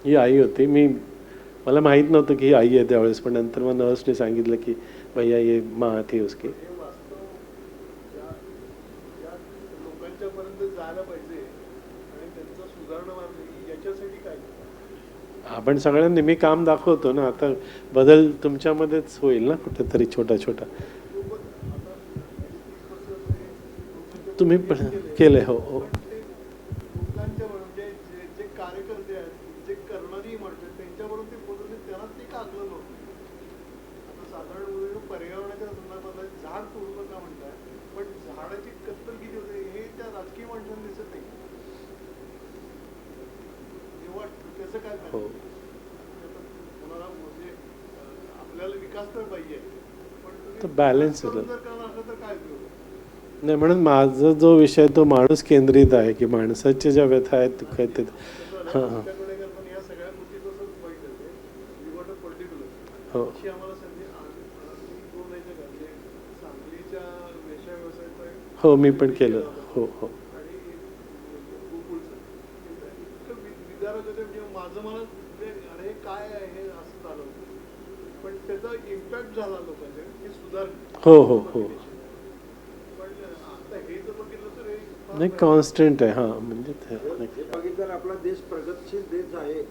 ही आई होती. मला माहीत नव्हतं की ही आई आहे त्यावेळेस, पण नंतर मग नर्सने सांगितलं की भैया ये माँ थी उसकी. लोकांच्या पर्यंत जायला पाहिजे आणि त्यांचं सुधारणा व्हावी याच्यासाठी काय आपण सगळ्यांनी मी काम दाखवतो ना. आता बदल तुमच्यामध्येच होईल ना कुठेतरी छोटा छोटा. तुम्ही पण केलंय. हो हो. लोकांच्या म्हणजे जे कार्यकर्ते आहेत, जे करणारी माणसं त्यांच्यावरून ते बोलवले, त्यांना ते का आकलन होतं. आता साधारण पर्यावरणाच्या संदर्भात झाड तोडू नका म्हणताय, पण झाडाची कत्तल किती होते हे त्या राजकीय माणसांना दिसत नाही. तेव्हा त्याचं काय हो. कोणाला म्हणजे आपल्याला विकास तर पाहिजे, पण तर balance जर होतं. करणार असलं तर काय उपयोग? नाही, म्हणून माझा जो विषय तो माणूस केंद्रित आहे की माणसाच्या ज्या व्यथा आहेत दुःख आहेत ते. हां हां. आपल्याकडे पण या सगळ्या गोष्टी तसंच वाईट आहे. यू वॉट अ पर्टिक्युलर हो अशी आम्हाला संधी दोन नाही का म्हणजे सांगलीच्या वेश्या व्यवसायाचा हो मी पण केलं. हो हो. आणि गोकुळचं इतकं विदारक होते म्हणजे माझं मला म्हणजे अरे काय आहे हे असं झालं होतं, पण त्याचा इम्पॅक्ट झाला लोकांच्या की सुधार. हो हो हो. पण आता हे जर बघितलं तर हे नाही कॉन्स्टंट आहे. हां म्हणजे ते बघितलं आपला देश प्रगतशील देश आहे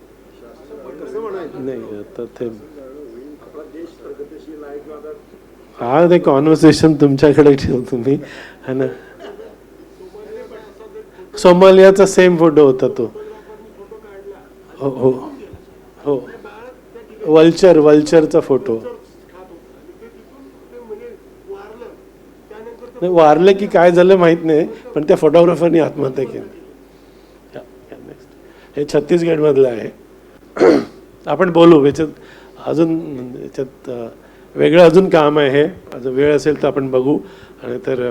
कसं म्हणायचं नाही आता ते आपला देश प्रगतशील आहे किंवा आता हा ते कॉन्व्हर्सेशन तुमच्याकडे ठेवतो मी है ना. सोमालियाचा सेम फोटो होता तो. हो हो हो. वल्चरचा फोटो. नाही वारलं की काय झालं माहित नाही, पण त्या फोटोग्राफरनी आत्महत्या केली. हे छत्तीसगडमधलं आहे. आपण बोलू याच्यात अजून याच्यात वेगळं अजून काम आहे. हे अजून वेळ असेल तर आपण बघू. आणि तर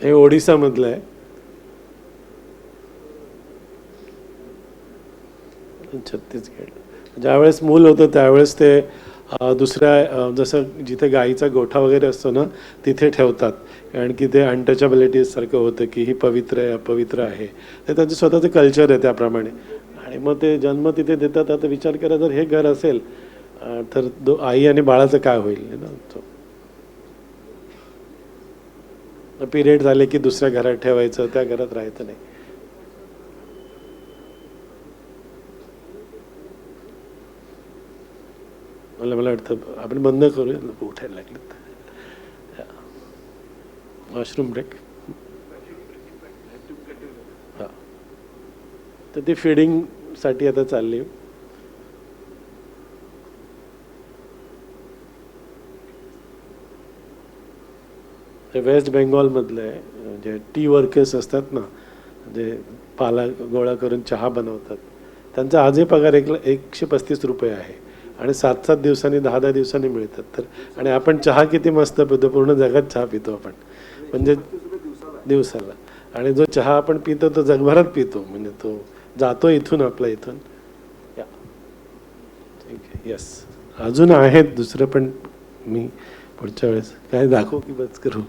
हे ओडिसामधलं आहे. छत्तीसगड ज्यावेळेस मूल होतं त्यावेळेस ते दुसऱ्या जसं जिथे गाईचा गोठा वगैरे असतो ना तिथे ठेवतात, कारण की ते अनटचबिलिटीज सारखं होतं की ही पवित्र आहे अपवित्र आहे. ते त्यांचं स्वतःचं कल्चर आहे त्याप्रमाणे. आणि मग ते जन्म तिथे देतात. आता विचार करा जर हे घर असेल तर आई आणि बाळाचं काय होईल ना. पिरियड झाले की दुसऱ्या घरात ठेवायचं, त्या घरात राहायचं नाही. मला वाटतं आपण बंद करूया, लोक उठायला लागलेत. Washroom break. हां तर ती फिडिंगसाठी आता चालली. हे वेस्ट बेंगॉलमधलं आहे. जे टी वर्कर्स असतात ना, जे पाला गोळा करून चहा बनवतात, त्यांचा आजही पगार 135 रुपये आहे आणि 7-7 दिवसांनी 10-10 दिवसांनी मिळतात. तर आणि आपण चहा किती मस्त पितो, पूर्ण जगात चहा पितो आपण म्हणजे दिवसाला. आणि जो चहा आपण पितो तो जगभरात पितो, म्हणजे तो जातो इथून आपल्या इथून. या ठीक आहे. येस अजून आहेत दुसरं, पण मी पुढच्या वेळेस काय दाखवू की बस करू.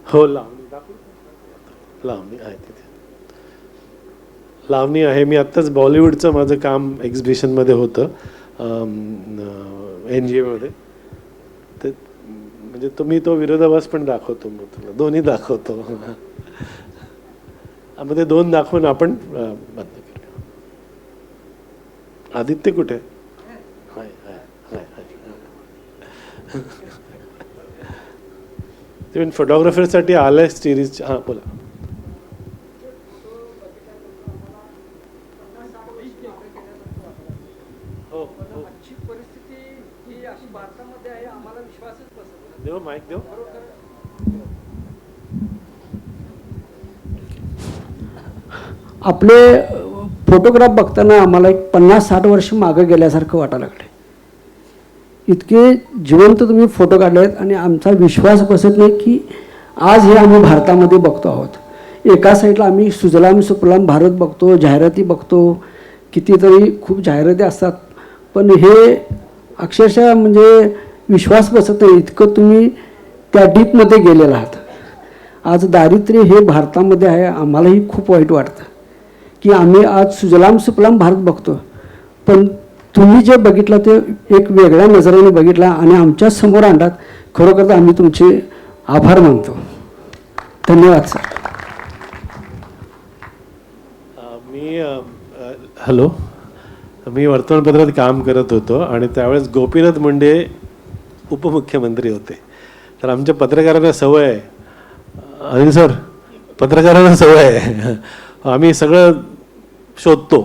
हो लावणी दाखवू. लावणी आहे तिथे. लावणी आहे. मी आत्ताच बॉलिवूडचं माझं काम एक्झिबिशनमध्ये होतं NGAमध्ये. ते म्हणजे तुम्ही तो विरोधाभास पण दाखवतो, मग तुला दोन्ही दाखवतो. मग ते 2 दाखवून आपण बंद करूया. आदित्य कुठे? हाय हाय हाय हाय. तुम्ही फोटोग्राफरसाठी आलाय सिरीज. हां बोला. देव माईक देव. आपले फोटोग्राफ बघताना आम्हाला एक 50-60 वर्ष मागं गेल्यासारखं वाटायला लागले. इतके जिवंत तुम्ही फोटो काढलेत आणि आमचा विश्वास बसत नाही की आज हे आम्ही भारतामध्ये बघतो आहोत. एका साईडला आम्ही सुजलाम सुफलाम भारत बघतो, जाहिराती बघतो कितीतरी खूप जाहिराती असतात, पण हे अक्षरशः म्हणजे विश्वास बसत नाही इतकं तुम्ही त्या डीपमध्ये गेलेला आहात. आज दारिद्र्य हे भारतामध्ये आहे. आम्हालाही खूप वाईट वाटतं की आम्ही आज सुजलाम सुफलाम भारत बघतो, पण तुम्ही जे बघितलं ते एक वेगळ्या नजरेने बघितला आणि आमच्या समोर आणलात. खरोखर आम्ही तुमचे आभार मानतो. धन्यवाद सर. हॅलो, मी वर्तमानपत्रात काम करत होतो आणि त्यावेळेस गोपीनाथ मुंडे उपमुख्यमंत्री होते. तर आमच्या पत्रकारांना सवय आहे, अनिल सर, पत्रकारांना सवय आहे, आम्ही सगळं शोधतो.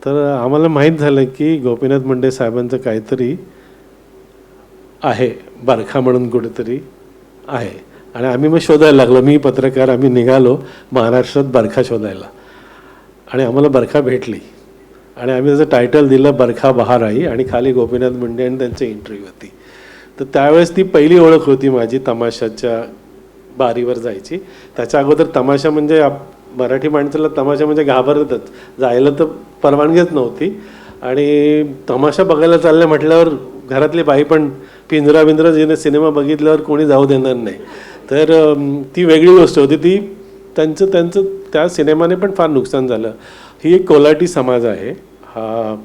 तर आम्हाला माहीत झालं की गोपीनाथ मुंडे साहेबांचं काहीतरी आहे, बरखा म्हणून कुठेतरी आहे. आणि आम्ही मग शोधायला लागलो, मी पत्रकार, आम्ही निघालो महाराष्ट्रात बरखा शोधायला. आणि आम्हाला बरखा भेटली आणि आम्ही त्याचं टायटल दिलं बरखा बहार आई, आणि खाली गोपीनाथ मुंडे आणि त्यांची इंटरव्ह्यू होती. तर त्यावेळेस ती पहिली ओळख होती माझी तमाशाच्या बारीवर जायची. त्याच्या अगोदर तमाशा म्हणजे मराठी माणसाला तमाशा म्हणजे घाबरतच, जायला तर परवानगीच नव्हती. आणि तमाशा बघायला चाललं म्हटल्यावर घरातली बाई पण पिंजरा बिंजरा जिने सिनेमा बघितल्यावर कोणी जाऊ देणार नाही. तर ती वेगळी गोष्ट होती. ती त्यांचं त्या सिनेमाने पण फार नुकसान झालं. ही एक कोलाटी समाज आहे. हा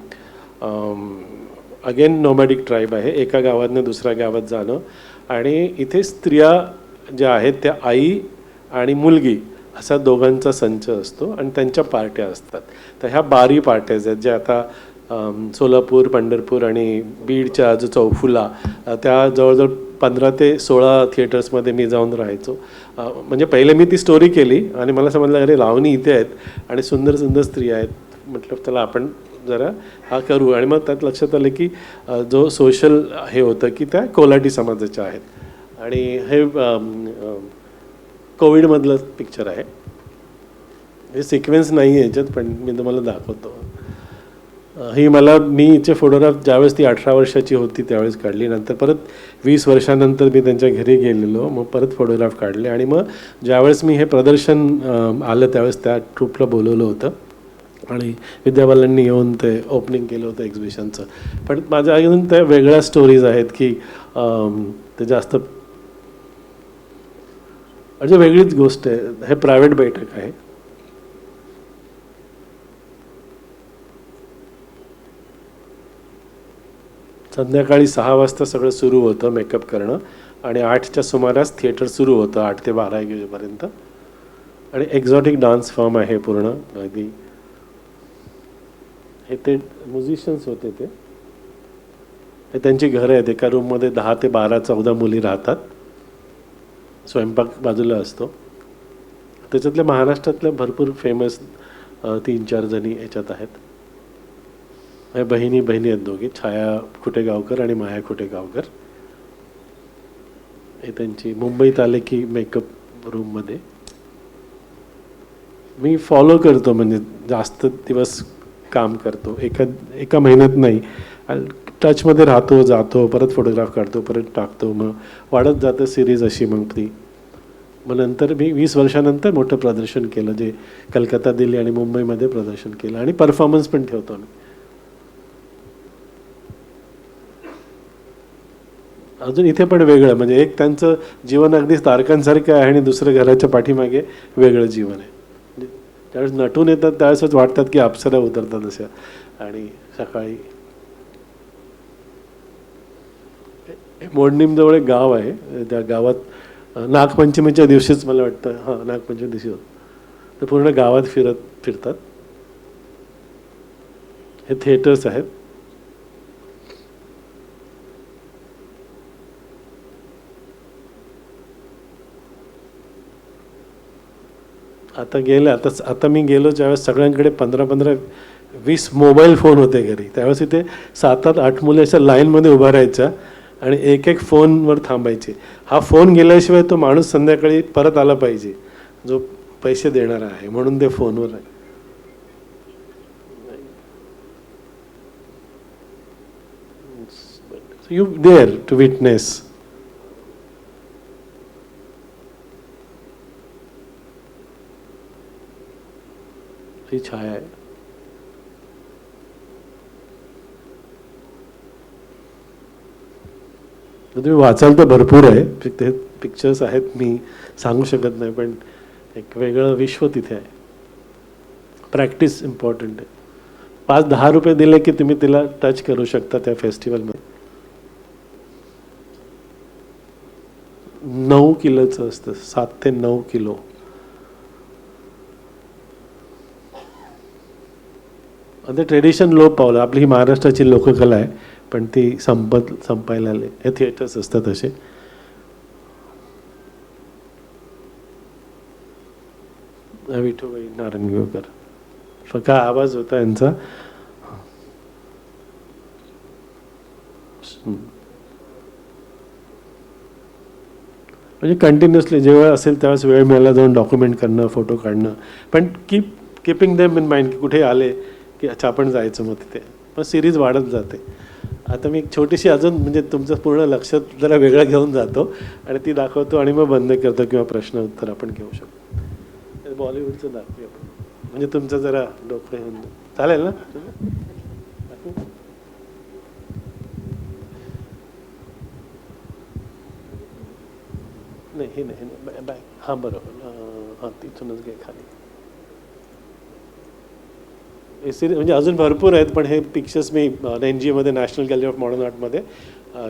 अगेन नोमॅडिक ट्राईब आहे. एका गावातनं दुसऱ्या गावात जाणं, आणि इथे स्त्रिया ज्या आहेत त्या आई आणि मुलगी असा दोघांचा संच असतो आणि त्यांच्या पार्ट्या असतात. तर ह्या बारी पार्ट्याज आहेत ज्या आता सोलापूर, पंढरपूर आणि बीडच्या जो चौफुला, त्या जवळजवळ 15 ते 16 थिएटर्समध्ये मी जाऊन राहायचो. म्हणजे पहिले मी ती स्टोरी केली आणि मला समजलं अरे लावणी इथे आहेत आणि सुंदर सुंदर स्त्रिया आहेत. म्हटलं चला आपण जरा हा करू. आणि मग त्यात लक्षात आलं की जो सोशल हे होतं की त्या कोलाटी समाजाच्या आहेत. आणि हे कोविडमधलं पिक्चर आहे. हे सिक्वेन्स नाही आहे याच्यात, पण मी तुम्हाला दाखवतो. ही मी हिचे फोटोग्राफ ज्यावेळेस ती 18 वर्षाची होती त्यावेळेस काढली. नंतर परत 20 वर्षानंतर मी त्यांच्या घरी गेलेलो, मग परत फोटोग्राफ काढले. आणि मग ज्यावेळेस मी हे प्रदर्शन आलं त्यावेळेस त्या ट्रूपला बोलवलं होतं आणि विद्याबालांनी येऊन ते ओपनिंग केलं होतं एक्झिबिशनचं. पण माझ्या अजून त्या वेगळ्या स्टोरीज आहेत की ते जास्त म्हणजे वेगळीच गोष्ट आहे. हे प्रायव्हेट बैठक आहे. संध्याकाळी 6 वाजता सगळं सुरू होतं मेकअप करणं, आणि 8च्या सुमारास थिएटर सुरू होतं 8 ते 12 वाजेपर्यंत. आणि एक्झॉटिक डान्स फॉर्म आहे पूर्ण. अगदी हे ते म्युझिशियन्स होते. हे त्यांची घरं आहेत. एका रूममध्ये 10 ते 12 14 मुली राहतात. स्वयंपाक बाजूला असतो. त्याच्यातल्या महाराष्ट्रातल्या भरपूर फेमस 3-4 जणी याच्यात आहेत. हे बहिणी आहेत दोघी, छाया खुटेगावकर आणि माया खुटेगावकर. हे त्यांची मुंबईत आले की मेकअप रूममध्ये मी फॉलो करतो, म्हणजे जास्त दिवस काम करतो. एका महिन्यात नाही, टचमध्ये राहतो, जातो, परत फोटोग्राफ काढतो, परत टाकतो, मग वाढत जातं सिरीज अशी. मग ती मग नंतर मी 20 वर्षानंतर मोठं प्रदर्शन केलं, जे कलकत्ता, दिल्ली आणि मुंबईमध्ये प्रदर्शन केलं. आणि परफॉर्मन्स पण ठेवतो मी. अजून इथे पण वेगळं, म्हणजे एक त्यांचं जीवन अगदी तारकांसारखं आहे आणि दुसरं घराच्या पाठीमागे वेगळं जीवन आहे. त्यावेळेस नटून येतात त्यावेळेसच वाटतात की अप्सरा उतरतात अशा. आणि सकाळी मोडणीमजवळ एक गाव आहे, त्या गावात नागपंचमीच्या दिवशीच मला वाटतं, हां नागपंचमी दिवशी होतं, तर पूर्ण गावात फिरतात. हे थिएटर्स आहेत. आता मी गेलो ज्यावेळेस सगळ्यांकडे 15-20 मोबाईल फोन होते घरी. त्यावेळेस इथे 7-8 मुले अशा लाईनमध्ये उभा राहायच्या आणि एक फोनवर थांबायचे. हा फोन गेल्याशिवाय तो माणूस संध्याकाळी परत आला पाहिजे जो पैसे देणारा आहे, म्हणून ते फोनवर आहे. You there to witness. ही छाया आहे. तुम्ही वाचाल तर भरपूर आहे, ते पिक्चर्स आहेत, मी सांगू शकत नाही, पण एक वेगळं विश्व तिथे आहे. प्रॅक्टिस इम्पॉर्टंट आहे. 5-10 रुपये दिले की तुम्ही तिला टच करू शकता त्या फेस्टिवलमध्ये. 9 किलोचं असतं, 7 ते 9 किलो. आणि ते ट्रेडिशन लोप पावलं. आपली ही महाराष्ट्राची लोककला आहे, पण ती संपायला आली. हे थिएटर्स असतात असे. विठूबाई नारायणगावकर, फका आवाज होता यांचा. म्हणजे कंटिन्युअसली जेव्हा असेल त्यावेळेस वेळ मिळाला जाऊन डॉक्युमेंट करणं, फोटो काढणं, पण कीपिंग देम इन माइंड की कुठे आले की अच्छा आपण जायचं, मग तिथे मग सिरीज वाढत जाते. आता मी एक छोटीशी अजून म्हणजे तुमचं पूर्ण लक्ष जरा वेगळं घेऊन जातो आणि ती दाखवतो आणि मग बंद करतो किंवा प्रश्न उत्तर आपण घेऊ शकतो. बॉलिवूडचं दाखवूया आपण, म्हणजे तुमचं जरा डोकं होऊन चालेल ना. नाही हे नाही बाय, हां बरोबर, हां तिथूनच घे खाली. हे सिरीज म्हणजे अजून भरपूर आहेत, पण हे पिक्चर्स मी NGA मध्ये, नॅशनल गॅलरी ऑफ मॉडर्न आर्टमध्ये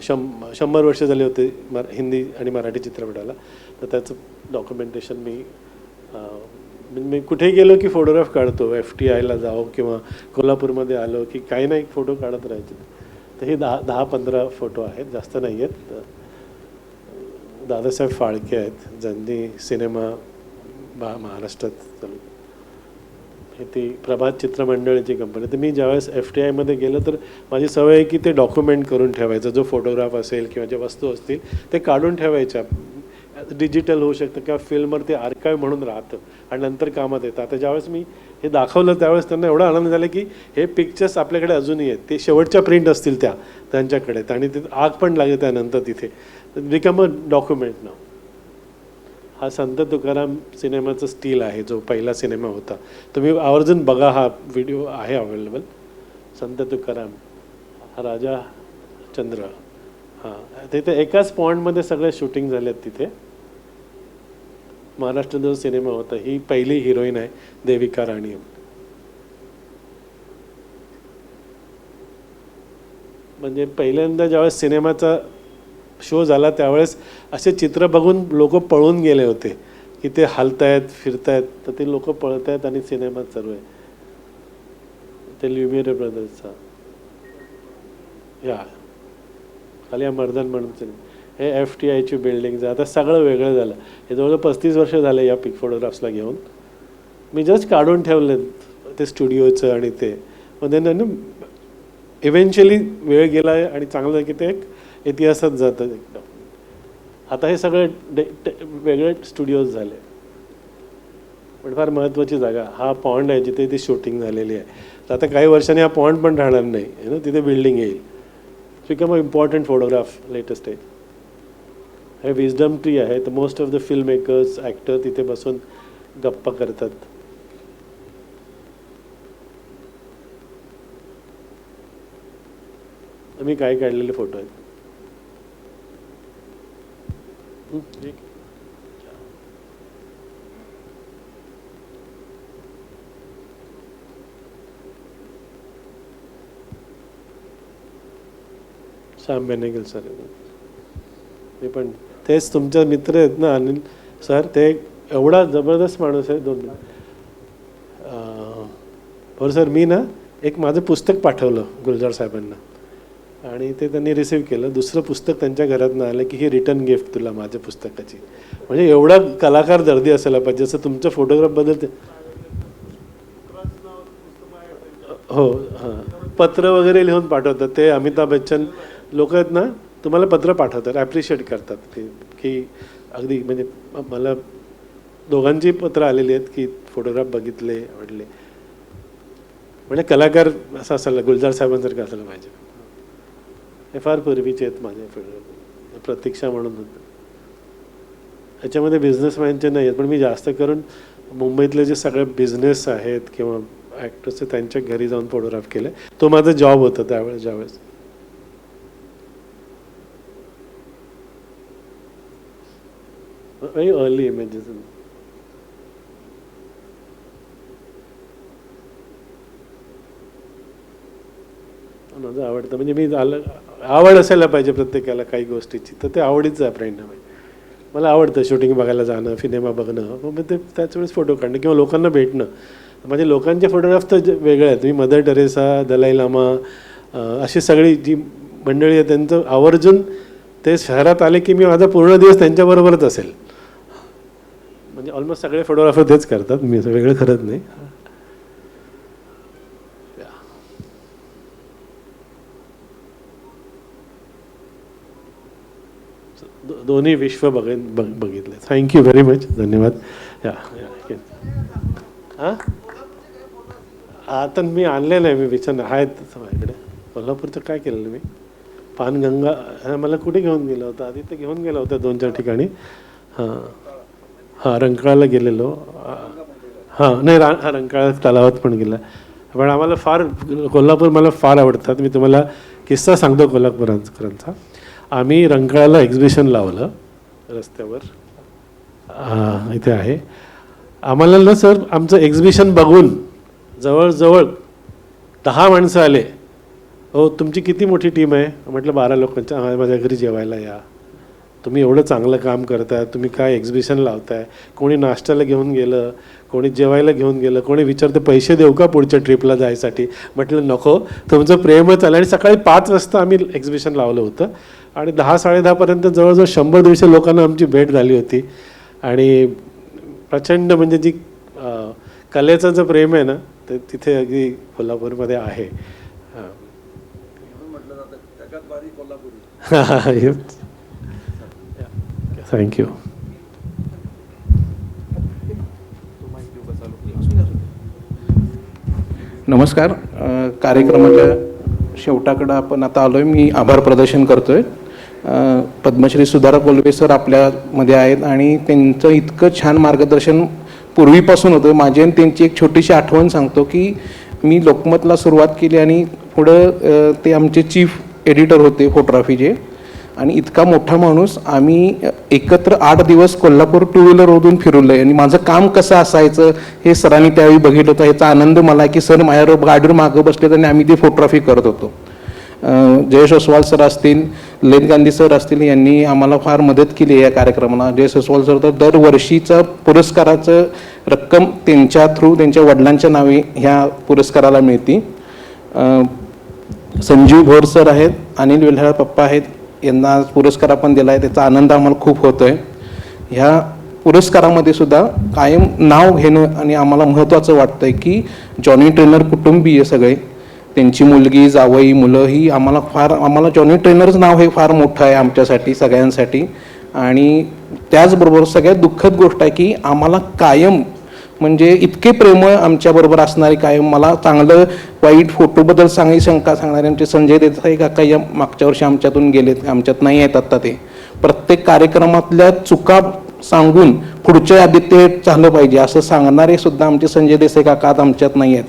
100 वर्ष झाले होते हिंदी आणि मराठी चित्रपटाला, तर त्याचं डॉक्युमेंटेशन मी कुठेही गेलो की फोटोग्राफ काढतो. FTIला जाओ किंवा कोल्हापूरमध्ये आलो की काही ना एक फोटो काढत राहायचे. तर हे 10-15 फोटो आहेत, जास्त नाही आहेत. दादासाहेब फाळके आहेत, ज्यांनी सिनेमा महाराष्ट्रात चालू. हे ती प्रभात चित्रमंडळाची कंपनी. तर मी ज्यावेळेस FTIमध्ये गेलो तर माझी सवय आहे की ते डॉक्युमेंट करून ठेवायचं. जो फोटोग्राफ असेल किंवा ज्या वस्तू असतील ते काढून ठेवायच्या. डिजिटल होऊ शकतं किंवा फिल्मवर ते आर्काईव्ह म्हणून राहतं आणि नंतर कामात येतं. आता ज्यावेळेस मी हे दाखवलं त्यावेळेस त्यांना एवढा आनंद झाला की हे पिक्चर्स आपल्याकडे अजूनही आहेत. ते शेवटच्या प्रिंट असतील त्यांच्याकडे, आणि ते आग पण लागेल त्यानंतर तिथे. बिकम अ डॉक्युमेंट नाव. हा संत तुकाराम सिनेमाचं स्टील आहे, जो पहिला सिनेमा होता. तुम्ही आवर्जून बघा, हा व्हिडिओ आहे अवेलेबल. संत तुकाराम, हा राजा चंद्र. हां, तिथे एकाच पॉइंटमध्ये सगळे शूटिंग झाले आहेत तिथे. महाराष्ट्र जो सिनेमा होता, ही पहिली हिरोईन आहे देविका राणी. म्हणजे पहिल्यांदा ज्यावेळेस सिनेमाचा शो झाला त्यावेळेस असे चित्र बघून लोक पळून गेले होते की ते हलतायत, फिरतायत, तर ते लोक पळत आहेत आणि सिनेमा चालू आहे. ते ल्युमियर ब्रदर्सचा या खाली मर्दन म्हणून सिनेमा. हे FTIची बिल्डिंग. आता सगळं वेगळं झालं. हे जवळजवळ 35 वर्ष झाले या फोटोग्राफ्सला घेऊन. मी जस्ट काढून ठेवले ते स्टुडिओचं आणि ते मध्ये इव्हेंच्युअली वेळ गेला आहे आणि चांगलं आहे की ते एक इतिहासात जातं एकदम. आता हे सगळे वेगळे स्टुडिओज झाले, पण फार महत्त्वाची जागा. हा पॉन्ड आहे जिथे ती शूटिंग झालेली आहे. तर आता काही वर्षांनी हा पॉन्ड पण राहणार नाही, तिथे बिल्डिंग येईल. Become a important photograph latest आहे. हे विजडम ट्री आहे. तर most of the film makers, actor तिथे बसून गप्पा करतात. मी काय काढलेले फोटो आहेत. श्याम बेनेगल सर, मी पण तेच तुमचे मित्र आहेत ना अनिल सर. ते एवढा जबरदस्त माणूस आहे. 2 मिनिट. बरं सर, मी ना एक माझं पुस्तक पाठवलं गुलजार साहेबांना आणि ते त्यांनी रिसीव्ह केलं. दुसरं पुस्तक त्यांच्या घरातनं आलं की ही रिटर्न गिफ्ट तुला माझ्या पुस्तकाची. म्हणजे एवढा कलाकार दर्दी असायला पाहिजे. जसं तुमच्या फोटोग्राफबद्दल ते हो हां पत्र वगैरे लिहून पाठवतात. ते अमिताभ बच्चन लोक आहेत ना, तुम्हाला पत्र पाठवतात, ॲप्रिशिएट करतात ते की अगदी. म्हणजे मला दोघांची पत्र आलेली आहेत की फोटोग्राफ बघितले, आवडले. म्हणजे कलाकार असा असायला, गुलजार साहेबांसारखं असायला पाहिजे. हे फार पूर्वीचे आहेत माझे फोटोग्राफ. प्रतीक्षा म्हणून होतं. ह्याच्यामध्ये बिझनेसमॅनचे नाही आहेत, पण मी जास्त करून मुंबईतले जे सगळे बिझनेस आहेत किंवा ॲक्टर्स आहेत त्यांच्या घरी जाऊन फोटोग्राफ केले. तो माझा जॉब होता त्यावेळेस. ज्यावेळेस व्हेरी अर्ली इमेजेस. माझं आवडतं म्हणजे मी आवड असायला पाहिजे प्रत्येकाला काही गोष्टीची, तर ते आवडीचं आहे परिणाम आहे. मला आवडतं शूटिंग बघायला जाणं, सिनेमा बघणं, मग ते त्याच वेळेस फोटो काढणं किंवा लोकांना भेटणं. म्हणजे लोकांचे फोटोग्राफ तर वेगळे आहेत. मी मदर टेरेसा, दलाई लामा अशी सगळी जी मंडळी आहे त्यांचं आवर्जून ते शहरात आले की मी माझा पूर्ण दिवस त्यांच्याबरोबरच असेल. म्हणजे ऑलमोस्ट सगळे फोटोग्राफर तेच करतात, मी असं वेगळं करत नाही. दोन्ही विश्व बघितले. Thank you very much. धन्यवाद. हां आता मी आणलेलं आहे, मी विचार आहेत माझ्याकडे. कोल्हापूरचं काय केलेलं मी, पानगंगा मला कुठे घेऊन गेलं होतं आधी, तर घेऊन गेलं होतं 2-4 ठिकाणी. हां रंकाळाला गेलेलो. हां नाही रंकाळा तलावात पण गेला. पण आम्हाला फार कोल्हापूर मला फार आवडतात. मी तुम्हाला किस्सा सांगतो कोल्हापूरकरांचा. आम्ही रंकाळाला एक्झिबिशन लावलं रस्त्यावर, इथे आहे. आम्हाला ना सर आमचं एक्झिबिशन बघून जवळजवळ 10 माणसं आले. हो तुमची किती मोठी टीम आहे? म्हटलं 12 लोकांच्या. माझ्या घरी जेवायला या, तुम्ही एवढं चांगलं काम करताय, तुम्ही काय एक्झिबिशन लावताय. कोणी नाश्त्याला घेऊन गेलं, कोणी जेवायला घेऊन गेलं, कोणी विचारतं पैसे देऊ का पुढच्या ट्रिपला जायसाठी. म्हटलं नको, तुमचं प्रेमच आलं. आणि सकाळी 5 वाजता आम्ही एक्झिबिशन लावलं होतं आणि 10-10:30पर्यंत जवळजवळ 100-150 लोकांना आमची भेट झाली होती. आणि प्रचंड म्हणजे जी कलेचं जे प्रेम आहे ना ते तिथे अगदी कोल्हापूरमध्ये आहे. थँक्यू. नमस्कार. कार्यक्रमाच्या शेवटाकडं आपण आता आलो आहे. मी आभार प्रदर्शन करतो आहे. पद्मश्री सुधारक कोल्वे सर आपल्यामध्ये आहेत आणि त्यांचं इतकं छान मार्गदर्शन पूर्वीपासून होतं. माझी आणि त्यांची एक छोटीशी आठवण सांगतो की मी लोकमतला सुरुवात केली आणि पुढं ते आमचे चीफ एडिटर होते फोटोग्राफीचे. आणि इतका मोठा माणूस, आम्ही एकत्र 8 दिवस कोल्हापूर 2 व्हीलरमधून फिरवलं आहे. आणि माझं काम कसं असायचं हे सरांनी त्यावेळी बघितलं होतं. ह्याचा आनंद मला की सर माझ्यावर गाडीवर मागं बसले आणि आम्ही ती फोटोग्राफी करत होतो. जयेश ओसवाल सर असतील, ललित गांधी सर असतील, यांनी आम्हाला फार मदत केली या कार्यक्रमाला. जयेश ओसवाल सर तर दरवर्षीचं पुरस्काराचं रक्कम त्यांच्या थ्रू त्यांच्या वडिलांच्या नावे ह्या पुरस्काराला मिळते. संजीव भोर सर आहेत, अनिल वेल्हाळ पप्पा आहेत, यांना पुरस्कार आपण दिला आहे. त्याचा आनंद आम्हाला खूप होतो आहे. ह्या पुरस्कारामध्ये सुद्धा कायम नाव घेणं आणि आम्हाला महत्त्वाचं वाटतं आहे की जॉनी ट्रेनर कुटुंबीय सगळे, त्यांची मुलगी, जावई, मुलं ही आम्हाला जॉनी ट्रेनरचं नाव हे फार मोठं आहे आमच्यासाठी सगळ्यांसाठी. आणि त्याचबरोबर सगळ्यात दुःखद गोष्ट आहे की आम्हाला कायम म्हणजे इतके प्रेम आमच्याबरोबर असणारे, कायम मला चांगलं वाईट फोटोबद्दल शंका सांगणारे आमचे संजय देसाई काका या मागच्या वर्षी आमच्यातून गेलेत, आमच्यात नाही आहेत आत्ता. ते प्रत्येक कार्यक्रमातल्या चुका सांगून पुढच्या यादीत ते झालं पाहिजे असं सांगणारे सुद्धा आमचे संजय देसाई काका आता आमच्यात नाही आहेत.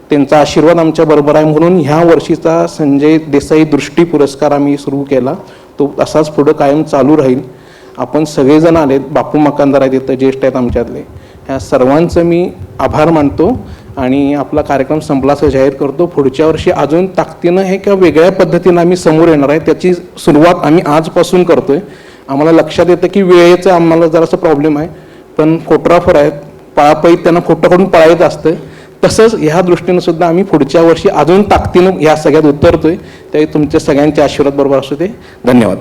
त्यांचा आशीर्वाद आमच्या बरोबर आहे. म्हणून ह्या वर्षीचा संजय देसाई दृष्टी पुरस्कार आम्ही सुरू केला. तो असाच पुढं कायम चालू राहील. आपण सगळेजण आलेत, बापू मकानदार आहेत इथं, ज्येष्ठ आहेत आमच्यातले. ह्या सर्वांचं मी आभार मानतो आणि आपला कार्यक्रम संपला असं जाहीर करतो. पुढच्या वर्षी अजून ताकदीनं हे किंवा वेगळ्या पद्धतीनं आम्ही समोर येणार आहे. त्याची सुरुवात आम्ही आजपासून करतोय. आम्हाला लक्षात येतं की वेळेचं आम्हाला जरासं प्रॉब्लेम आहे, पण फोटोग्राफर आहेत, पळापळीत त्यांना फोटो काढून पळायचं असतं. तसंच ह्या दृष्टीनं सुद्धा आम्ही पुढच्या वर्षी अजून ताकदीनं ह्या सगळ्यात उतरतोय. त्यावेळी तुमच्या सगळ्यांचे आशीर्वाद बरोबर असू दे. धन्यवाद.